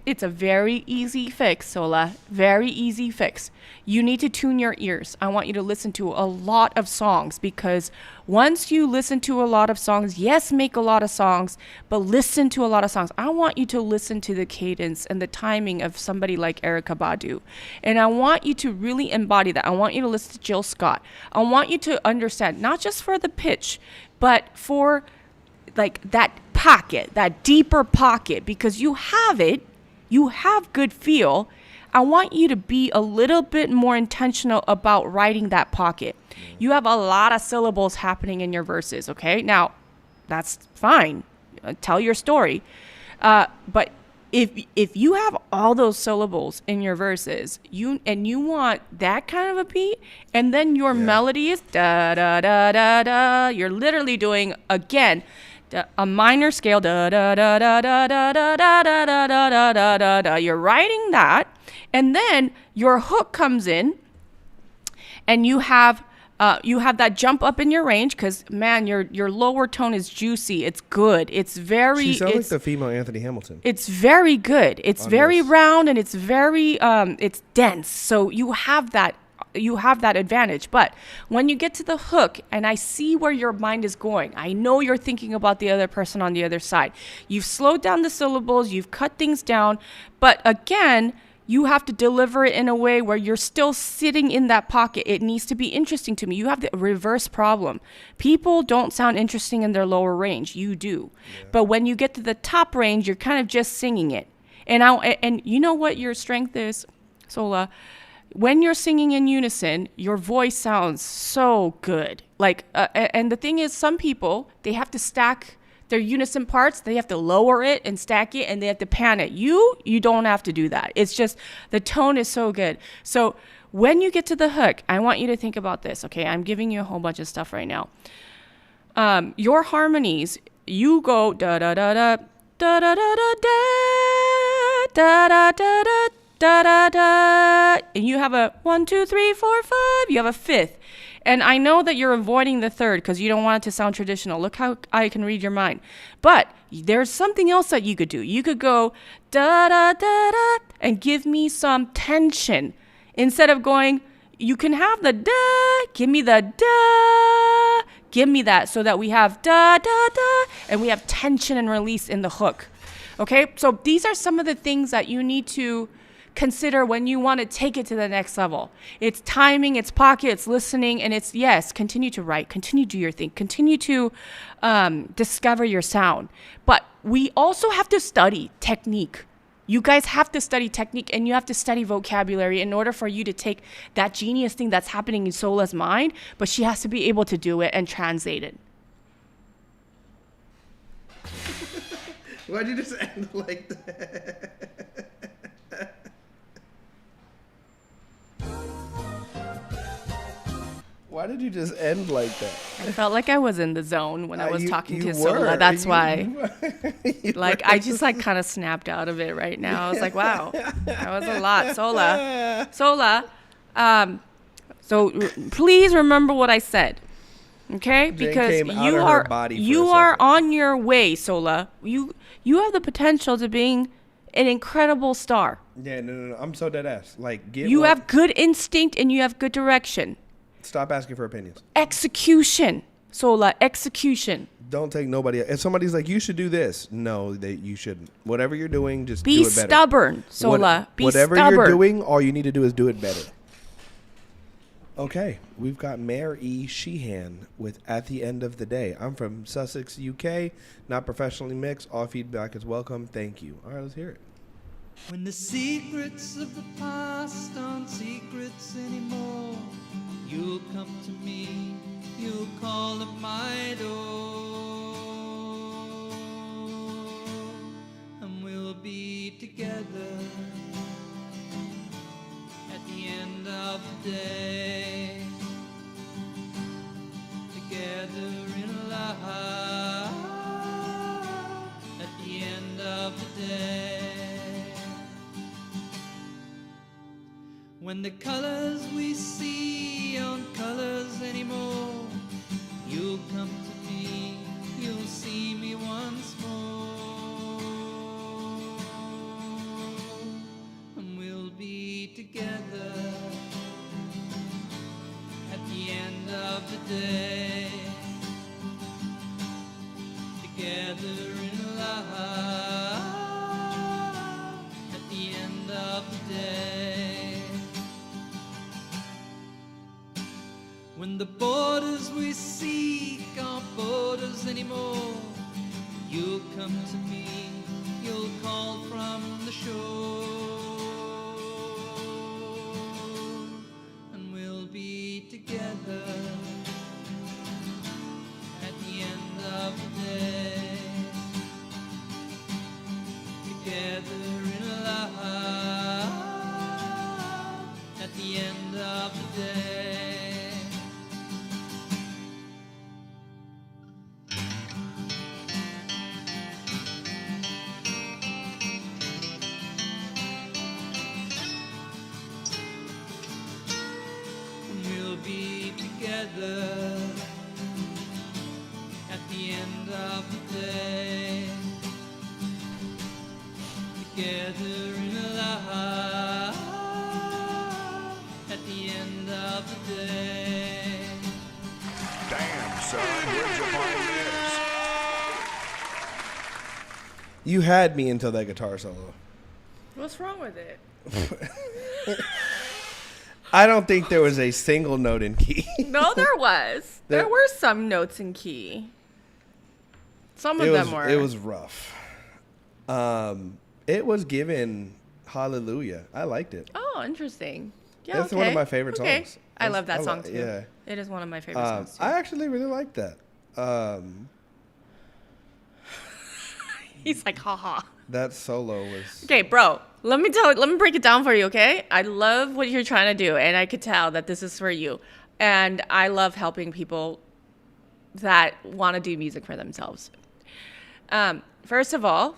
it's a very easy fix, Sola. Very easy fix. You need to tune your ears. I want you to listen to a lot of songs, because once you listen to a lot of songs, yes, make a lot of songs, but listen to a lot of songs. I want you to listen to the cadence and the timing of somebody like Erykah Badu. And I want you to really embody that. I want you to listen to Jill Scott. I want you to understand, not just for the pitch, but for like that pocket, that deeper pocket, because you have it. You have good feel. I want you to be a little bit more intentional about writing that pocket. You have a lot of syllables happening in your verses, okay? Now, that's fine. Tell your story. But if you have all those syllables in your verses, you want that kind of a beat, and then your melody is da da da da da. You're literally doing, again, a minor scale, da da da da da da da da da da da da da da. You're writing that, and then your hook comes in, and you have that jump up in your range, because man, your lower tone is juicy. It's good. It's very. She sounds like the female Anthony Hamilton. It's very good. It's very round, and it's very it's dense. So you have that advantage. But when you get to the hook, and I see where your mind is going, I know you're thinking about the other person on the other side. You've slowed down the syllables, you've cut things down, but again, you have to deliver it in a way where you're still sitting in that pocket. It needs to be interesting to me. You have the reverse problem. People don't sound interesting in their lower range. You do. Yeah. But when you get to the top range, you're kind of just singing it. And you know what your strength is, Sola? When you're singing in unison, your voice sounds so good. Like, and the thing is, some people, they have to stack their unison parts. They have to lower it and stack it, and they have to pan it. You don't have to do that. It's just the tone is so good. So when you get to the hook, I want you to think about this. Okay, I'm giving you a whole bunch of stuff right now. Your harmonies, you go da da da da da da da da da da da da. Da da da, and you have a 1, 2, 3, 4, 5. You have a fifth, and I know that you're avoiding the third because you don't want it to sound traditional. Look how I can read your mind. But there's something else that you could do. You could go da da da da and give me some tension instead of going. You can have the da. Give me the da. Give me that, so that we have da da da, and we have tension and release in the hook. Okay, so these are some of the things that you need to consider when you want to take it to the next level. It's timing, it's pocket, it's listening, and it's, yes, continue to write, continue to do your thing, continue to discover your sound. But we also have to study technique. You guys have to study technique, and you have to study vocabulary in order for you to take that genius thing that's happening in Sola's mind, but she has to be able to do it and translate it. Why'd you just end like that? Why did you just end like that? I felt like I was in the zone when I was talking to Sola. That's why. I just kind of snapped out of it right now. I was like, wow, that was a lot. Sola. So please remember what I said. Okay? Because you are on your way, Sola. You have the potential to being an incredible star. Yeah, no. I'm so dead ass. You have good instinct and you have good direction. Stop asking for opinions. Execution, Sola. Execution. Don't take nobody. If somebody's like, you should do this, no, you shouldn't. Whatever you're doing, just be do it better. Stubborn, Sola. Be whatever stubborn. You're doing, all you need to do is do it better. Okay, we've got Mayor E. Sheehan with At the End of the Day. I'm from Sussex, UK, not professionally mixed. All feedback is welcome. Thank you. All right, let's hear it. When the secrets of the past aren't secrets anymore, you'll come to me, you'll call at my door. together in love at the end of the day. When the colors we see aren't colors anymore, you'll come to me, you'll see me once more, and we'll be together at the end of the day, together in love at the end of the day. When the borders we seek aren't borders anymore, you'll come to me, you'll call from the shore, and we'll be together at the end of the day, together in love at the end of the day. We'll be together at the end of the day, together in love at the end of the day. Damn, son, where'd you find this? You had me until that guitar solo. What's wrong with it? I don't think there was a single note in key. No, there was. There were some notes in key. Some of them were. It was rough. It was given Hallelujah. I liked it. Oh, interesting. Yeah, That's one of my favorite songs. I love that I song too. Yeah. It is one of my favorite songs too. I actually really like that. He's like, haha. That solo was. Okay, bro. Let me break it down for you, okay? I love what you're trying to do, and I could tell that this is for you. And I love helping people that want to do music for themselves. First of all,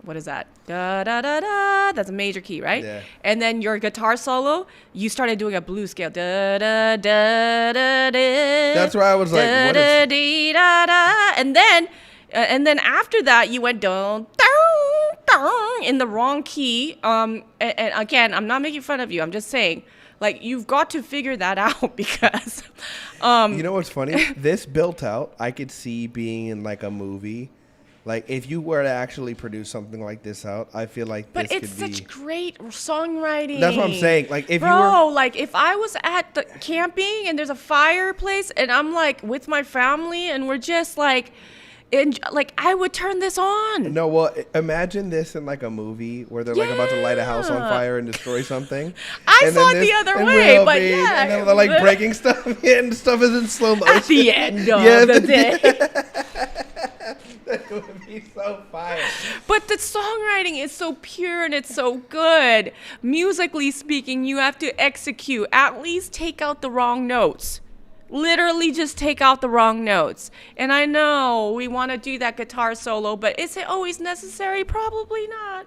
what is that? Da da da da. That's a major key, right? Yeah. And then your guitar solo, you started doing a blues scale. Da da da da da. That's where I was like, da, what da, is? dee, da, da. And then after that, you went dun, dun, dun, in the wrong key. And again, I'm not making fun of you. I'm just saying, like, you've got to figure that out because. You know what's funny? This built out, I could see being in like a movie. Like, if you were to actually produce something like this out, I feel like But this it's could be. such great songwriting. That's what I'm saying. Like, if Bro, you were. like, if I was at the camping and there's a fireplace and I'm like with my family and we're just like, I would turn this on. No, well, imagine this in like a movie where they're like about to light a house on fire and destroy something. I And saw then it the this other in way, real but beat, yeah. And then they're like breaking stuff and stuff is in slow motion. At the end of the day. That would be so fire. But the songwriting is so pure and it's so good. Musically speaking, you have to execute. At least take out the wrong notes. Literally just take out the wrong notes. And I know we want to do that guitar solo, but is it always necessary? Probably not.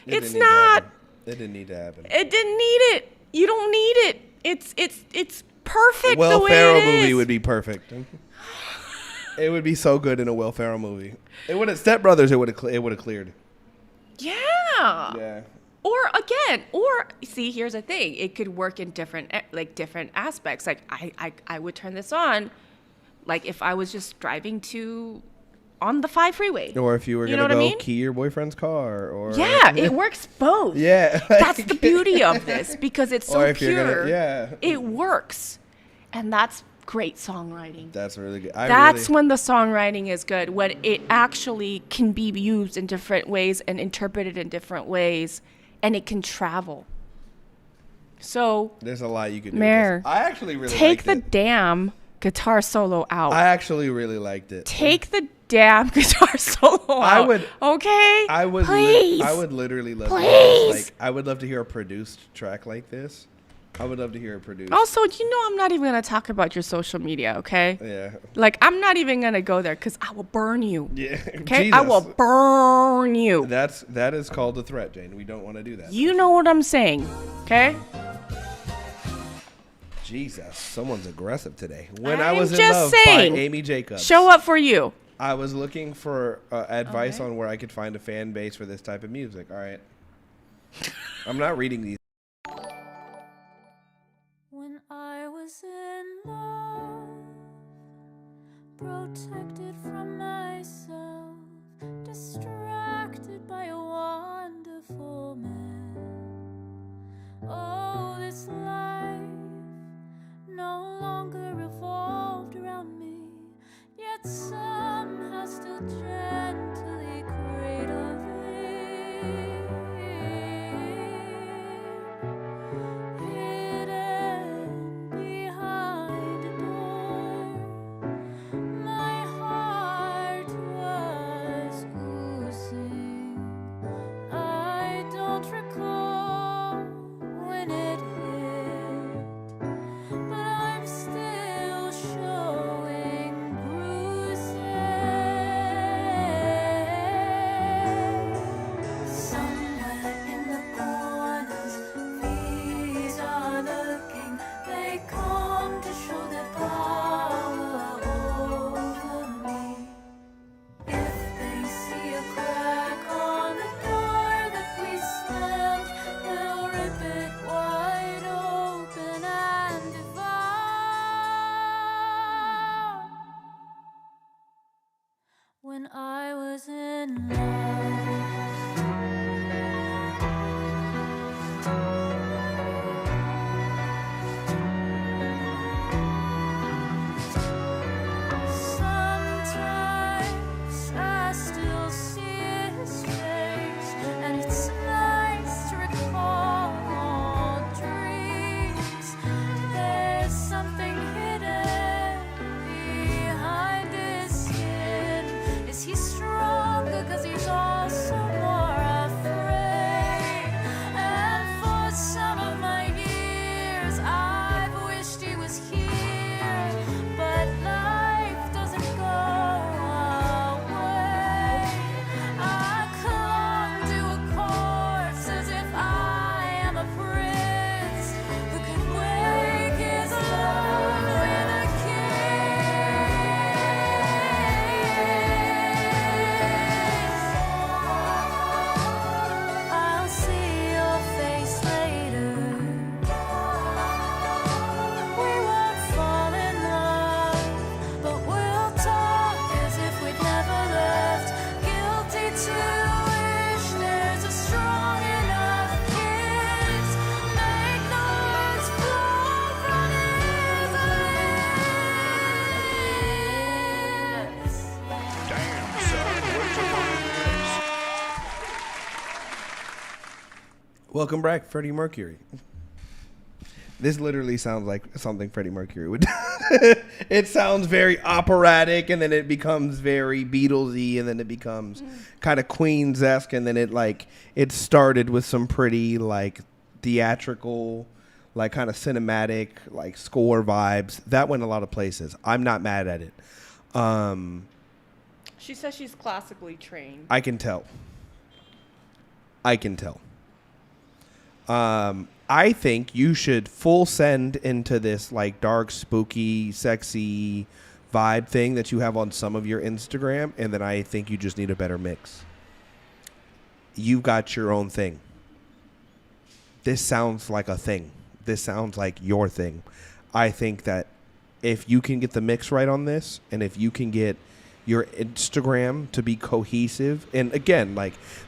It's not. It didn't need to happen. It didn't need it. You don't need it. It's perfect Will the way Ferrell it is. movie would be perfect. It would be so good in a Will Ferrell movie. It would have Step Brothers. It would have cleared. Yeah. Yeah. Or see, here's the thing. It could work in different aspects. Like I would turn this on, like if I was just driving on the 5 freeway. Or if you were know gonna what go I mean? key your boyfriend's car, or Yeah, it works both. Yeah, That's the beauty of this because it's Or so if you're pure. gonna- yeah. It works, and that's great songwriting. That's really good. That's when the songwriting is good, when it actually can be used in different ways and interpreted in different ways, and it can travel. So There's a lot you could do. Mare, With this. I actually really take liked the damn guitar solo out. I actually really liked it. Take the damn guitar solo out. I would. Okay. I would. Please. I would literally love. Please. Like, I would love to hear a produced track like this. I would love to hear it produced. Also, I'm not even going to talk about your social media, okay? Yeah. Like, I'm not even going to go there because I will burn you. Yeah. Okay? I will burn you. That is called a threat, Jane. We don't want to do that. You know what I'm saying, okay? Jesus, someone's aggressive today. When I I'm Was in just Love saying, by Amy Jacobs. Show up for you. I was looking for advice on where I could find a fan base for this type of music. All right. I'm not reading these. When I was in love, protected from myself, distracted by a wonderful man. Oh, this life no longer revolved around me, yet somehow still gently cradled me. Hidden behind a door, my heart was oozing. I don't recall when it hit, but I'm still showing bruises. Somewhere in the corners, these are looking. They come to show their power over me. If they see a crack on the door that we slammed, they'll rip it wide open and devour. When I was in sometimes I still see his face, and it's nice to recall old dreams. There's something hidden behind his skin. Is he stronger 'cause he's also more afraid? And for some of my years I've wished he was here, but life doesn't go away. I clung to a corpse as if I am a prince who can wake his love with a kiss. I'll see your face later. We won't fall in love, but we'll talk as if we'd never left. Guilty to wish there's a strong enough kiss. Make the words flow from his lips. Damn, son, where'd you find this? Welcome back, Freddie Mercury. This literally sounds like something Freddie Mercury would do. It sounds very operatic, and then it becomes very Beatlesy, and then it becomes kind of Queens-esque, and then it started with some pretty theatrical, kind of cinematic, score vibes. That went a lot of places. I'm not mad at it. She says she's classically trained. I can tell. I think you should full send into this dark, spooky, sexy vibe thing that you have on some of your Instagram, and then I think you just need a better mix. You've got your own thing. This sounds like a thing. This sounds like your thing. I think that if you can get the mix right on this, and if you can get your Instagram to be cohesive, and again,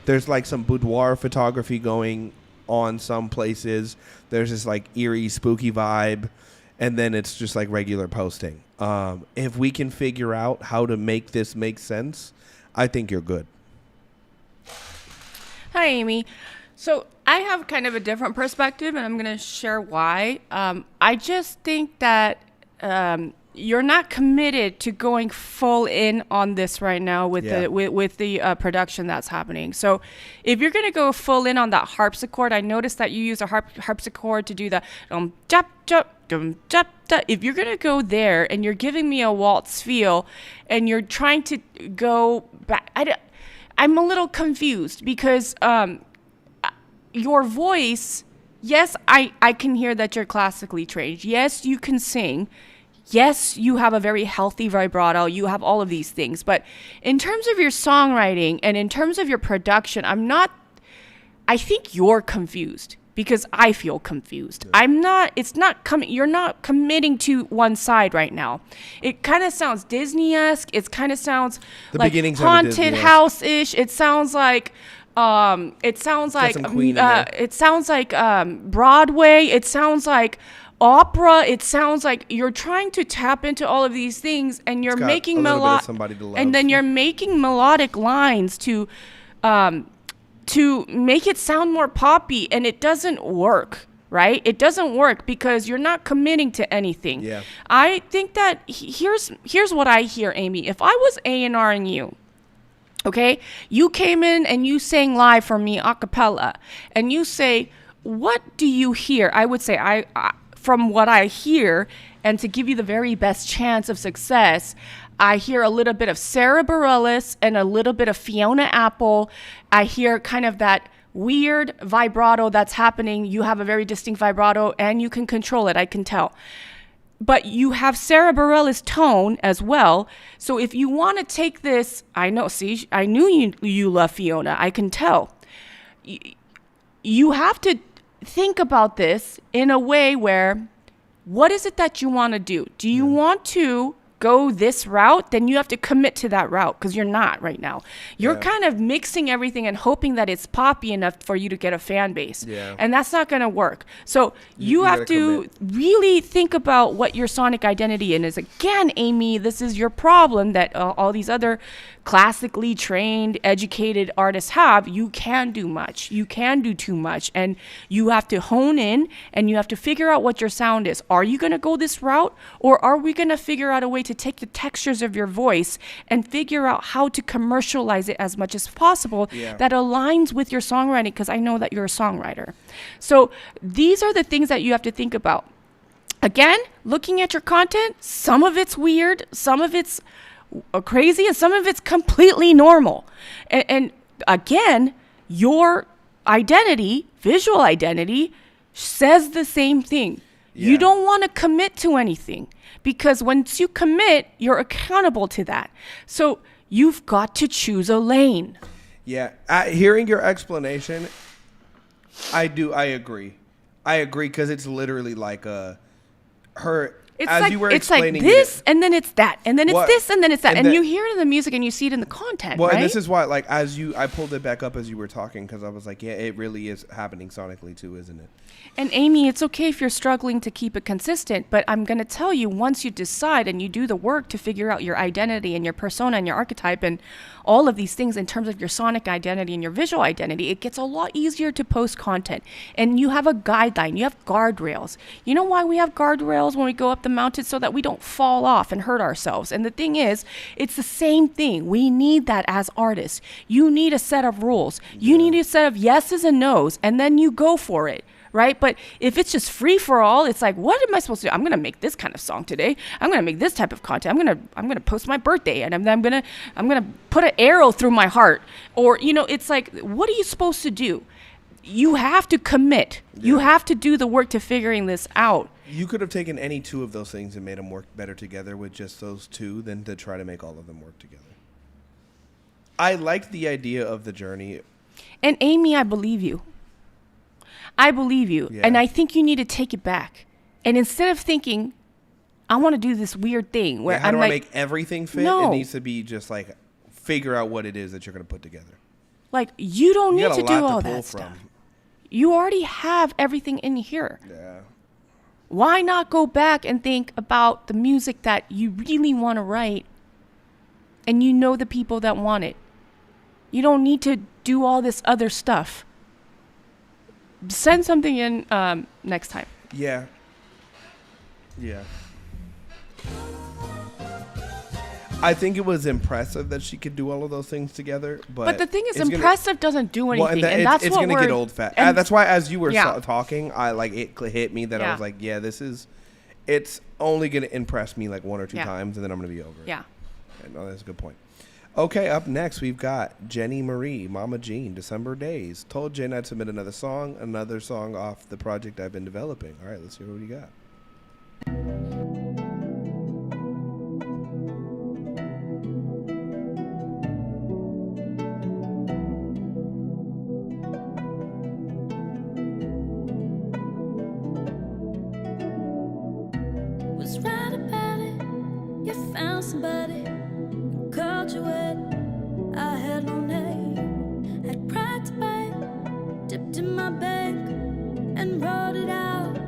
there's some boudoir photography going on some places. There's this eerie, spooky vibe, and then it's just regular posting. If we can figure out how to make this make sense, I think you're good. Hi, Amy. So I have kind of a different perspective, and I'm going to share why. I just think that you're not committed to going full in on this right now with the production that's happening. So if you're going to go full in on that harpsichord, I noticed that you use a harpsichord to do the jap jap dum jap da. If you're going to go there and you're giving me a waltz feel and you're trying to go back, I'm a little confused because your voice, yes, I can hear that you're classically trained. Yes, you can sing. Yes, you have a very healthy vibrato. You have all of these things. But in terms of your songwriting and in terms of your production, I think you're confused because I feel confused. You're not committing to one side right now. It kind of sounds Disney-esque. It kind of sounds like haunted house-ish. It sounds like Broadway. It sounds like opera. It sounds like you're trying to tap into all of these things, and you're making you're making melodic lines to make it sound more poppy, and it doesn't work. Right? It doesn't work because you're not committing to anything. Yeah. I think that here's what I hear, Amy. If I was A&Ring you, okay, you came in and you sang live for me a cappella, and you say, what do you hear? I would say, I from what I hear, and to give you the very best chance of success, I hear a little bit of Sarah Bareilles and a little bit of Fiona Apple. I hear kind of that weird vibrato that's happening. You have a very distinct vibrato and you can control it, I can tell. But you have Sarah Bareilles' tone as well. So if you want to take this, I knew you love Fiona, I can tell. You have to think about this in a way where, what is it that you want to do? Do you want to go this route? Then you have to commit to that route, because you're not right now. You're kind of mixing everything and hoping that it's poppy enough for you to get a fan base. Yeah. And that's not going to work. So you have to really think about what your sonic identity is. Again, Amy, this is your problem that all these other classically trained, educated artists have. You can do much. You can do too much. And you have to hone in and you have to figure out what your sound is. Are you going to go this route, or are we going to figure out a way to take the textures of your voice and figure out how to commercialize it as much as possible that aligns with your songwriting? Because I know that you're a songwriter. So these are the things that you have to think about. Again, looking at your content, some of it's weird, some of it's crazy, and some of it's completely normal. And again, your identity, visual identity, says the same thing. You don't want to commit to anything, because once you commit, you're accountable to that. So you've got to choose a lane. Yeah. Hearing your explanation, I agree. I agree, because it's literally like her. It's as like, you were it's like explaining this, it, and then it's that, and then it's this, and then it's that, and then, you hear it in the music, and you see it in the content, well, right? And this is why, like, I pulled it back up as you were talking, because I was like, yeah, it really is happening sonically too, isn't it? And Amy, it's okay if you're struggling to keep it consistent, but I'm going to tell you, once you decide and you do the work to figure out your identity and your persona and your archetype and all of these things in terms of your sonic identity and your visual identity, it gets a lot easier to post content. And you have a guideline, you have guardrails. You know why we have guardrails when we go up the mountain? So that we don't fall off and hurt ourselves. And the thing is, it's the same thing. We need that as artists. You need a set of rules. You need a set of yeses and nos, and then you go for it. Right? But if it's just free for all, it's like, what am I supposed to do? I'm going to make this kind of song today. I'm going to make this type of content. I'm going to post my birthday, and I'm going to put an arrow through my heart. Or, it's like, what are you supposed to do? You have to commit. You have to do the work to figuring this out. You could have taken any two of those things and made them work better together with just those two than to try to make all of them work together. I liked the idea of the journey. And Amy, I believe you. I believe you. Yeah. And I think you need to take it back. And instead of thinking, I want to do this weird thing where how do I make everything fit? No. It needs to be just like, figure out what it is that you're going to put together. Like, you don't need to do all that stuff. You already have everything in here. Yeah. Why not go back and think about the music that you really want to write, and you know the people that want it? You don't need to do all this other stuff. Send something in next time. Yeah. Yeah. I think it was impressive that she could do all of those things together. But the thing is, it's impressive doesn't do anything, and that's it's what gonna we're. get old fast. and- That's why, as you were Yeah. talking, I like it hit me that I Yeah. was like, yeah, it's only gonna impress me like one or two Yeah. times, and then I'm gonna be over it. Yeah. No, that's a good point. Okay, up next we've got Jenny Marie, Mama Jean, December Days. Told Jen I'd submit another song off the project I've been developing. All right, let's hear what you got. Was right about it. You found somebody, called you it. I had no name, had pride to pay. Dipped in my bank and wrote it out.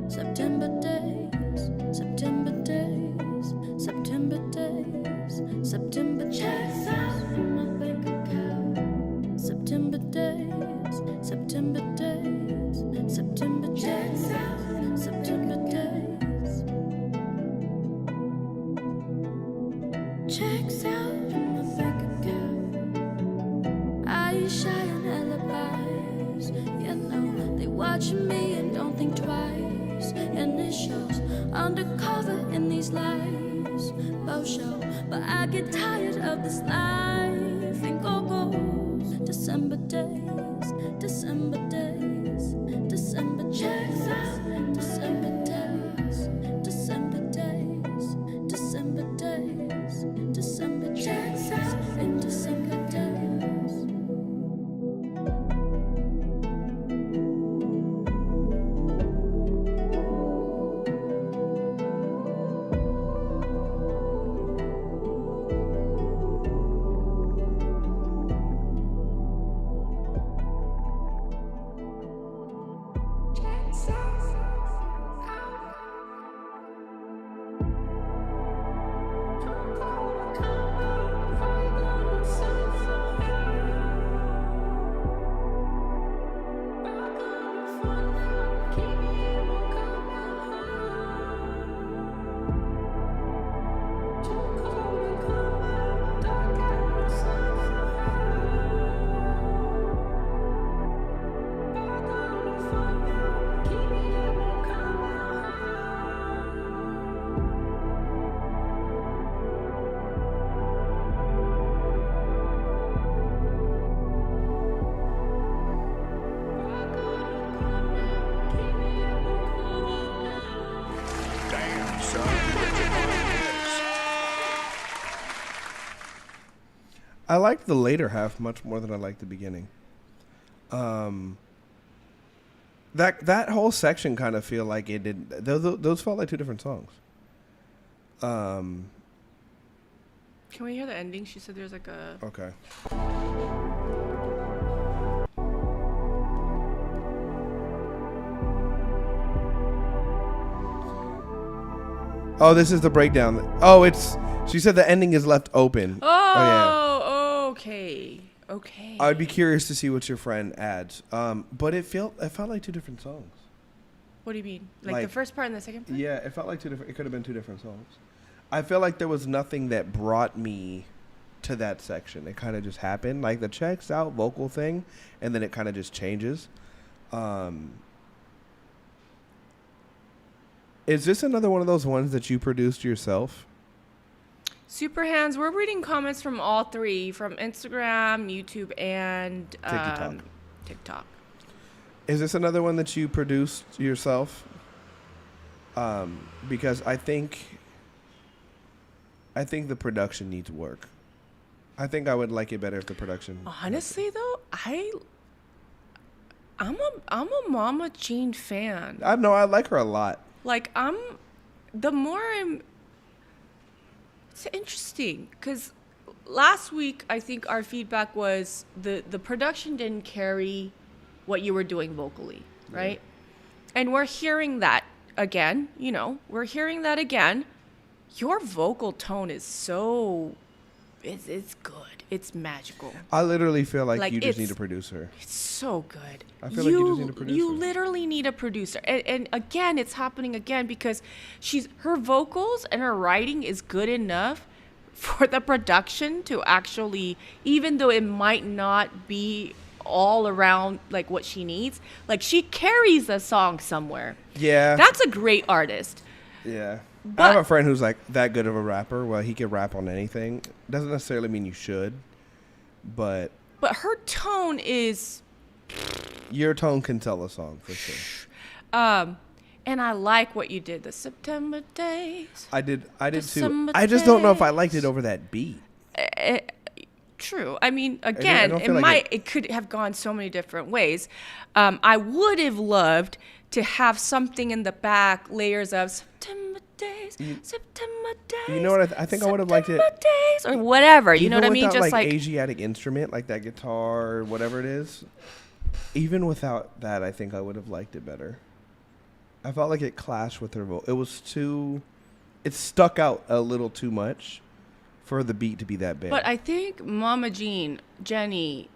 September days, September days, September days, September days. In my bank account. September days, September days, September days, September days. Checks out in my bank account. I shy on alibis. You know, they watching me and don't think twice. And it shows undercover in these lies. Both show, but I get tired of this life. And goes December days, December days, December checks out, December days, December days, December days, December checks out, and December days. Damn, son, where'd you find this? I liked the later half much more than I liked the beginning. That whole section kind of feel like it did. Those felt like two different songs. Can we hear the ending? She said there's like a. Okay. Oh, this is the breakdown. Oh, she said the ending is left open. Oh, okay. Okay. I'd be curious to see what your friend adds. But it felt like two different songs. What do you mean? Like the first part and the second part? Yeah, it felt like two different. It could have been two different songs. I feel like there was nothing that brought me to that section. It kind of just happened, like the checks out vocal thing, and then it kind of just changes. Is this another one of those ones that you produced yourself? Super Hands, we're reading comments from all three, from Instagram, YouTube, and TikTok. Is this another one that you produced yourself? Because I think the production needs work. I think I would like it better if the production. Honestly, though, I'm a Mama Jean fan. I know I like her a lot. Like it's interesting because last week I think our feedback was the production didn't carry what you were doing vocally, right? And we're hearing that again. We're hearing that again. Your vocal tone is so it's good. It's magical. I literally feel like, Like, you just it's- need a producer. It's so good. I feel like you just need a producer. You literally need a producer. And again, it's happening again because her vocals and her writing is good enough for the production to actually, even though it might not be all around like what she needs, like she carries a song somewhere. Yeah. That's a great artist. Yeah. I But- have a friend who's like that good of a rapper. Well, he can rap on anything. Doesn't necessarily mean you should, but Her tone is your tone can tell a song for sure. and I like what you did, the September days. I did too. December I just don't know if I liked it over that beat. True. I mean, I again, don't it feel like might it could have gone so many different ways. I would have loved to have something in the back, layers of September days, September days. You know what? I think I would have liked it. September days, or whatever. You know what I mean? Without, Just like Asiatic instrument, like that guitar or whatever it is. Even without that, I think I would have liked it better. I felt like it clashed with her vocal. It was too. It stuck out a little too much for the beat to be that big. But I think Mama Jean, Jenny,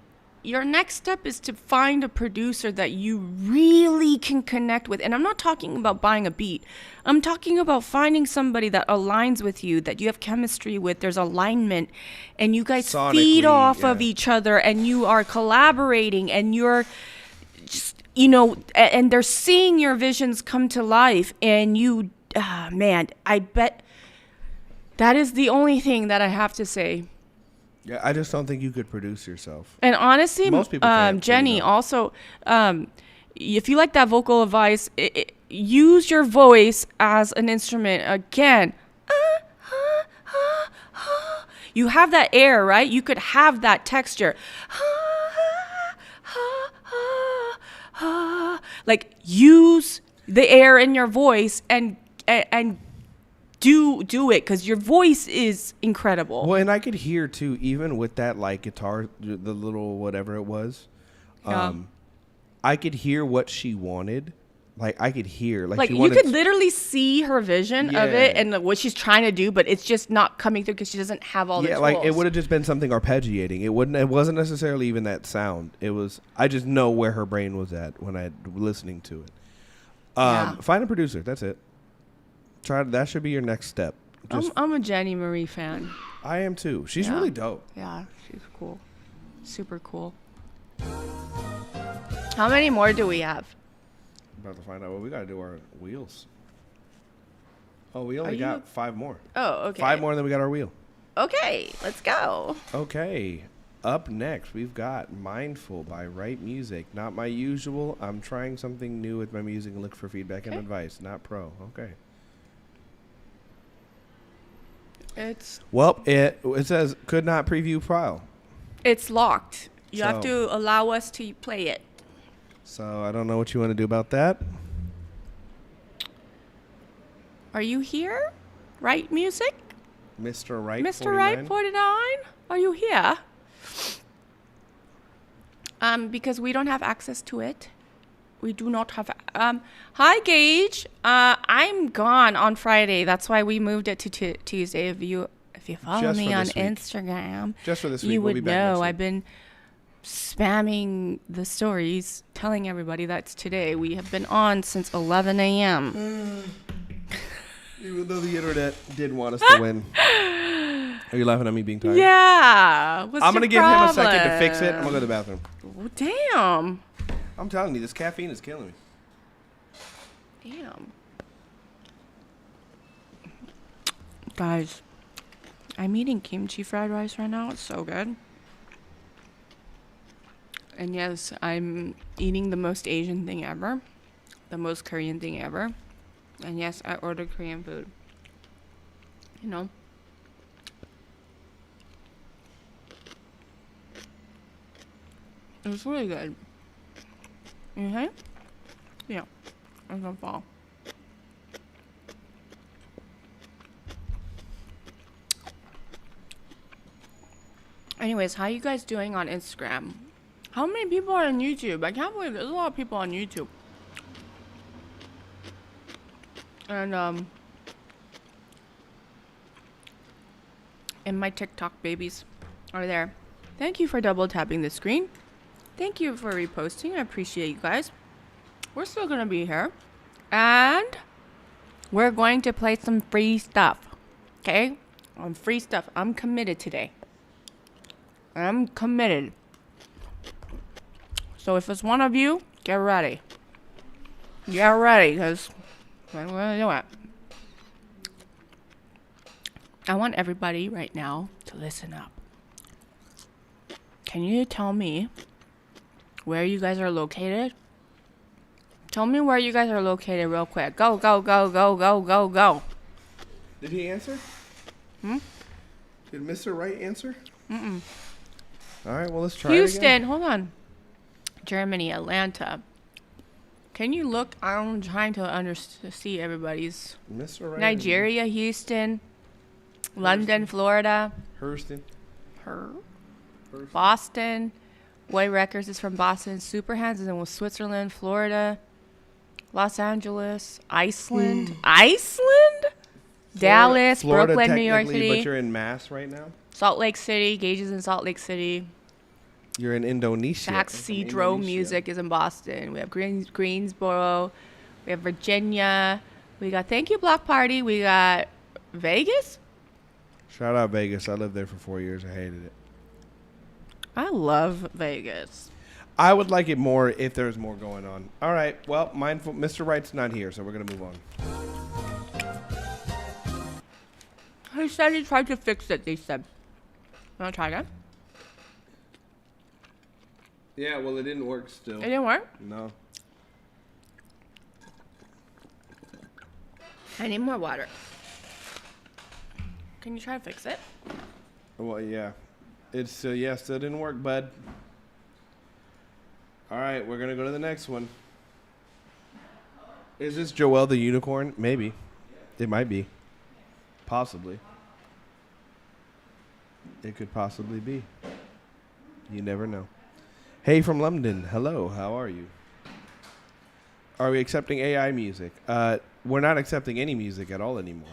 your next step is to find a producer that you really can connect with. And I'm not talking about buying a beat. I'm talking about finding somebody that aligns with you, that you have chemistry with, there's alignment, and you guys feed Sonically, off of each other, and you are collaborating, and you're just, and they're seeing your visions come to life. And you, man, I bet that is the only thing that I have to say. Yeah, I just don't think you could produce yourself. And honestly, Most people can't, Jenny, also, if you like that vocal advice, use your voice as an instrument. Again, you have that air, right? You could have that texture. Like, use the air in your voice and do it, because your voice is incredible. Well, and I could hear too, even with that like guitar, the little whatever it was, I could hear what she wanted. Like I could hear, like she you wanted could literally see her vision of it Yeah. and what she's trying to do, but it's just not coming through because she doesn't have all the tools. like it would have just been something arpeggiating. It wasn't necessarily even that sound. It was. I just know where her brain was at when I listening to it. Find a producer. That's it. That should be your next step. I'm a Jenny Marie fan. I am too. She's really dope. Yeah, she's cool. Super cool. How many more do we have? About to find out. Well, we got to do our wheels. Oh, we only Are got you- 5 more. Oh, okay. 5 more than we got our wheel. Okay, let's go. Okay. Up next, we've got Mindful by Right Music. Not my usual. I'm trying something new with my music and look for feedback and advice. Not pro. Okay. Well, it says could not preview file. It's locked. You have So- to allow us to play it. So I don't know what you want to do about that. Are you here? Right Music? Mr. Right Mr. 49? Right 49? Are you here? Because we don't have access to it. We do not have. Hi, Gage. I'm gone on Friday. That's why we moved it to Tuesday. If you follow Just me for on this week. Instagram, Just for this you week. We'll would be back next know. week. I've been spamming the stories, telling everybody that's today. We have been on since 11 a.m. Even though the internet did want us to win. Are you laughing at me being tired? Yeah. I'm going to give him a second to fix it. I'm going to go to the bathroom. Oh, damn. I'm telling you, this caffeine is killing me. Damn. Guys, I'm eating kimchi fried rice right now. It's so good. And yes, I'm eating the most Asian thing ever. The most Korean thing ever. And yes, I ordered Korean food. You know? It's really good. Okay? Yeah. I'm gonna fall. Anyways, how you guys doing on Instagram? How many people are on YouTube? I can't believe there's a lot of people on YouTube. And And my TikTok babies are there. Thank you for double tapping the screen. Thank you for reposting. I appreciate you guys. We're still going to be here. And we're going to play some free stuff. Okay? On free stuff. I'm committed today. I'm committed. So if it's one of you, get ready. Get ready, because I'm going to do it. I want everybody right now to listen up. Can you tell me where you guys are located? Tell me where you guys are located real quick. Go, go, go, go, go, go, go. Did he answer? Hmm? Did Mr. Wright answer? Mm-mm. All right, well, let's try it again. Houston, hold on. Germany, Atlanta. Can you look? I'm trying to see everybody's. Mr. Wright. Nigeria, Houston, London, Florida. Hurston. Boston. Way Records is from Boston. Superhands is in Switzerland, Florida, Los Angeles, Iceland. Iceland? Dallas, Florida, Brooklyn, New York technically, City. But you're in Mass right now? Salt Lake City. Gage is in Salt Lake City. You're in Indonesia. Tuxedo Music is in Boston. We have Greensboro. We have Virginia. We got Thank You Block Party. We got Vegas. Shout out Vegas. I lived there for 4 years. I hated it. I love Vegas. I would like it more if there's more going on. All right. Well, mindful. Mr. Wright's not here, so we're going to move on. He said he tried to fix it, they said. Want to try again? Yeah, well, it didn't work still. It didn't work? No. I need more water. Can you try to fix it? Well, yeah. It's, yeah, still didn't work, bud. All right, we're going to go to the next one. Is this Joel the Unicorn? Maybe. It might be. Possibly. It could possibly be. You never know. Hey from London. Hello, how are you? Are we accepting AI music? We're not accepting any music at all anymore.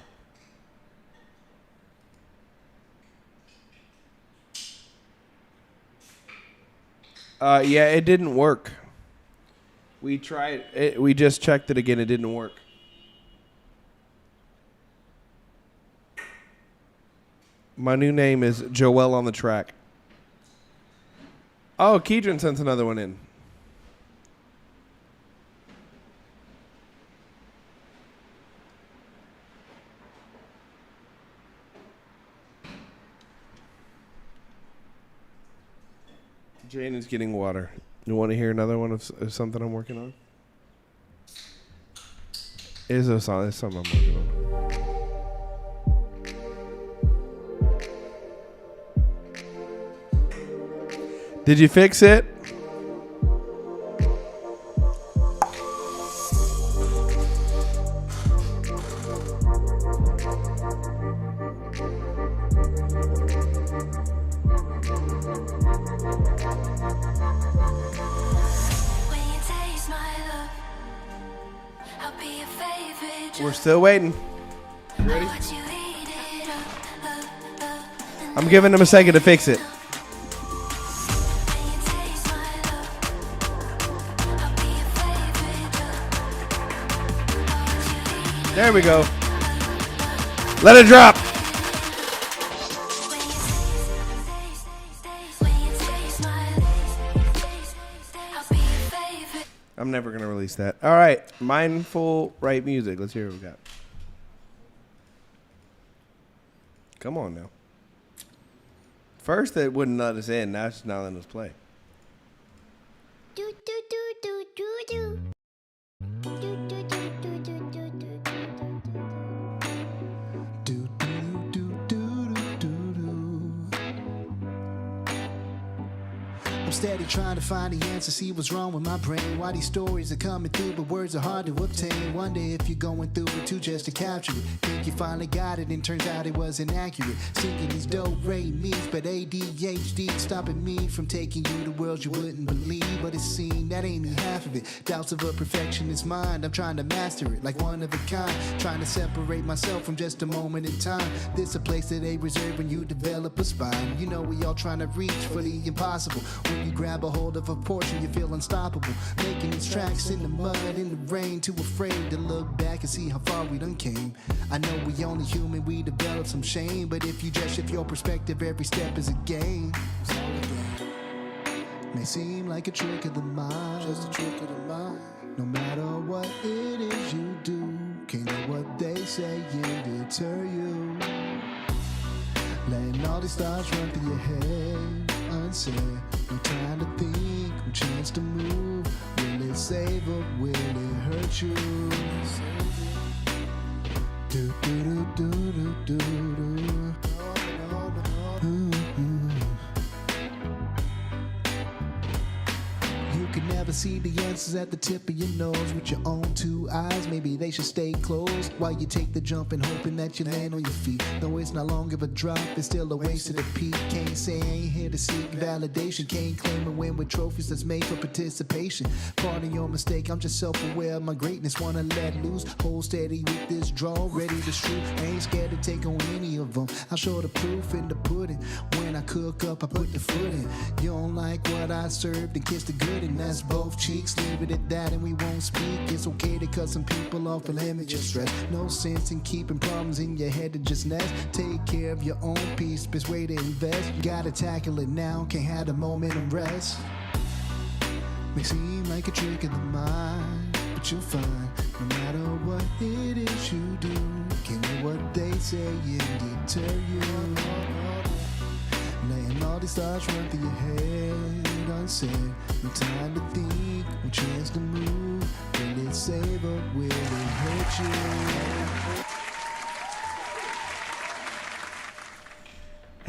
Yeah, it didn't work. We tried it. We just checked it again. It didn't work. My new name is Joel on the track. Oh, Keedron sent another one in. Jane is getting water. You want to hear another one of something I'm working on? It is a song. It's something I'm working on. Did you fix it? We're still waiting. You ready? I'm giving them a second to fix it. There we go. Let it drop. I'm never going to release that. All right. Mindful Right music. Let's hear what we got. Come on now. First, it wouldn't let us in. Now it's not letting us play. Do do do do do do. I'm steady trying to find the answer, see what's wrong with my brain. Why these stories are coming through, but words are hard to obtain. Wonder if you're going through it too, just to capture it. Think you finally got it, and turns out it was inaccurate. Singing these dope ray me's, but ADHD stopping me from taking you to worlds you wouldn't believe. But it seemed that ain't even half of it. Doubts of a perfectionist mind, I'm trying to master it like one of a kind. Trying to separate myself from just a moment in time. This a place that they reserve when you develop a spine. You know we all trying to reach for the impossible. When you grab a hold of a portion, you feel unstoppable. Making these tracks in the mud, in the rain, too afraid to look back and see how far we done came. I know we only human, we develop some shame, but if you just shift your perspective, every step is a game. It's all a game. May seem like a trick of the mind, just a trick of the mind. No matter what it is you do, can't let what they say you deter you. Letting all these thoughts run through your head unsaid. No time to think, no chance to move. Will it save or will it hurt you? Do do do do do do. You can never see the answers at the tip of your nose with your own two eyes. Maybe they should stay closed while you take the jump and hoping that you land on your feet. Though it's not long of a drop, it's still a waste of the peak. Can't say I ain't here to seek validation. Can't claim and win with trophies that's made for participation. Pardon your mistake, I'm just self-aware of my greatness. Wanna let loose, hold steady with this draw, ready to shoot. I ain't scared to take on any of them. I'll show the proof in the pudding. When I cook up, I put the foot in. You don't like what I served, then kiss the good, and that's both cheeks. Leave it at that and we won't speak. It's okay to cut some people off and limit your stress. No sense in keeping problems in your head to just nest. Take care of your own peace, best way to invest. You gotta tackle it now, can't have the momentum rest. May seem like a trick of the mind, but you'll find no matter what it is you do, can't let what they say and deter you. Letting all these thoughts run through your head unsaid. No time to think, no chance to move. Will it save or will it hurt you?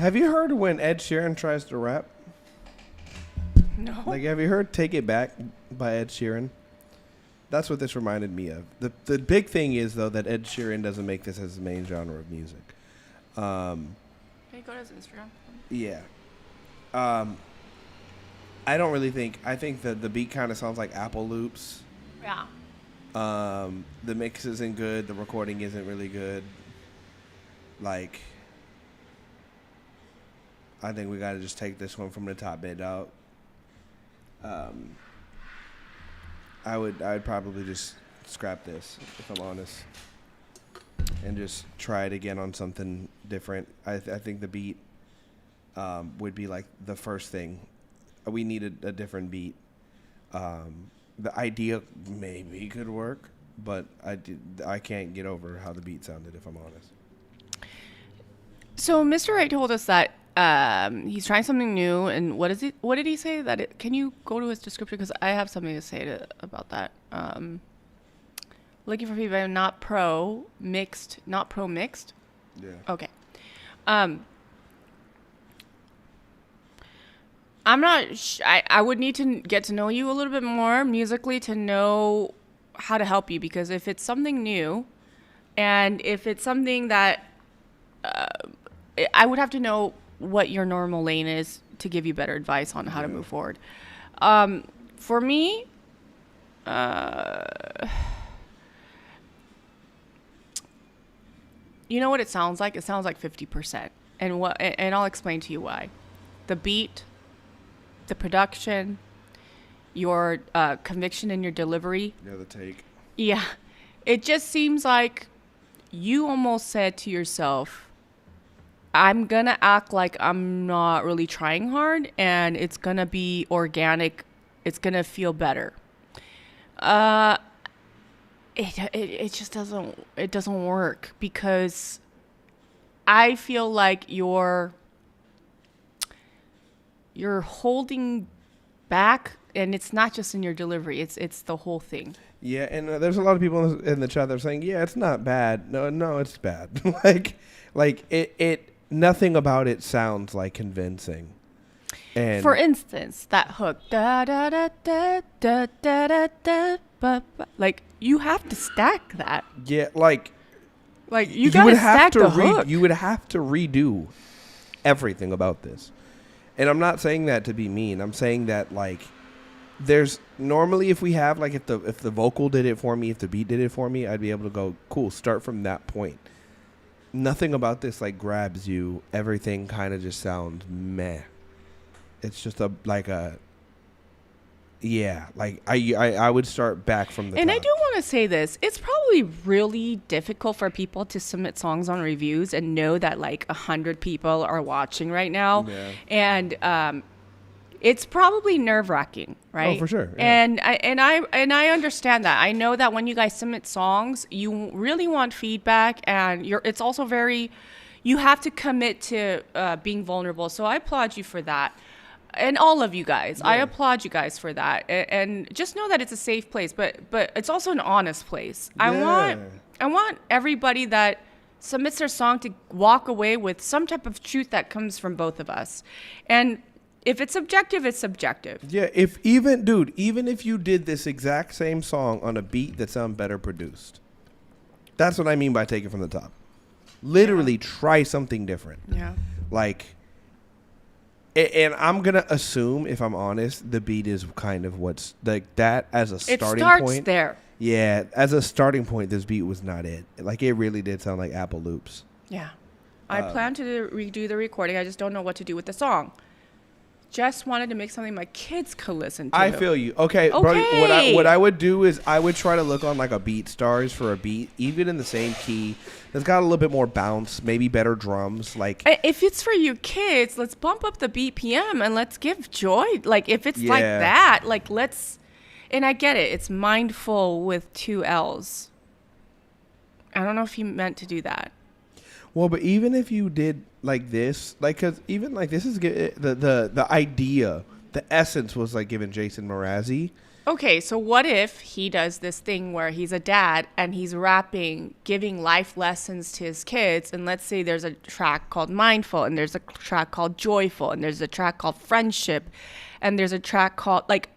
Have you heard when Ed Sheeran tries to rap? No. Like, have you heard "Take It Back" by Ed Sheeran? That's what this reminded me of. The big thing is, though, that Ed Sheeran doesn't make this his main genre of music. Can you go to his Instagram? Yeah. I don't really think... I think that the beat kind of sounds like Apple loops. Yeah. The mix isn't good. The recording isn't really good. Like... I think we got to just take this one from the top bit out. I'd probably just scrap this, if I'm honest, and just try it again on something different. I think the beat would be like the first thing. We needed a different beat. The idea maybe could work, but I can't get over how the beat sounded, if I'm honest. So Mr. Wright told us that he's trying something new, and what did he say? Can you go to his description, because I have something to say about that. Looking for feedback, not pro mixed. Yeah. Okay. I'm not. I would need to get to know you a little bit more musically to know how to help you, because if it's something new, and if it's something that I would have to know what your normal lane is to give you better advice on how to move forward. For me, you know what it sounds like? It sounds like 50%. And I'll explain to you why. The beat, the production, your conviction in your delivery. Yeah, the take. Yeah. It just seems like you almost said to yourself, I'm going to act like I'm not really trying hard, and it's going to be organic. It's going to feel better. It just doesn't work, because I feel like you're holding back, and it's not just in your delivery. It's the whole thing. Yeah, and there's a lot of people in the chat that are saying, yeah, it's not bad. No, it's bad. like it nothing about it sounds like convincing. And for instance, that hook, da da da da da da da da, like you have to stack that. yeah, like you gotta stack the hook. You would have to redo everything about this. And I'm not saying that to be mean. I'm saying that like there's normally if we have like if the vocal did it for me, if the beat did it for me, I'd be able to go cool, start from that point. Nothing about this like grabs you. Everything kind of just sounds meh. It's just I would start back from the And top. I do want to say this. It's probably really difficult for people to submit songs on reviews and know that like 100 people are watching right now. Yeah. And it's probably nerve-wracking, right? Oh, for sure. Yeah. And I understand that. I know that when you guys submit songs, you really want feedback, and it's also you have to commit to being vulnerable. So I applaud you for that. And all of you guys, I applaud you guys for that. And just know that it's a safe place, but it's also an honest place. I want everybody that submits their song to walk away with some type of truth that comes from both of us. And if it's subjective, it's subjective. Yeah, even if you did this exact same song on a beat that sounded better produced. That's what I mean by take it from the top. Literally try something different. Yeah. Like, and I'm going to assume, if I'm honest, the beat is kind of what's like that as a starting point. It starts there. Yeah, as a starting point, this beat was not it. Like, it really did sound like Apple Loops. Yeah. I plan to redo the recording. I just don't know what to do with the song. Just wanted to make something my kids could listen to. I feel you. Okay, Brody, what I would do is I would try to look on like a BeatStars for a beat, even in the same key, that's got a little bit more bounce, maybe better drums. Like, if it's for your kids, let's bump up the BPM and let's give joy. Like, if it's like that, like let's. And I get it. It's mindful with 2 L's. I don't know if you meant to do that. Well, but even if you did like this, like, cause even like this is the idea, the essence was like giving Jason Mrazzi. Okay, so what if he does this thing where he's a dad and he's rapping, giving life lessons to his kids, and let's say there's a track called Mindful, and there's a track called Joyful, and there's a track called Friendship, and there's a track called like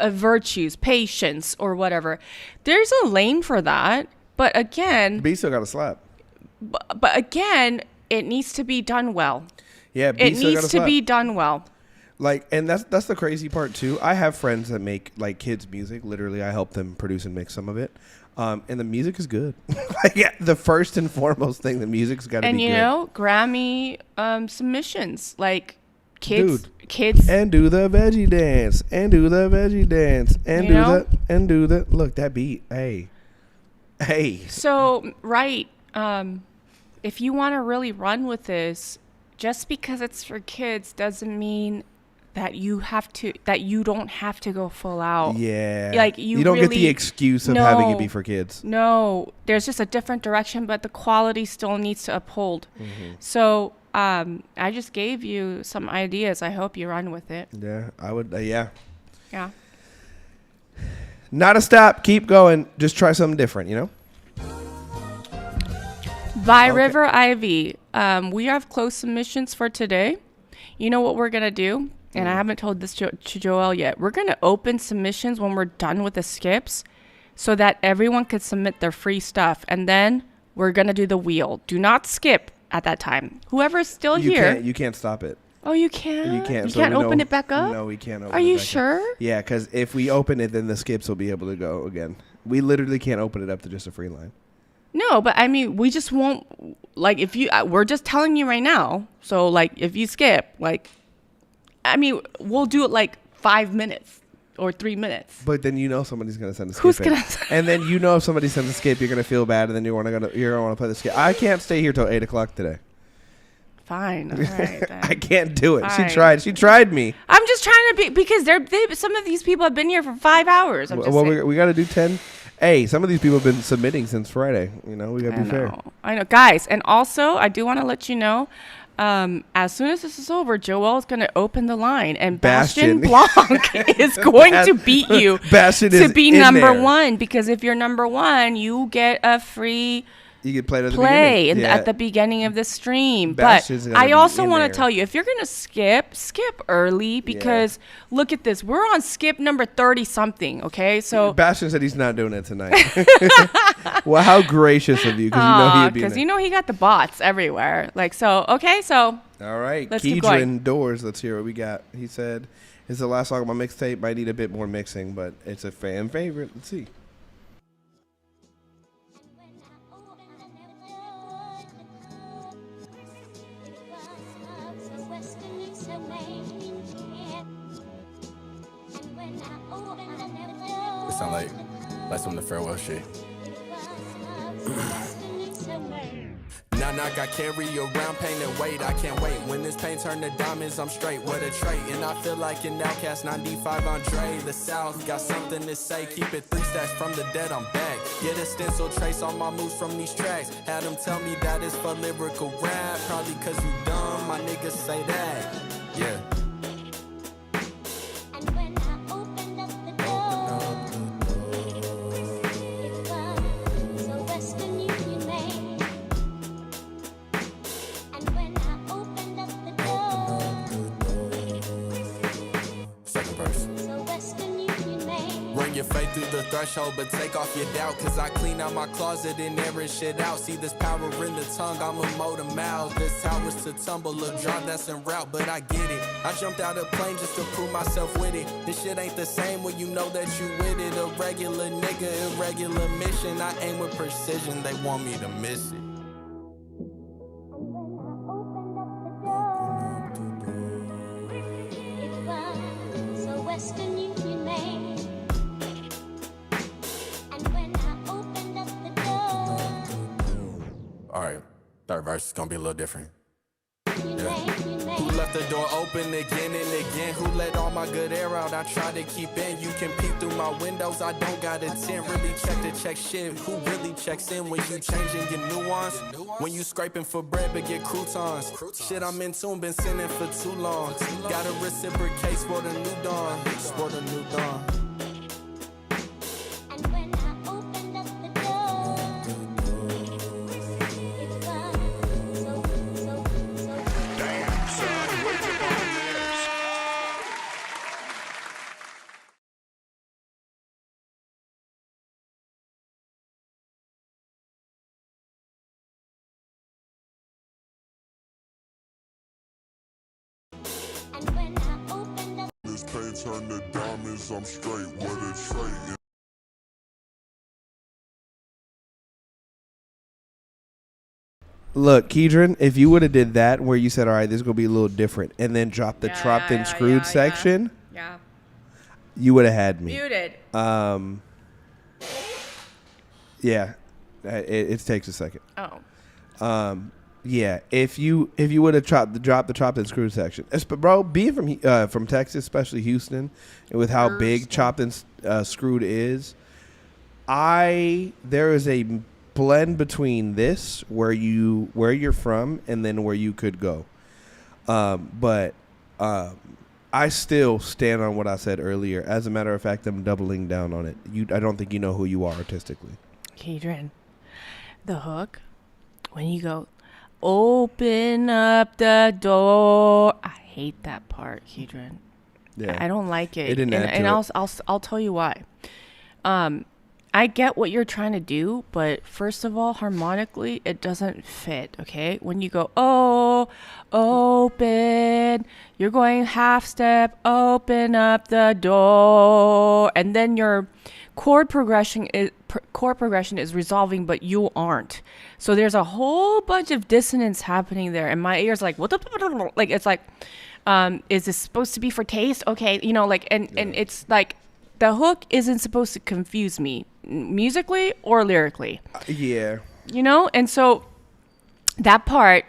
Virtues, Patience, or whatever. There's a lane for that, but again, B still got to slap. But again, it needs to be done well. Yeah, it needs to be done well. Like, and that's the crazy part too. I have friends that make like kids music. Literally, I help them produce and mix some of it. And the music is good. Like, the first and foremost thing, the music's got to be good. And you know, Grammy submissions, like kids, and do the veggie dance, and do the veggie dance, and do the look that beat. Hey. So right. If you want to really run with this, just because it's for kids doesn't mean that you don't have to go full out. Yeah. Like you don't get the excuse of having it be for kids. No, there's just a different direction, but the quality still needs to uphold. Mm-hmm. So I just gave you some ideas. I hope you run with it. Yeah, I would. Yeah. Yeah. Not a stop. Keep going. Just try something different, you know? By River Ivy, we have closed submissions for today. You know what we're going to do? And I haven't told this to Joel yet. We're going to open submissions when we're done with the skips so that everyone can submit their free stuff. And then we're going to do the wheel. Do not skip at that time. Whoever's still here. You can't stop it. Oh, you can't? You can't. You can't open it back up? No, we can't open it back up. Are you sure? Yeah, because if we open it, then the skips will be able to go again. We literally can't open it up to just a free line. No, but I mean, we just won't, like, if you, we're just telling you right now. So, like, if you skip, like, I mean, we'll do it like 5 minutes or 3 minutes. But then you know somebody's going to send a skip. Who's going to And then you know if somebody sends a skip, you're going to feel bad, and then you're going to want to play the skip. I can't stay here till 8 o'clock today. Fine. All right, then. I can't do it. Fine. She tried me. I'm just trying to be, because some of these people have been here for 5 hours. Well, we got to do 10. Hey, some of these people have been submitting since Friday. You know, we got to be fair. I know. Guys, and also, I do want to let you know, as soon as this is over, Joel is going to open the line, and Bastien Blanc is going to beat you Bastien to be in number there. 1. Because if you're number 1, you get a free You could play it at the play beginning. at the beginning of the stream. Bastion's But gonna I be also in want there. to tell you, if you're gonna skip early, because look at this, we're on skip number 30 something. Okay, so Bastion said he's not doing it tonight. Well, how gracious of you, because you know he'd be. because you know he got the bots everywhere. Like, so okay, so All right, let's keep going. Kedron Doors. Let's hear what we got. He said, "It's the last song on my mixtape. Might need a bit more mixing, but it's a fan favorite." Let's see. It sound like some of the farewell shit. Knock, I carry around pain and weight. I can't wait. When this pain turn to diamonds, I'm straight. What a trait. And I feel like an outcast. 95 Andre. The South got something to say. Keep it 3 stacks from the dead. I'm back. Get a stencil trace on my moves from these tracks. Had them tell me that it's for lyrical rap. Probably cause you dumb. My niggas say that. Yeah. Your faith through the threshold, but take off your doubt. Cause I clean out my closet and airing shit out. See this power in the tongue, I'ma mow the mouth. This towers to tumble, a drop that's en route, but I get it. I jumped out a plane just to prove myself with it. This shit ain't the same when you know that you with it. A regular nigga, irregular mission. I aim with precision, they want me to miss it. Alright, third verse is gonna be a little different. Yeah. Who left the door open again and again? Who let all my good air out? I try to keep in. You can peek through my windows, I don't got a tent. Really check to check shit. Who really checks in when you changing your nuance? When you scraping for bread but get croutons. Shit, I'm in tune, been sinning for too long. Got a reciprocate, sport a new dawn. Sport a new dawn. This pain turn to diamonds, I'm straight. What a trait. Look, Kedron, if you would have did that where you said, all right, this is going to be a little different, and then dropped the chopped and screwed section, you would have had me. Muted. Yeah, it takes a second. Oh. Yeah, if you would have dropped the chopped and screwed section, bro, being from Texas, especially Houston, and with how big chopped and screwed is, there is a blend between this where you're from and then where you could go, but I still stand on what I said earlier. As a matter of fact, I'm doubling down on it. I don't think you know who you are artistically. Kedron, the hook, when you go, open up the door. I hate that part, Kedron. Yeah, I don't like it. It didn't add to and it. I'll tell you why. I get what you're trying to do, but first of all, harmonically, it doesn't fit. Okay, when you go, oh, open, you're going half step, open up the door, and then your chord progression is resolving, but you aren't. So there's a whole bunch of dissonance happening there, and my ears like, what the, like, it's like, is this supposed to be for taste? Okay, you know, like, and it's like, the hook isn't supposed to confuse me musically or lyrically. Yeah. You know, and so that part,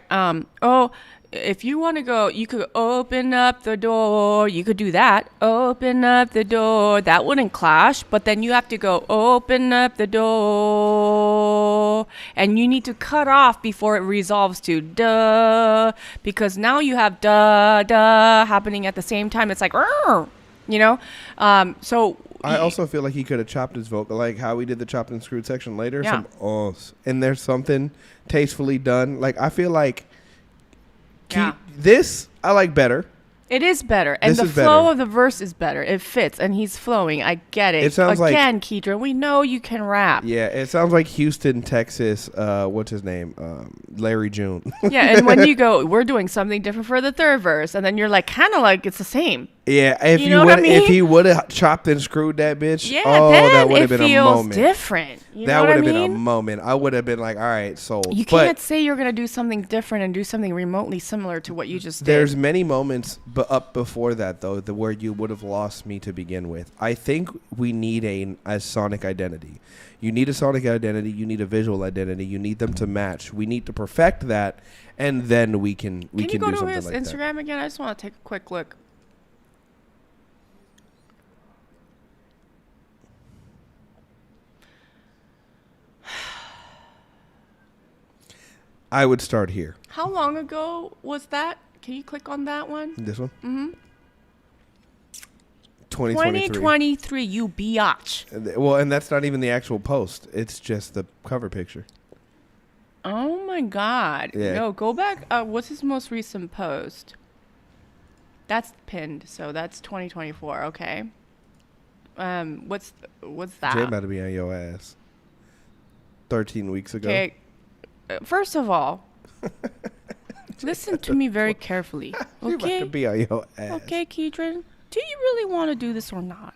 if you want to go, you could open up the door. You could do that. Open up the door. That wouldn't clash. But then you have to go, open up the door. And you need to cut off before it resolves to duh. Because now you have duh, duh happening at the same time. It's like, you know? So I also feel like he could have chopped his vocal, like how we did the chopped and screwed section later. Yeah. Some ohs. And there's something tastefully done. Like, I feel like this I like better. It is better, and the flow of the verse is better. It fits, and he's flowing. I get it. It sounds again, Keedra, we know you can rap. Yeah, it sounds like Houston, Texas. What's his name? Larry June. Yeah, and when you go, we're doing something different for the third verse, and then you're like, kind of like it's the same. Yeah, if you know what I mean? If he would have chopped and screwed that bitch, Yeah, that then would have it been a feels moment. different. You that know would what have I been a mean? moment. I would have been like, all right, sold. You can't say you're gonna do something different and do something remotely similar to what you just did. There's many moments up before that though, where you would have lost me to begin with. I think we need a sonic identity. You need a sonic identity. You need a visual identity. You need them to match. We need to perfect that, and then we can Can you go do to something his like Instagram again? I just want to take a quick look. I would start here. How long ago was that? Can you click on that one? This one? Mm-hmm. 2023. You biatch. Well, and that's not even the actual post. It's just the cover picture. Oh my God. Yeah. No, go back. What's his most recent post? That's pinned, so that's 2024. Okay. What's that? Jay about to be on your ass. 13 weeks ago. Okay. First of all, listen to me very carefully. You're about Okay. to be on your ass. Okay, Keedron. Do you really want to do this or not?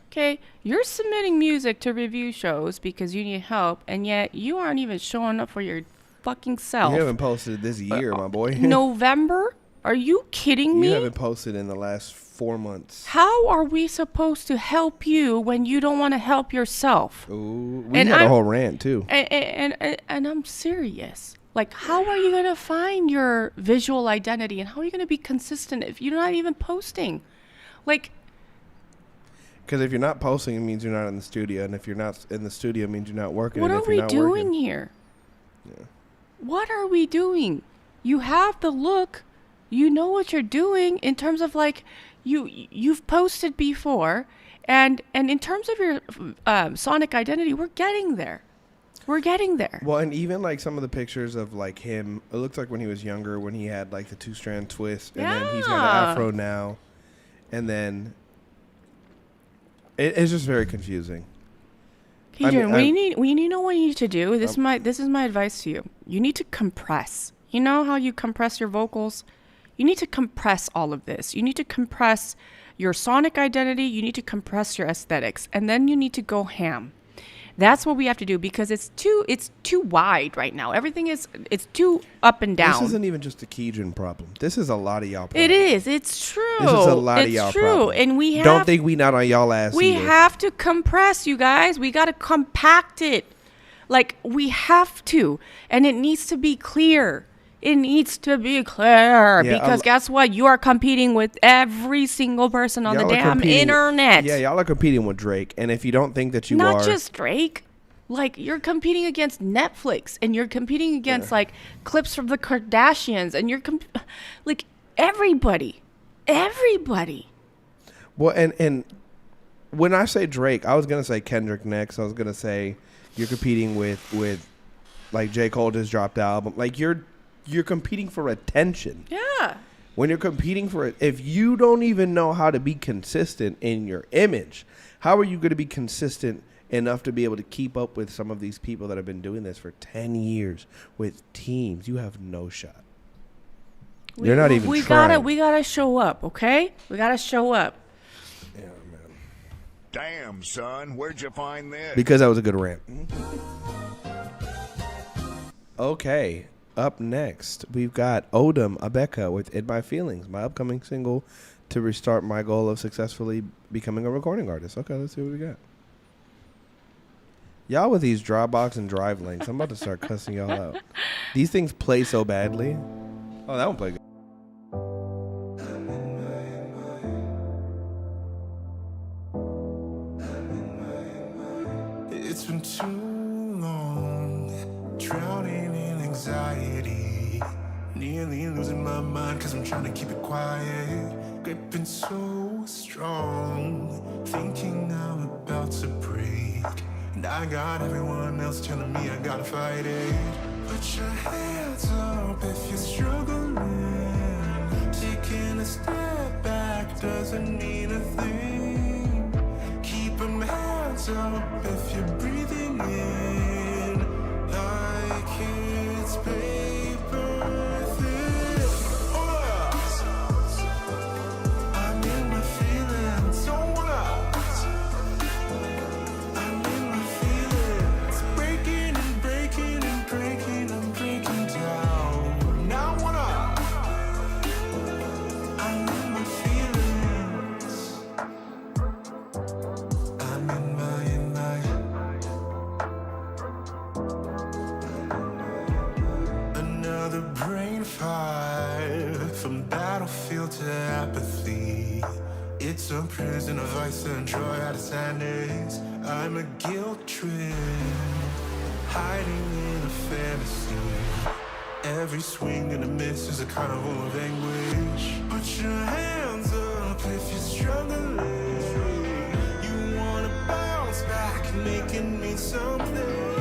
Okay, you're submitting music to review shows because you need help, and yet you aren't even showing up for your fucking self. You haven't posted this year, my boy. November? Are you kidding me? You haven't posted in the last 4 months. How are we supposed to help you when you don't want to help yourself? Ooh, we had a whole rant too. And I'm serious. Like, how are you going to find your visual identity, and how are you going to be consistent if you're not even posting? Like, because if you're not posting, it means you're not in the studio, and if you're not in the studio, it means you're not working. what and are if you're we not doing working, here? Yeah. What are we doing? You have the look. You know what you're doing in terms of like you've posted before, and in terms of your sonic identity, we're getting there. We're getting there. Well, and even like some of the pictures of like him, it looks like when he was younger, when he had like the 2-strand twist, and then he's got an afro now, and then it's just very confusing. Keedron, you know what you need to do? This is my advice to you. You need to compress. You know how you compress your vocals? You need to compress all of this. You need to compress your sonic identity. You need to compress your aesthetics. And then you need to go ham. That's what we have to do because it's too wide right now. Everything it's too up and down. This isn't even just a Keedron problem. This is a lot of y'all problem. It is. It's true. This is a lot of y'all It's true. problem. And we have, don't think we not on y'all ass we either. have to compress, you guys. We got to compact it. Like, we have to. And it needs to be clear. It needs to be clear because guess what? You are competing with every single person on the damn internet. Yeah, y'all are competing with Drake. And if you don't think that you Not are... just Drake. Like, you're competing against Netflix. And you're competing against, like, clips from the Kardashians. And you're... like, everybody. Everybody. Well, and when I say Drake, I was going to say Kendrick next. I was going to say you're competing with like, J. Cole just dropped the album. Like, you're competing for attention. Yeah. When you're competing for it, if you don't even know how to be consistent in your image, how are you going to be consistent enough to be able to keep up with some of these people that have been doing this for 10 years with teams? You have no shot. You're not even trying. We gotta show up, okay? We gotta show up. Yeah, man. Damn, son, where'd you find this? Because that was a good rant. Okay. Up next, we've got Odom Abeka with In My Feelings, my upcoming single to restart my goal of successfully becoming a recording artist. Okay, let's see what we got. Y'all with these Dropbox and Drive links, I'm about to start cussing y'all out. These things play so badly. Oh, that one played good. It's been too long, drowning in anxiety, nearly losing my mind cause I'm trying to keep it quiet. gripping so strong, thinking I'm about to break. And I got everyone else telling me I gotta fight it. Put your hands up if you're struggling. Taking a step back doesn't mean a thing. Keep them hands up if you're breathing in like it's paper thin. I'm in my feelings, don't wanna. I'm in my feelings, breaking and breaking and breaking. I'm breaking down. Now wanna. I'm in my feelings. I'm in my. Another brain fire, from battlefield to apathy. It's a prison of ice and joy out of sadness. I'm a guilt trip, hiding in a fantasy. Every swing and a miss is a carnival of anguish. Put your hands up if you're struggling. You wanna bounce back, making me something.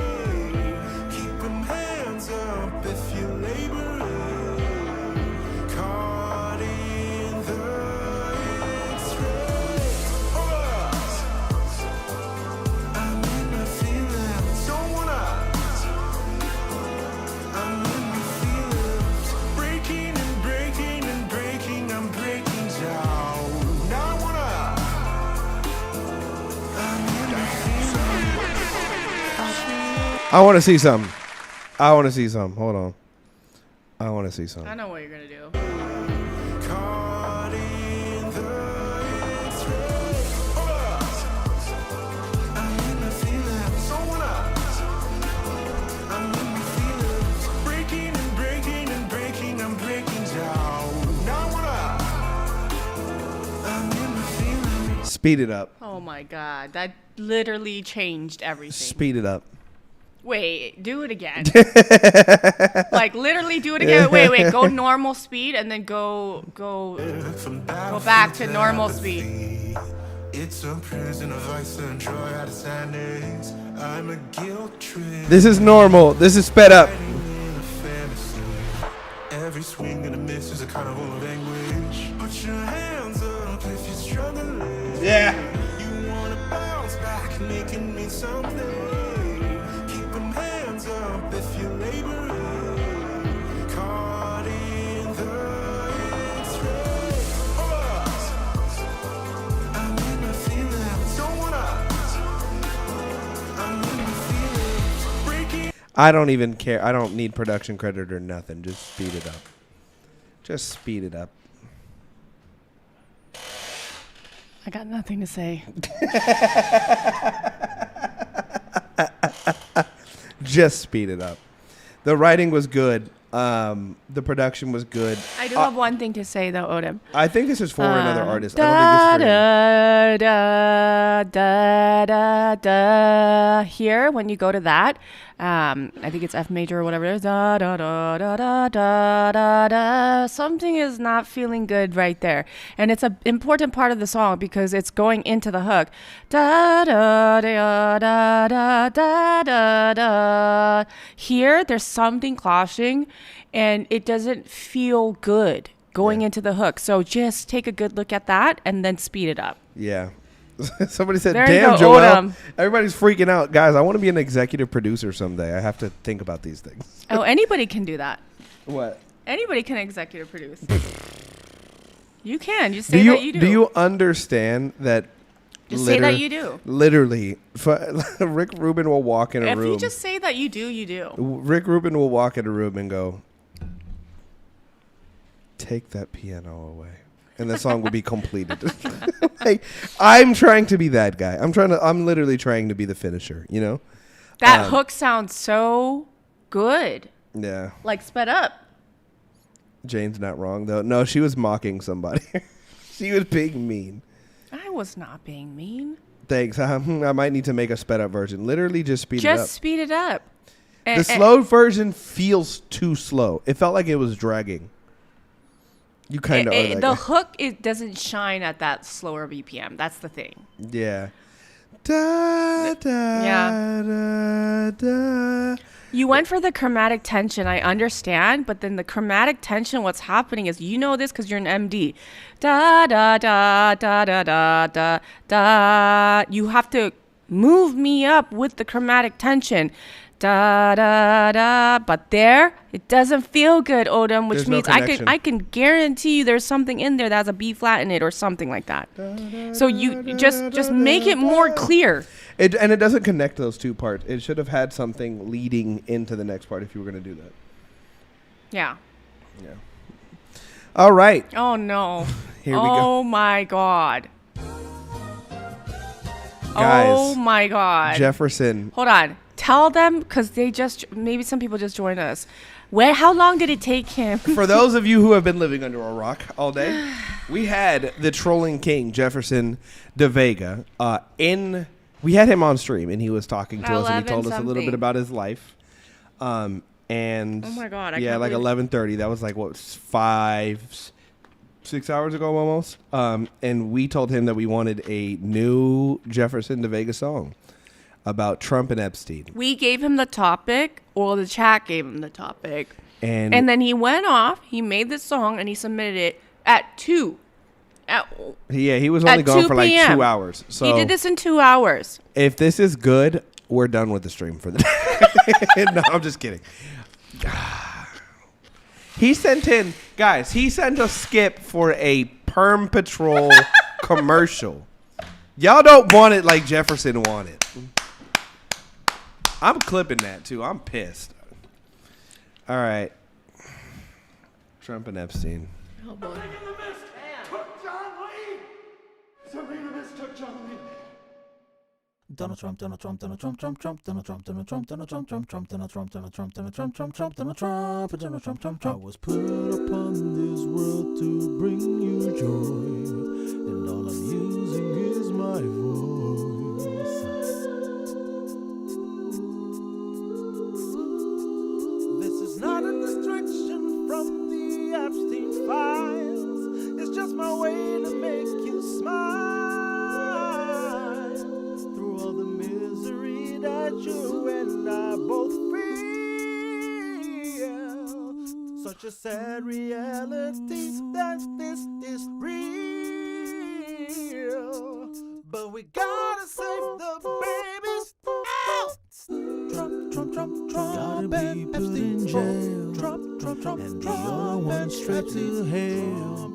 Keep them hands up if you're laboring. Caught in the X-ray. I'm in my feelings, don't wanna. I'm in my feelings, breaking and breaking and breaking. I'm breaking down. Now I wanna. I'm in my feelings. I want to see some. I want to see some. Hold on. I want to see some. I know what you're gonna do. Caught in the X-ray. I'm in my feelings, don't wanna. I'm in my feelings, breaking and breaking and breaking. I'm breaking down. Now I wanna. I'm in my feelings. Speed it up. Oh my god, that literally changed everything. Speed it up. Wait, do it again. Like literally do it again. Wait, go normal speed and then go back to normal speed. It's a prison of ice and joy out of sadness. I'm a guilt trip. This is normal. This is sped up. Every swing and a miss is a carnival of anguish. Put your hands up if you're struggling. Yeah. You wanna bounce back, making me something. Keep them hands up if you're laboring. Caught in the X-ray. I'm in my feelings, don't wanna. I'm in my feelings, breaking. I don't even care. I don't need production credit or nothing. Just speed it up. Just speed it up. I got nothing to say. Just speed it up. The writing was good. The production was good. I do have one thing to say though, Odom. I think this is for another artist. Da, I don't think it's for da, da, da, da. Here, when you go to that, I think it's F major or whatever it is. Da, da, da, da, da, da, da, da. Something is not feeling good right there. And it's an important part of the song because it's going into the hook. Da, da, da, da, da, da, da, da. Here, there's something clashing and it doesn't feel good going into the hook. So just take a good look at that and then speed it up. Yeah. Somebody said, There you damn, go, Joel. Odom. Everybody's freaking out. Guys, I want to be an executive producer someday. I have to think about these things. Oh, anybody can do that. What? Anybody can executive produce. You can. Just say that you do. Do you understand that? Just say that you do. Literally, Rick Rubin will walk in a If room. you just say that you do, you do. Rick Rubin will walk in a room and go, take that piano away. And the song will be completed. Like, I'm trying to be that guy. I'm literally trying to be the finisher, you know? That hook sounds so good. Yeah. Like sped up. Jane's not wrong, though. No, she was mocking somebody. She was being mean. I was not being mean. Thanks. I might need to make a sped up version. Literally just speed it up. Just speed it up. The slow version feels too slow. It felt like it was dragging. You kind of are that the guy. hook it doesn't shine at that slower BPM. That's the thing. Yeah. Da, da, Yeah. da, da. You went for the chromatic tension, I understand, but then the chromatic tension, what's happening is, you know this because you're an MD. Da da da da da da da da. You have to move me up with the chromatic tension. Da da da. But there, it doesn't feel good, Odom, which There's no means connection. I can guarantee you there's something in there that has a B flat in it or something like that. So you just make it more clear. And it doesn't connect those two parts. It should have had something leading into the next part if you were going to do that. Yeah. Yeah. All right. Oh no. Here we go. Oh my God. Guys, oh my God. Jefferson. Hold on. Tell them, because maybe some people just joined us. How long did it take him? For those of you who have been living under a rock all day, we had the trolling king, Jefferson De Vega, we had him on stream, and he was talking to us, and he told us a little bit about his life. And oh my God, yeah, like 11:30. That was like what 6 hours ago almost. And we told him that we wanted a new Jefferson De Vega song about Trump and Epstein. We gave him the topic, or the chat gave him the topic, And then he went off. He made this song and he submitted it at 2. He was only at gone 2 for like p.m. 2 hours. So he did this in 2 hours. If this is good, we're done with the stream for the day. No, I'm just kidding. He sent a skip for a Perm Patrol commercial. Y'all don't want it like Jefferson wanted. I'm clipping that too. I'm pissed. All right. Trump and Epstein. Oh boy. Donald Trump, Donald Trump, Donald Trump, Trump, Trump, Donald Trump, Donald Trump, Donald Trump, Trump, Trump, Donald Trump, Donald Trump, Donald Trump, Trump, Trump, Donald Trump, Donald Trump, Trump, Trump. I was put upon this world to bring you joy, and all I'm using is my voice. This is not a distraction from the Epstein files. It's just my way to make you smile. All the misery that you and I both feel. Such a sad reality that this is real. But we gotta save the babies. Trump, Trump, Trump, Trump, gotta be put in jail. Trump, Trump, Trump, and the other one straight to hell.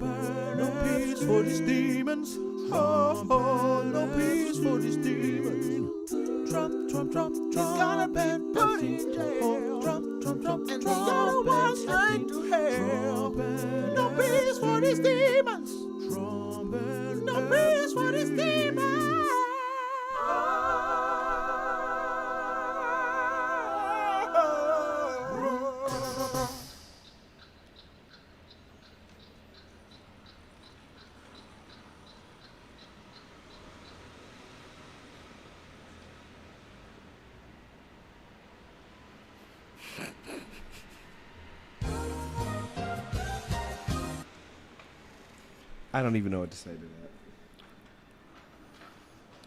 No peace for these demons. Oh, oh, no peace for these demons. Trump, Trump, Trump, Trump, he's gonna be put in jail. Trump, Trump, Trump, and the other one straight to hell. No peace for these demons. No peace for these demons. I don't even know what to say to that.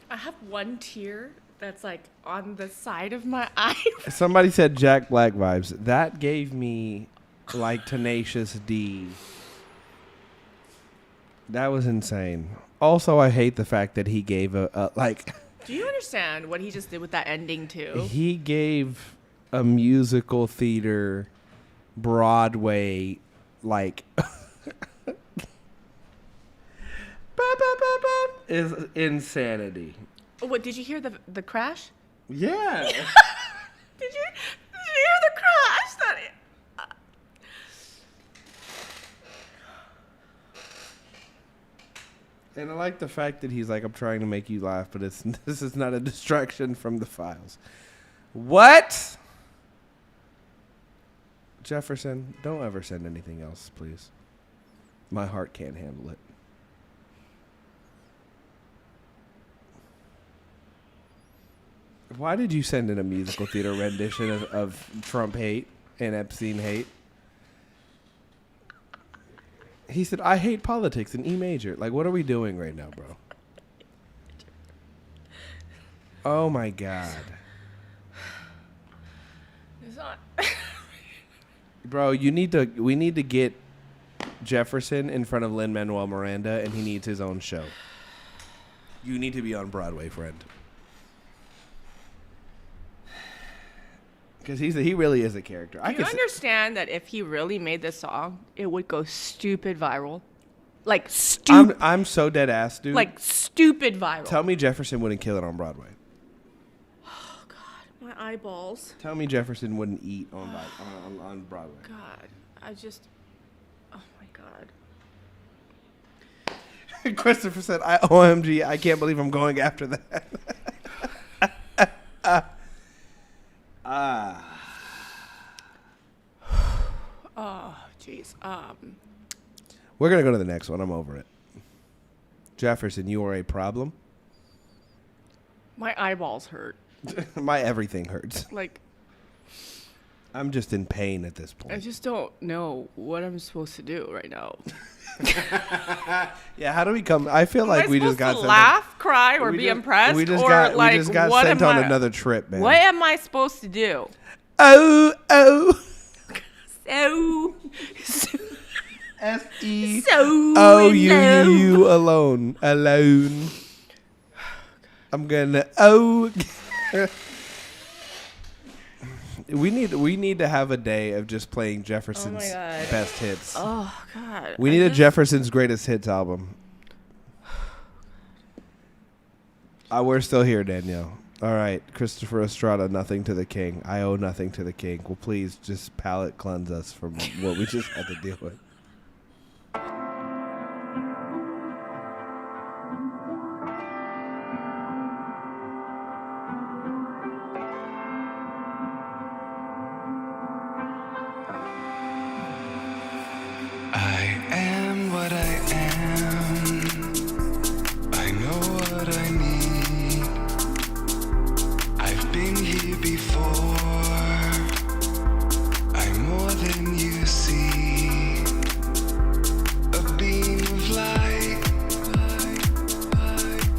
I have one tear that's like on the side of my eye. Somebody said Jack Black vibes. That gave me like Tenacious D. That was insane. Also, I hate the fact that he gave a like. Do you understand what he just did with that ending too? He gave a musical theater, Broadway, like. Is insanity. What, did you hear the crash? Yeah. Did you hear the crash? And I like the fact that he's like, I'm trying to make you laugh, but this is not a distraction from the files. What? Jefferson, don't ever send anything else, please. My heart can't handle it. Why did you send in a musical theater rendition of Trump hate and Epstein hate? He said, I hate politics in E major. Like, what are we doing right now, bro? Oh, my God. It's not. Bro, we need to get Jefferson in front of Lin-Manuel Miranda, and he needs his own show. You need to be on Broadway, friend. Because he really is a character. Do you understand that if he really made this song, it would go stupid viral? Like, stupid. I'm so dead ass, dude. Like, stupid viral. Tell me Jefferson wouldn't kill it on Broadway. Oh, God. My eyeballs. Tell me Jefferson wouldn't eat on Broadway. God. I just... Oh, my God. Christopher said, OMG, I can't believe I'm going after that. Oh, jeez. We're going to go to the next one. I'm over it. Jefferson, you are a problem. My eyeballs hurt. My everything hurts. Like... I'm just in pain at this point. I just don't know what I'm supposed to do right now. Yeah, how do we come? I feel like we just got to laugh, cry, or be impressed. We just or got like, what sent am on I, another trip, man. What am I supposed to do? Oh. So S-E. So oh, you alone. I'm gonna We need to have a day of just playing Jefferson's best hits. Oh God. We need a Jefferson's greatest hits album. We're still here, Danielle. All right, Christopher Estrada, nothing to the king. I owe nothing to the king. Well, please just palate cleanse us from what we just had to deal with. I am what I am. I know what I need. I've been here before. I'm more than you see. A beam of light,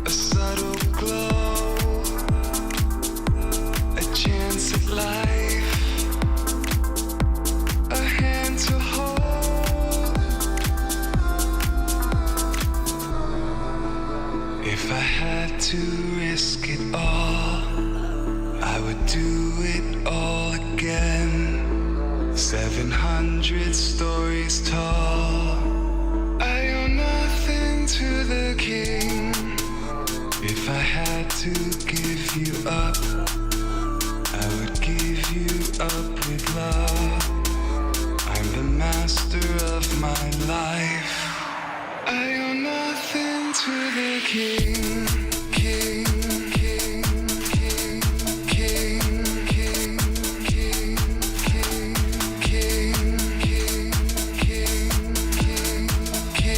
a subtle glow, a chance at life, a hand to hold. If I had to risk it all, I would do it all again. 700 stories tall. I owe nothing to the king. If I had to give you up, I would give you up with love. I'm the master of my life. I owe nothing to the king. King, king, king, king, king, king, king, king, king, king, king, king, king,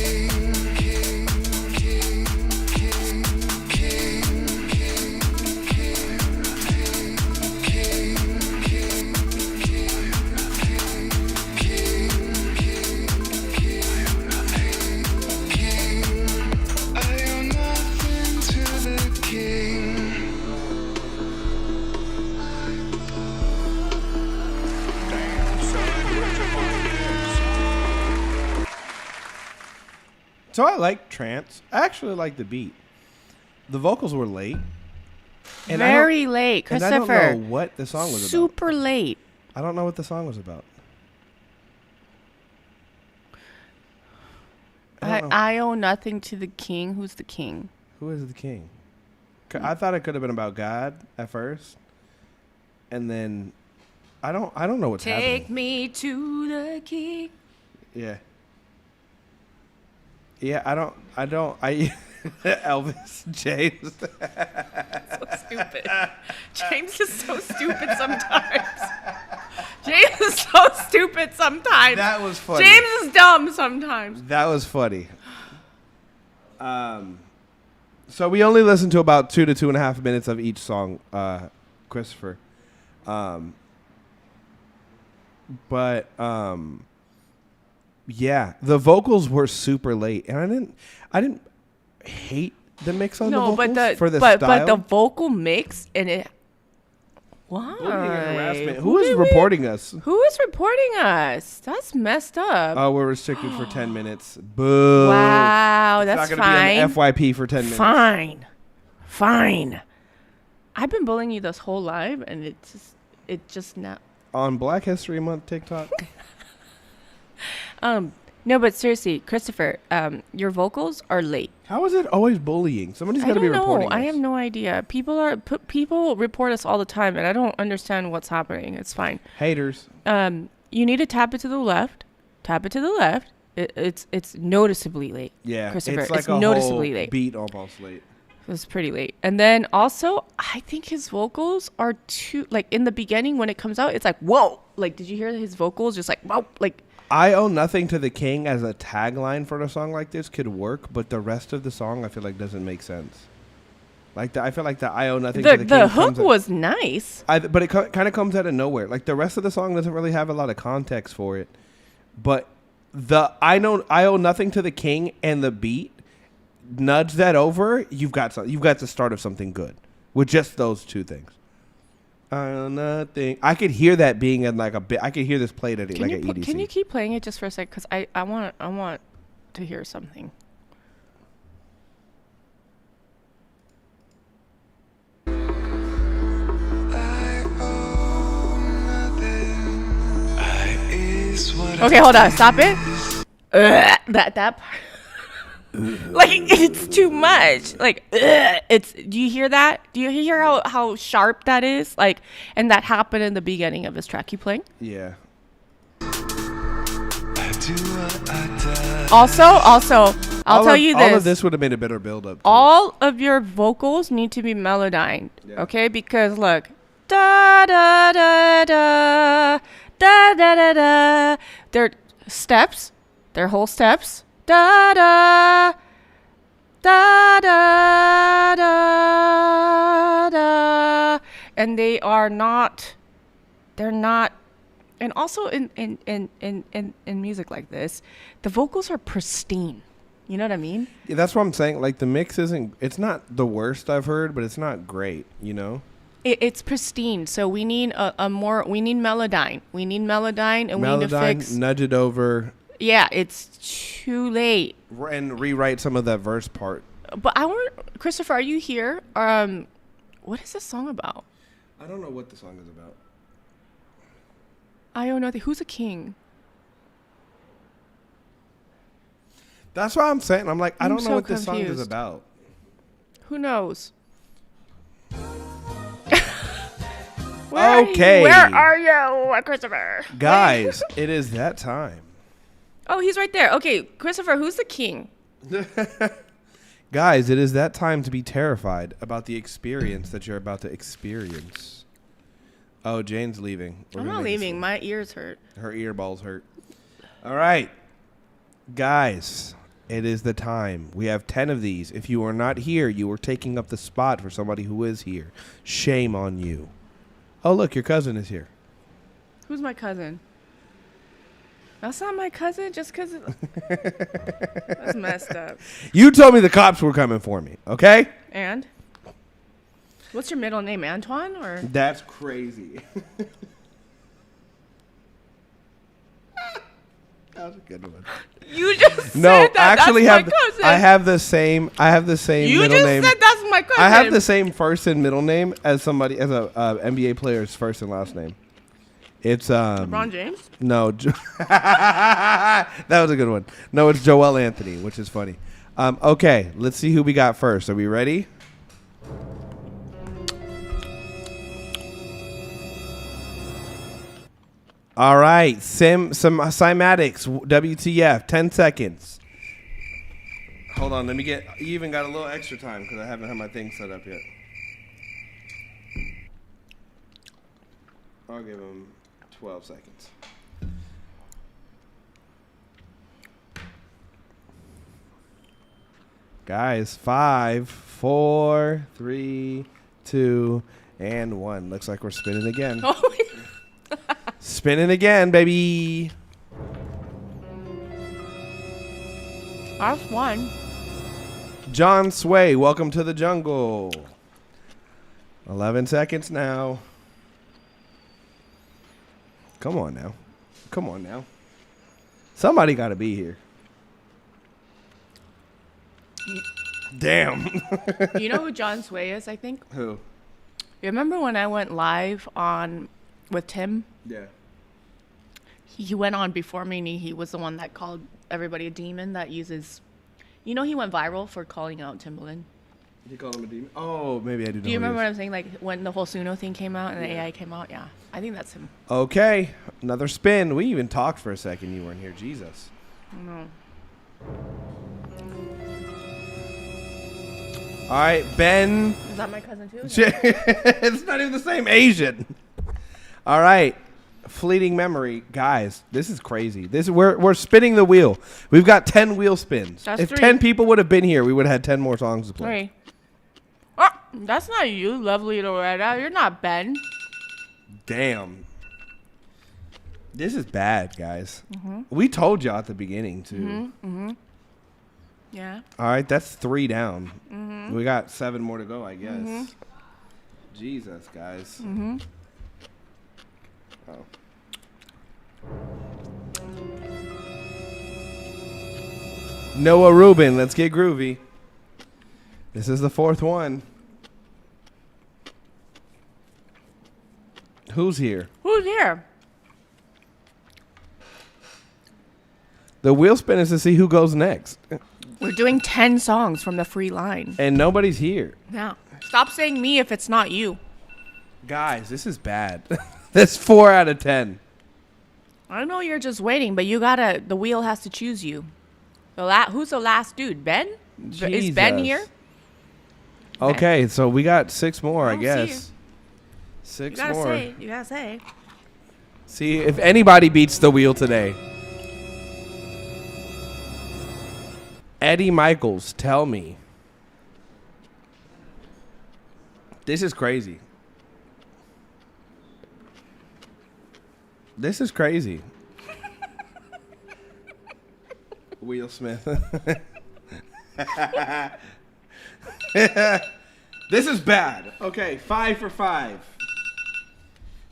So I like trance. I actually like the beat. The vocals were late. Very late, Christopher. And I don't know what the song was about. Super late. I don't know what the song was about. I owe nothing to the king. Who's the king? Who is the king? I thought it could have been about God at first, and then I don't know what's happening. Take me to the king. Yeah. Yeah, I Elvis, James. So stupid. James is so stupid sometimes. James is so stupid sometimes. That was funny. James is dumb sometimes. That was funny. So we only listened to about 2 to 2.5 minutes of each song, Christopher. Yeah, the vocals were super late, and I didn't hate the mix on the vocals for the style. But the vocal mix and it. Why? Bullying and harassment. Who is reporting us? Who is reporting us? That's messed up. Oh, we're restricted for 10 minutes. Boo. Wow, that's it's not fine. Gonna be an FYP for 10 minutes. Fine. I've been bullying you this whole live, and it just not. On Black History Month TikTok. No, but seriously, Christopher, your vocals are late. How is it always bullying? Somebody's got to be reporting us. I have no idea. People report us all the time, and I don't understand what's happening. It's fine. Haters. You need to tap it to the left. Tap it to the left. It's noticeably late. Yeah, Christopher, it's like a noticeably whole late. beat almost late. It was pretty late. And then also, I think his vocals are too, like, in the beginning when it comes out, it's like, whoa. Like, did you hear his vocals? Just like, whoa. Like, I Owe Nothing to the King as a tagline for a song like this could work, but the rest of the song I feel like doesn't make sense. Like I feel like the I Owe Nothing to the King. The hook was nice. But it kind of comes out of nowhere. Like the rest of the song doesn't really have a lot of context for it. But the I Owe Nothing to the King and the beat, nudge that over, you've got the start of something good with just those two things. I Owe Nothing. I could hear that being in like a bit. I could hear this played at like an EDC. Can you keep playing it just for a sec? Because I want to hear something. Okay, hold on. Stop it. That part. Like, it's too much. Like, it's. Do you hear that? Do you hear how sharp that is? Like, and that happened in the beginning of this track. You playing? Yeah. Also, I'll tell you this. All of this would have made a better build-up. All of your vocals need to be melodined, okay? Because look, da da da da da da da da. They're steps. They're whole steps. Da da da da da da. And they are not. They're not. And also in music like this, the vocals are pristine. You know what I mean? Yeah, that's what I'm saying. Like the mix isn't. It's not the worst I've heard, but it's not great. You know. It's pristine. So we need a more. We need Melodyne. We need Melodyne, and we need to fix. Nudge it over. Yeah, it's too late. And rewrite some of that verse part. But I want Christopher. Are you here? What is this song about? I don't know what the song is about. I don't know. Who's a king? That's what I'm saying. I'm like, I don't know so what this song is confused. about. Who knows? Okay. Where are you, Christopher? Guys, it is that time. Oh, he's right there. Okay, Christopher, who's the king? Guys, it is that time to be terrified about the experience that you're about to experience. Oh, Jane's leaving. I'm not leaving. My ears hurt. Her earballs hurt. All right. Guys, it is the time. We have 10 of these. If you are not here, you are taking up the spot for somebody who is here. Shame on you. Oh, look, your cousin is here. Who's my cousin? That's not my cousin just because... That's messed up. You told me the cops were coming for me, okay? And? What's your middle name, Antoine? Or That's crazy. That was a good one. You just no, said that. Actually that's have my cousin. I have the same you middle just name. said that's my cousin. I have the same first and middle name as a NBA player's first and last name. It's LeBron James? No. That was a good one. No, it's Joel Anthony, which is funny. Okay, let's see who we got first. Are we ready? All right, some cymatics, WTF, 10 seconds. Hold on, you even got a little extra time because I haven't had my thing set up yet. I'll give him 12 seconds. Guys, 5, 4, 3, 2, and 1. Looks like we're spinning again. Spinning again, baby. That's one. John Sway, welcome to the jungle. 11 seconds now. Come on now. Come on now. Somebody got to be here. Damn. You know who John Sway is, I think? Who? You remember when I went live on with Tim? Yeah. He went on before me and he was the one that called everybody a demon that uses... You know he went viral for calling out Timbaland? You called him a demon? Oh, maybe I do. Do you remember what I'm saying? Like when the whole Suno thing came out and the AI came out? Yeah. I think that's him. Okay. Another spin. We even talked for a second. You weren't here. Jesus. No. All right, Ben. Is that my cousin too? It's not even the same Asian. All right. Fleeting memory. Guys, this is crazy. We're spinning the wheel. We've got 10 wheel spins. That's if 3. 10 people would have been here, we would have had 10 more songs to play. 3. Oh, that's not you, lovely Loretta. You're not Ben. Damn. This is bad, guys. Mhm. We told y'all at the beginning, too. Mm-hmm. Yeah. All right, that's 3 down. Mhm. We got 7 more to go, I guess. Mhm. Jesus, guys. Mm-hmm. Oh. Noah Rubin, let's get groovy. This is the 4th one. Who's here? Who's here? The wheel spin is to see who goes next. We're doing 10 songs from the free line. And nobody's here. Yeah. Stop saying me if it's not you. Guys, this is bad. That's 4 out of 10. I know you're just waiting, but the wheel has to choose you. Who's the last dude? Ben? Is Ben Jesus. here? Okay, so we got 6 more, I don't see guess. You 6 gotta more. say. You gotta say. See if anybody beats the wheel today. Eddie Michaels, tell me. This is crazy. This is crazy. Will Smith. This is bad. Okay, 5 for 5.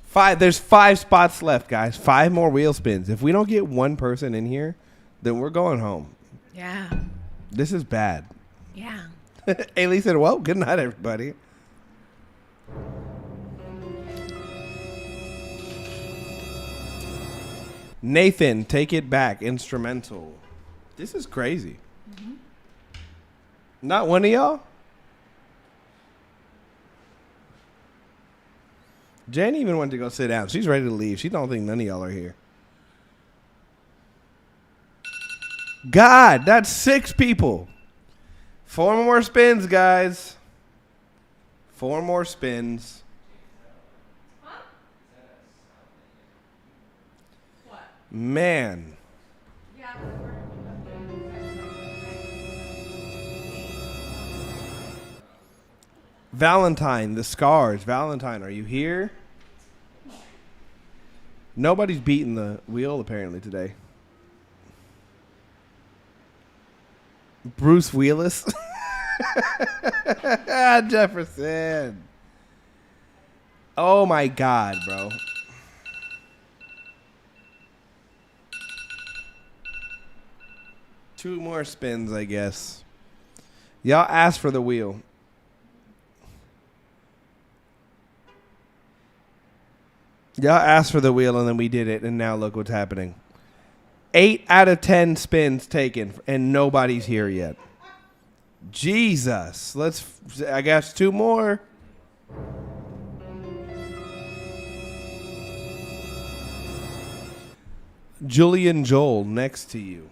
5. There's 5 spots left, guys. 5 more wheel spins. If we don't get one person in here, then we're going home. Yeah. This is bad. Yeah. Ailey said, well, good night, everybody. Nathan, Take It Back, instrumental. This is crazy. Mm-hmm. Not one of y'all? Jen even went to go sit down. She's ready to leave. She don't think none of y'all are here. God, that's 6 people. 4 more spins, guys. 4 more spins. Man. Valentine, the Scars. Valentine, are you here? Nobody's beating the wheel apparently today. Bruce Willis. Jefferson. Oh my God, bro. Two more spins, I guess. Y'all asked for the wheel. Y'all asked for the wheel and then we did it, and now look what's happening. 8 out of 10 spins taken, and nobody's here yet. Jesus. I guess 2 more. Julian Joel, next to you.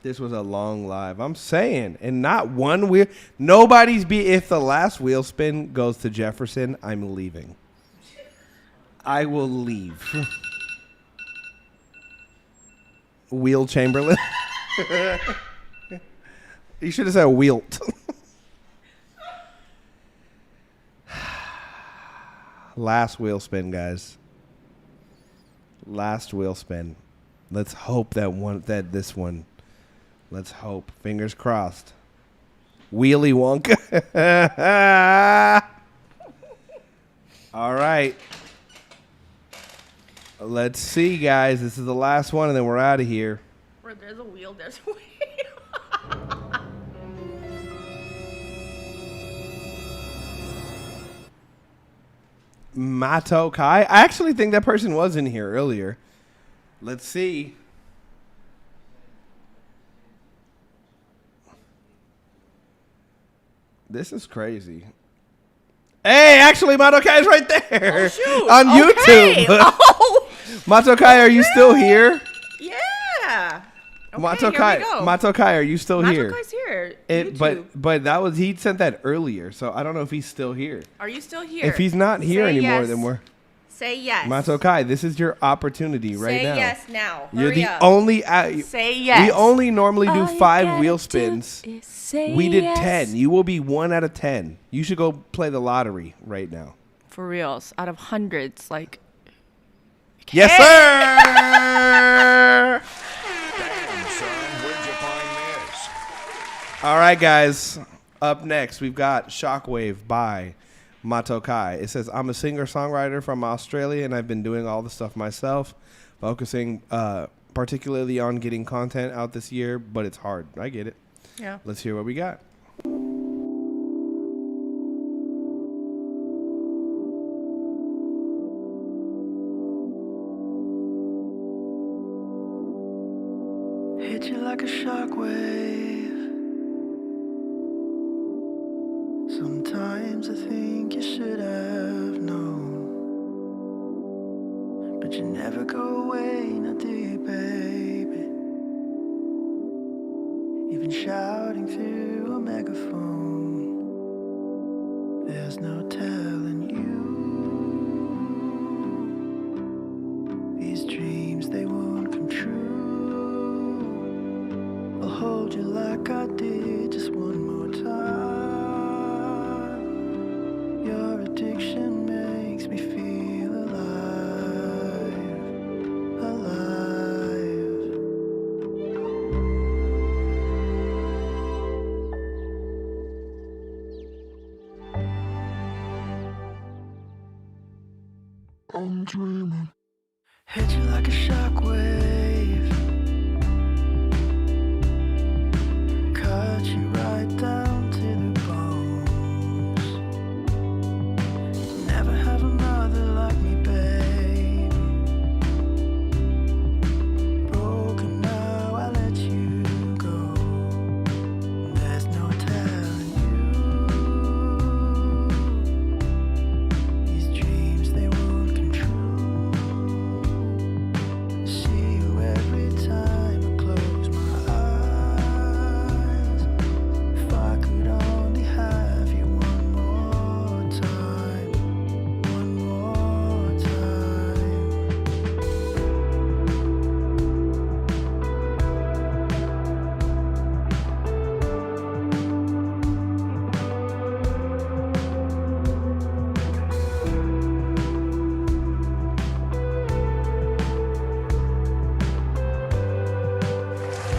This was a long live. I'm saying. And not one wheel. If the last wheel spin goes to Jefferson, I'm leaving. I will leave. Wheel Chamberlain. You should have said Wilt. Last wheel spin, guys. Last wheel spin. Let's hope this one. Let's hope. Fingers crossed. Wheelie Wonka. All right. Let's see, guys. This is the last one, and then we're out of here. Where there's a wheel, there's a wheel. Mato Kai. I actually think that person was in here earlier. Let's see. This is crazy. Hey, actually, Mato Kai is right there on Okay. YouTube. Oh, Mato Kai, are you still here? yeah. Okay, Mato here Kai, we go. Mato Kai, are you still here? Mato Kai's here. It, YouTube. but that was he sent that earlier, so I don't know if he's still here. Are you still here? If he's not here Say anymore, yes. then we're Say yes. Mato Kai. This is your opportunity right Say now. yes now. You're Hurry the up. only. Say yes. We only normally do All you 5 gotta wheel do spins. is say We did yes. 10. You will be 1 out of 10. You should go play the lottery right now. For reals, out of hundreds, like. Yes, Hey! sir. Damn, son, where'd you find this? All right, guys. Up next, we've got Shockwave by Mato Kai. It says, I'm a singer-songwriter from Australia, and I've been doing all the stuff myself, focusing particularly on getting content out this year, but it's hard. I get it. Yeah. Let's hear what we got. Hit you like a shockwave. Sometimes I think you should have known, but you never go away, now do you, baby? Even shouting through a megaphone, there's no telling you. These dreams, they won't come true. I'll hold you like I did just one more time. Your addiction makes me feel alive, alive. I'm dreaming. Hit you like a shockwave. Cut you right down to the bones. Never have another like me, babe. Broken now, I let you go. There's no telling you. These dreams, they won't come true. See you every time I close my eyes. If I could only have you one more time, one more time.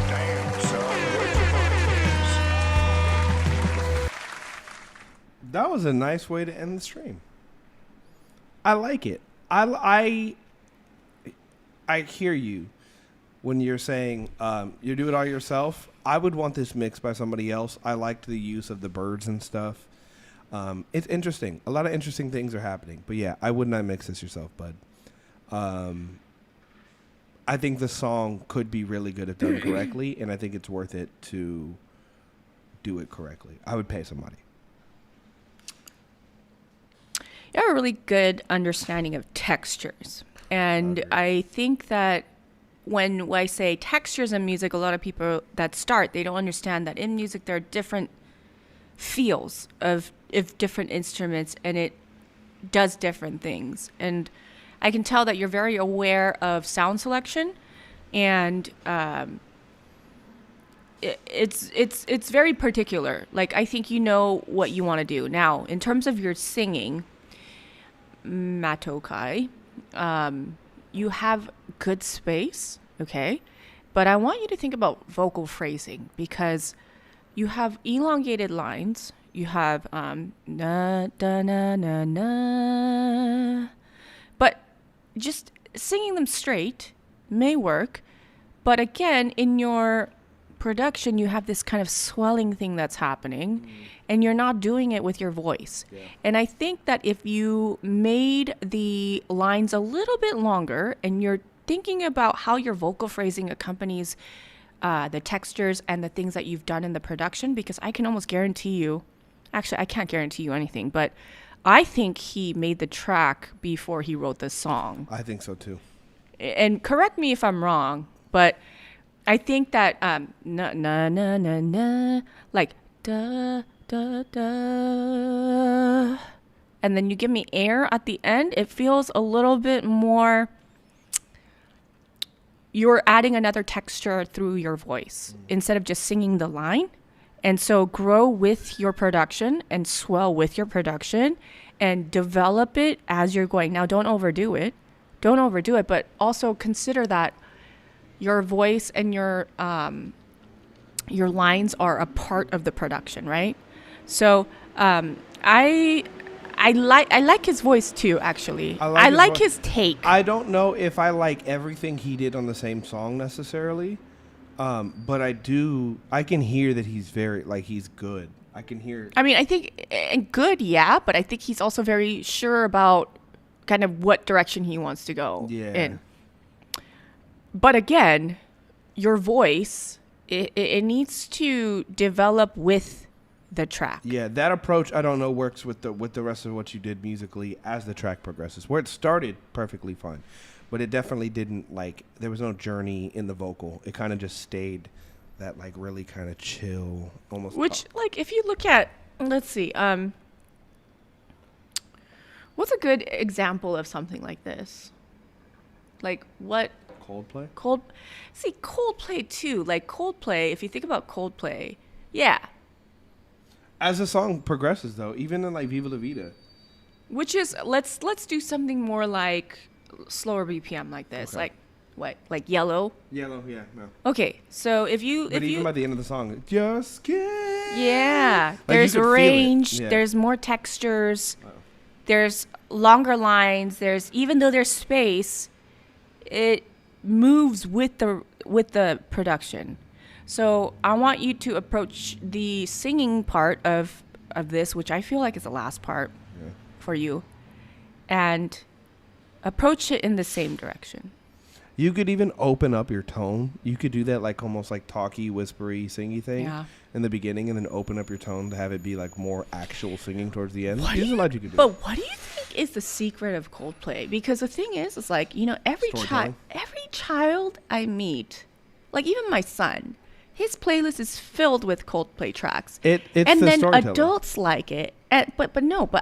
Damn, son, where'd you find this? That was a nice way to end the stream. I like it. I hear you when you're saying you do it all yourself. I would want this mixed by somebody else. I liked the use of the birds and stuff. It's interesting. A lot of interesting things are happening. But yeah, I would not mix this yourself, bud. I think the song could be really good if done correctly, and I think it's worth it to do it correctly. I would pay somebody. You have a really good understanding of textures. And I think that when I say textures in music, a lot of people that start, they don't understand that in music there are different feels of different instruments, and it does different things. And I can tell that you're very aware of sound selection, and it's very particular. Like, I think you know what you want to do. Now, in terms of your singing, Mato Kai, you have good space Okay? But I want you to think about vocal phrasing because you have elongated lines. You have na da na na na. But just singing them straight may work. But again, in your production, you have this kind of swelling thing that's happening, and you're not doing it with your voice. Yeah. And I think that if you made the lines a little bit longer and you're thinking about how your vocal phrasing accompanies the textures and the things that you've done in the production, because I can almost guarantee you, actually, I can't guarantee you anything, but I think he made the track before he wrote the song. I think so too. And correct me if I'm wrong, but I think that na na na na na, like da da da, and then you give me air at the end, it feels a little bit more, you're adding another texture through your voice instead of just singing the line. And so grow with your production and swell with your production and develop it as you're going. Now, don't overdo it. Don't overdo it, but also consider that your voice and your lines are a part of the production, right? So I like his voice too, actually. I like his take. I don't know if I like everything he did on the same song necessarily, but I can hear that he's he's good. I can hear. I mean, I think good, yeah, but I think he's also very sure about kind of what direction he wants to go in. But again, your voice, it needs to develop with the track. Yeah, that approach I don't know works with the rest of what you did musically as the track progresses. Where it started perfectly fine, but it definitely didn't there was no journey in the vocal. It kind of just stayed that really kind of chill, almost. Which if you look at, let's see, what's a good example of something like this? What? Coldplay? Coldplay too. Coldplay, if you think about Coldplay, yeah. As the song progresses, though, even in Viva La Vida. Which is, let's do something more slower BPM like this. Okay. What? Yellow? Yellow, yeah, no. Okay, so if you... Even by the end of the song, just kidding. Yeah, there's range, there's more textures, there's longer lines, even though there's space, it moves with the production. So I want you to approach the singing part of this, which I feel like is the last part for you, and approach it in the same direction. You could even open up your tone. You could do that almost talky, whispery, singy thing in the beginning, and then open up your tone to have it be more actual singing towards the end. There's a lot you could do. But what do you think is the secret of Coldplay? Because the thing is, it's every child I meet, even my son, his playlist is filled with Coldplay tracks. It's and the then storytelling. Adults like it. But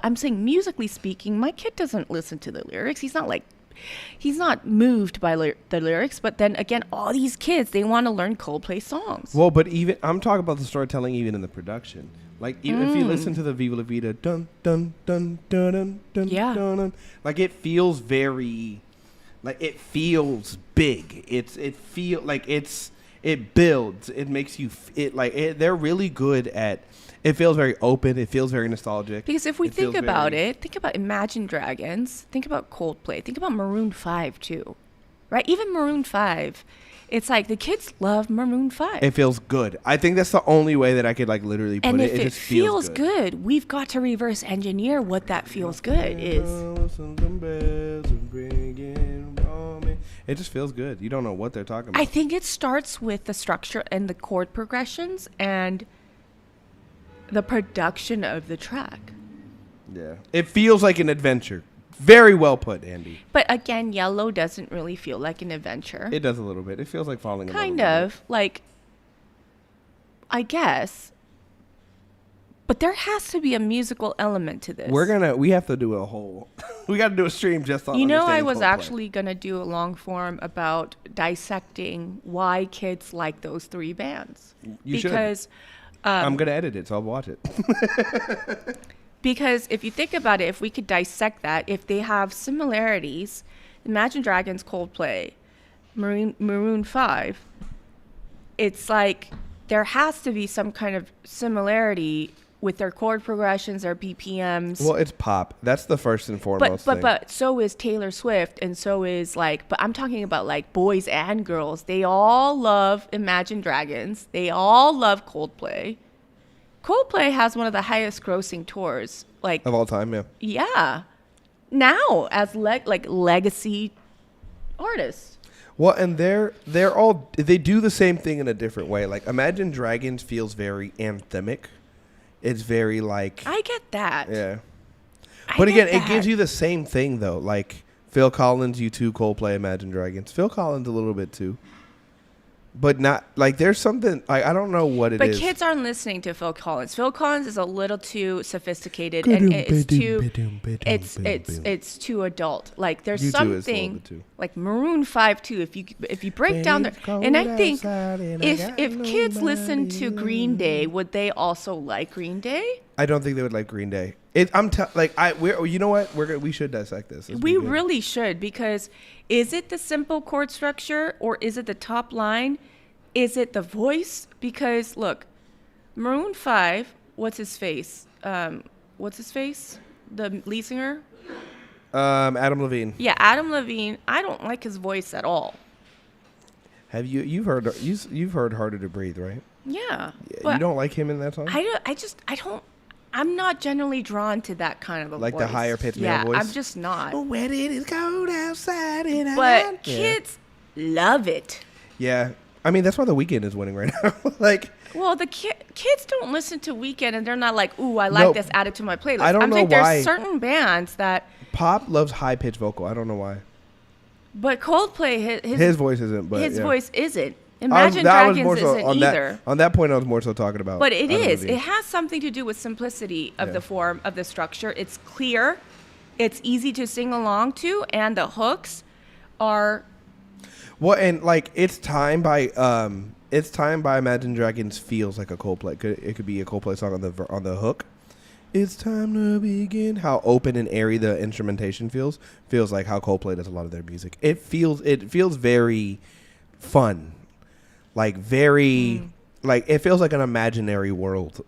I'm saying musically speaking, my kid doesn't listen to the lyrics. He's not moved by the lyrics, but then again, all these kids, they want to learn Coldplay songs. Well, but even I'm talking about the storytelling even in the production. Even if you listen to the Viva La Vida, dun dun dun dun dun dun dun, dun, it feels very, it feels big. It builds. It makes you they're really good at. It feels very open. It feels very nostalgic. Because if we think about it, think about Imagine Dragons, think about Coldplay, think about Maroon 5 too, right? Even Maroon 5, it's the kids love Maroon 5. It feels good. I think that's the only way that I could literally put it. And if it it just feels good, we've got to reverse engineer what that feels good is. It just feels good. You don't know what they're talking about. I think it starts with the structure and the chord progressions and the production of the track. Yeah. It feels like an adventure. Very well put, Andy. But again, Yellow doesn't really feel like an adventure. It does a little bit. It feels like falling in love. Kind of. I guess. But there has to be a musical element to this. We have to do a whole, we got to do a stream just on I was actually going to do a long form about dissecting why kids like those three bands. You should. I'm going to edit it, so I'll watch it. Because if you think about it, if we could dissect that, if they have similarities, Imagine Dragons, Coldplay, Maroon 5, it's like there has to be some kind of similarity with their chord progressions, their BPMs. Well, it's pop. That's the first and foremost thing. But so is Taylor Swift, and so is like. But I'm talking about like boys and girls. They all love Imagine Dragons. They all love Coldplay. Coldplay has one of the highest grossing tours, like of all time. Yeah. Yeah. Now as like legacy artists. Well, and they do the same thing in a different way. Like Imagine Dragons feels very anthemic. It's very like I get that. Yeah. But again, it gives you the same thing though. Like Phil Collins, U2, Coldplay, Imagine Dragons. Phil Collins a little bit too. But not like there's something I don't know what it is. But kids aren't listening to Phil Collins. Phil Collins is a little too sophisticated and it's too adult. Like there's something like Maroon 5 too. If you break down their and I think if kids listen to Green Day, would they also like Green Day? I don't think they would like Green Day. You know what? We should dissect this. We really should, because is it the simple chord structure or is it the top line? Is it the voice? Because look, Maroon 5, what's his face? The lead singer? Adam Levine. Yeah, Adam Levine. I don't like his voice at all. Have you've heard Harder to Breathe, right? Yeah. You don't like him in that song? I'm not generally drawn to that kind of a like voice. The higher pitched male voice? Yeah, I'm just not. When it is cold outside and but kids love it. Yeah. I mean, that's why The Weeknd is winning right now. Well, the kids don't listen to Weeknd and they're not like, ooh, I like this, add it to my playlist. I'm know like, why. there's certain bands that... Pop loves high-pitched vocal. I don't know why. But Coldplay, his voice isn't. But his voice isn't. Imagine Dragons isn't either. On that point, I was more so talking about. But it is. It has something to do with simplicity of the form, of the structure. It's clear. It's easy to sing along to. And the hooks are... Well, and like It's Time by Imagine Dragons feels like a Coldplay. It could be a Coldplay song on the hook. It's time to begin. How open and airy the instrumentation feels like how Coldplay does a lot of their music. It feels very fun, like very like it feels like an imaginary world.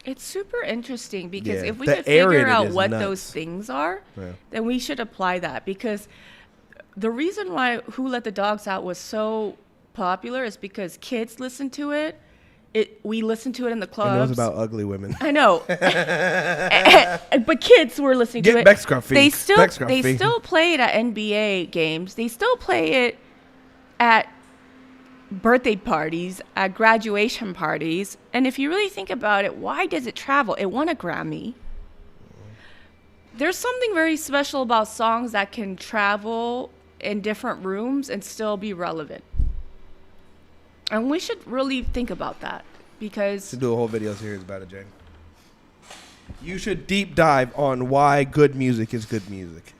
It's super interesting because if we The could air in figure it out is what nuts. those things are, then we should apply that. Because the reason why Who Let the Dogs Out was so popular is because kids listen to it. We listened to it in the clubs. And it was about ugly women. I know. But kids were listening to it. Beck Scruffy. They still play it at NBA games. They still play it at birthday parties, at graduation parties. And if you really think about it, why does it travel? It won a Grammy. There's something very special about songs that can travel in different rooms and still be relevant. And we should really think about that, because... To do a whole video series about it, Jane. You should deep dive on why good music is good music.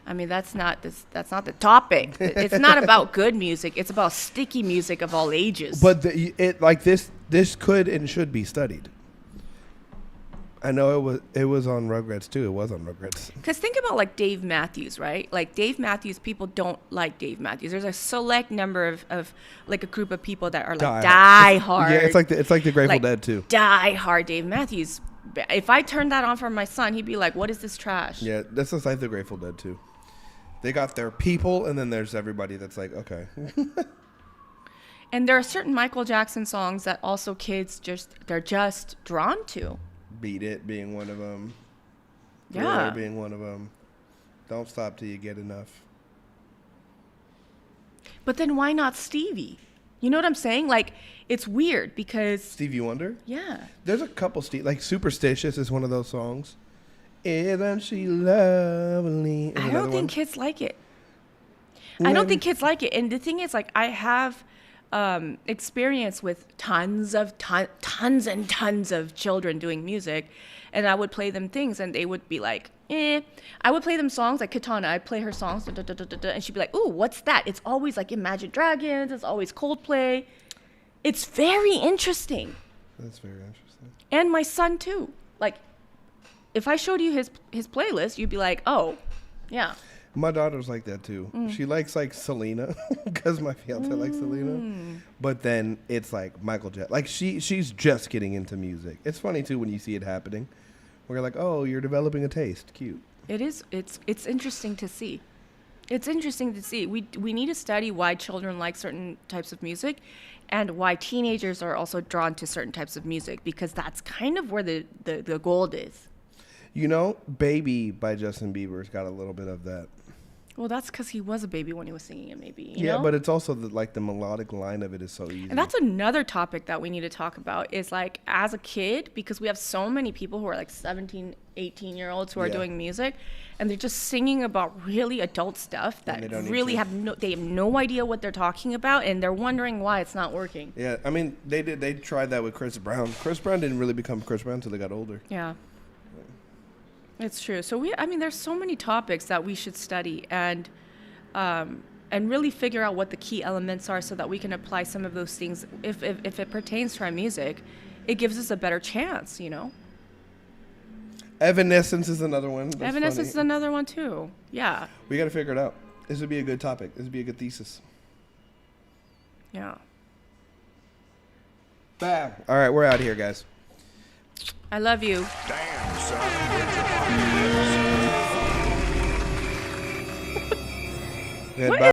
I mean, that's not the topic. It's not about good music. It's about sticky music of all ages. But this could and should be studied. I know it was on Rugrats too. It was on Rugrats. Because think about like Dave Matthews, right? Like Dave Matthews, people don't like Dave Matthews. There's a select number of like a group of people that are like die hard. Yeah, it's like the Grateful Dead too. Die hard Dave Matthews. If I turned that on for my son, he'd be like, "What is this trash?" Yeah, that's just like the Grateful Dead too. They got their people, and then there's everybody that's like, okay. And there are certain Michael Jackson songs that also kids they're just drawn to. Beat It being one of them. Yeah. Thriller being one of them. Don't Stop Till You Get Enough. But then why not Stevie? You know what I'm saying? Like, it's weird because... Stevie Wonder? Yeah. There's a couple, like Superstitious is one of those songs. Isn't she lovely? I don't think kids like it. I don't think kids like it. And the thing is, like, I have experience with tons and tons of children doing music, and I would play them things, and they would be like, eh. I would play them songs, like Katana. I'd play her songs, and she'd be like, ooh, what's that? It's always like Imagine Dragons. It's always Coldplay. It's very interesting. That's very interesting. And my son, too. Like, if I showed you his playlist, you'd be like, oh, yeah. My daughter's like that too. She likes like Selena because my fiance likes Selena. But then it's like Michael Jackson. Like she's just getting into music. It's funny too when you see it happening. We're like, oh, you're developing a taste. Cute. It is. It's interesting to see. It's interesting to see. We need to study why children like certain types of music, and why teenagers are also drawn to certain types of music, because that's kind of where the gold is. You know, "Baby" by Justin Bieber's got a little bit of that. Well, that's because he was a baby when he was singing it, maybe. You Yeah, know? but it's also the melodic line of it is so easy. And that's another topic that we need to talk about is like as a kid, because we have so many people who are like 17, 18-year-olds who are doing music, and they're just singing about really adult stuff that really have no idea what they're talking about, and they're wondering why it's not working. Yeah, I mean, they tried that with Chris Brown. Chris Brown didn't really become Chris Brown until they got older. Yeah. It's true. So there's so many topics that we should study and really figure out what the key elements are so that we can apply some of those things. If it pertains to our music, it gives us a better chance, you know? Evanescence is another one. That's Evanescence funny. is another one too. Yeah. We got to figure it out. This would be a good topic. This would be a good thesis. Yeah. Bam. All right, we're out of here, guys. I love you. Damn, son. Where'd you Yeah, What bye.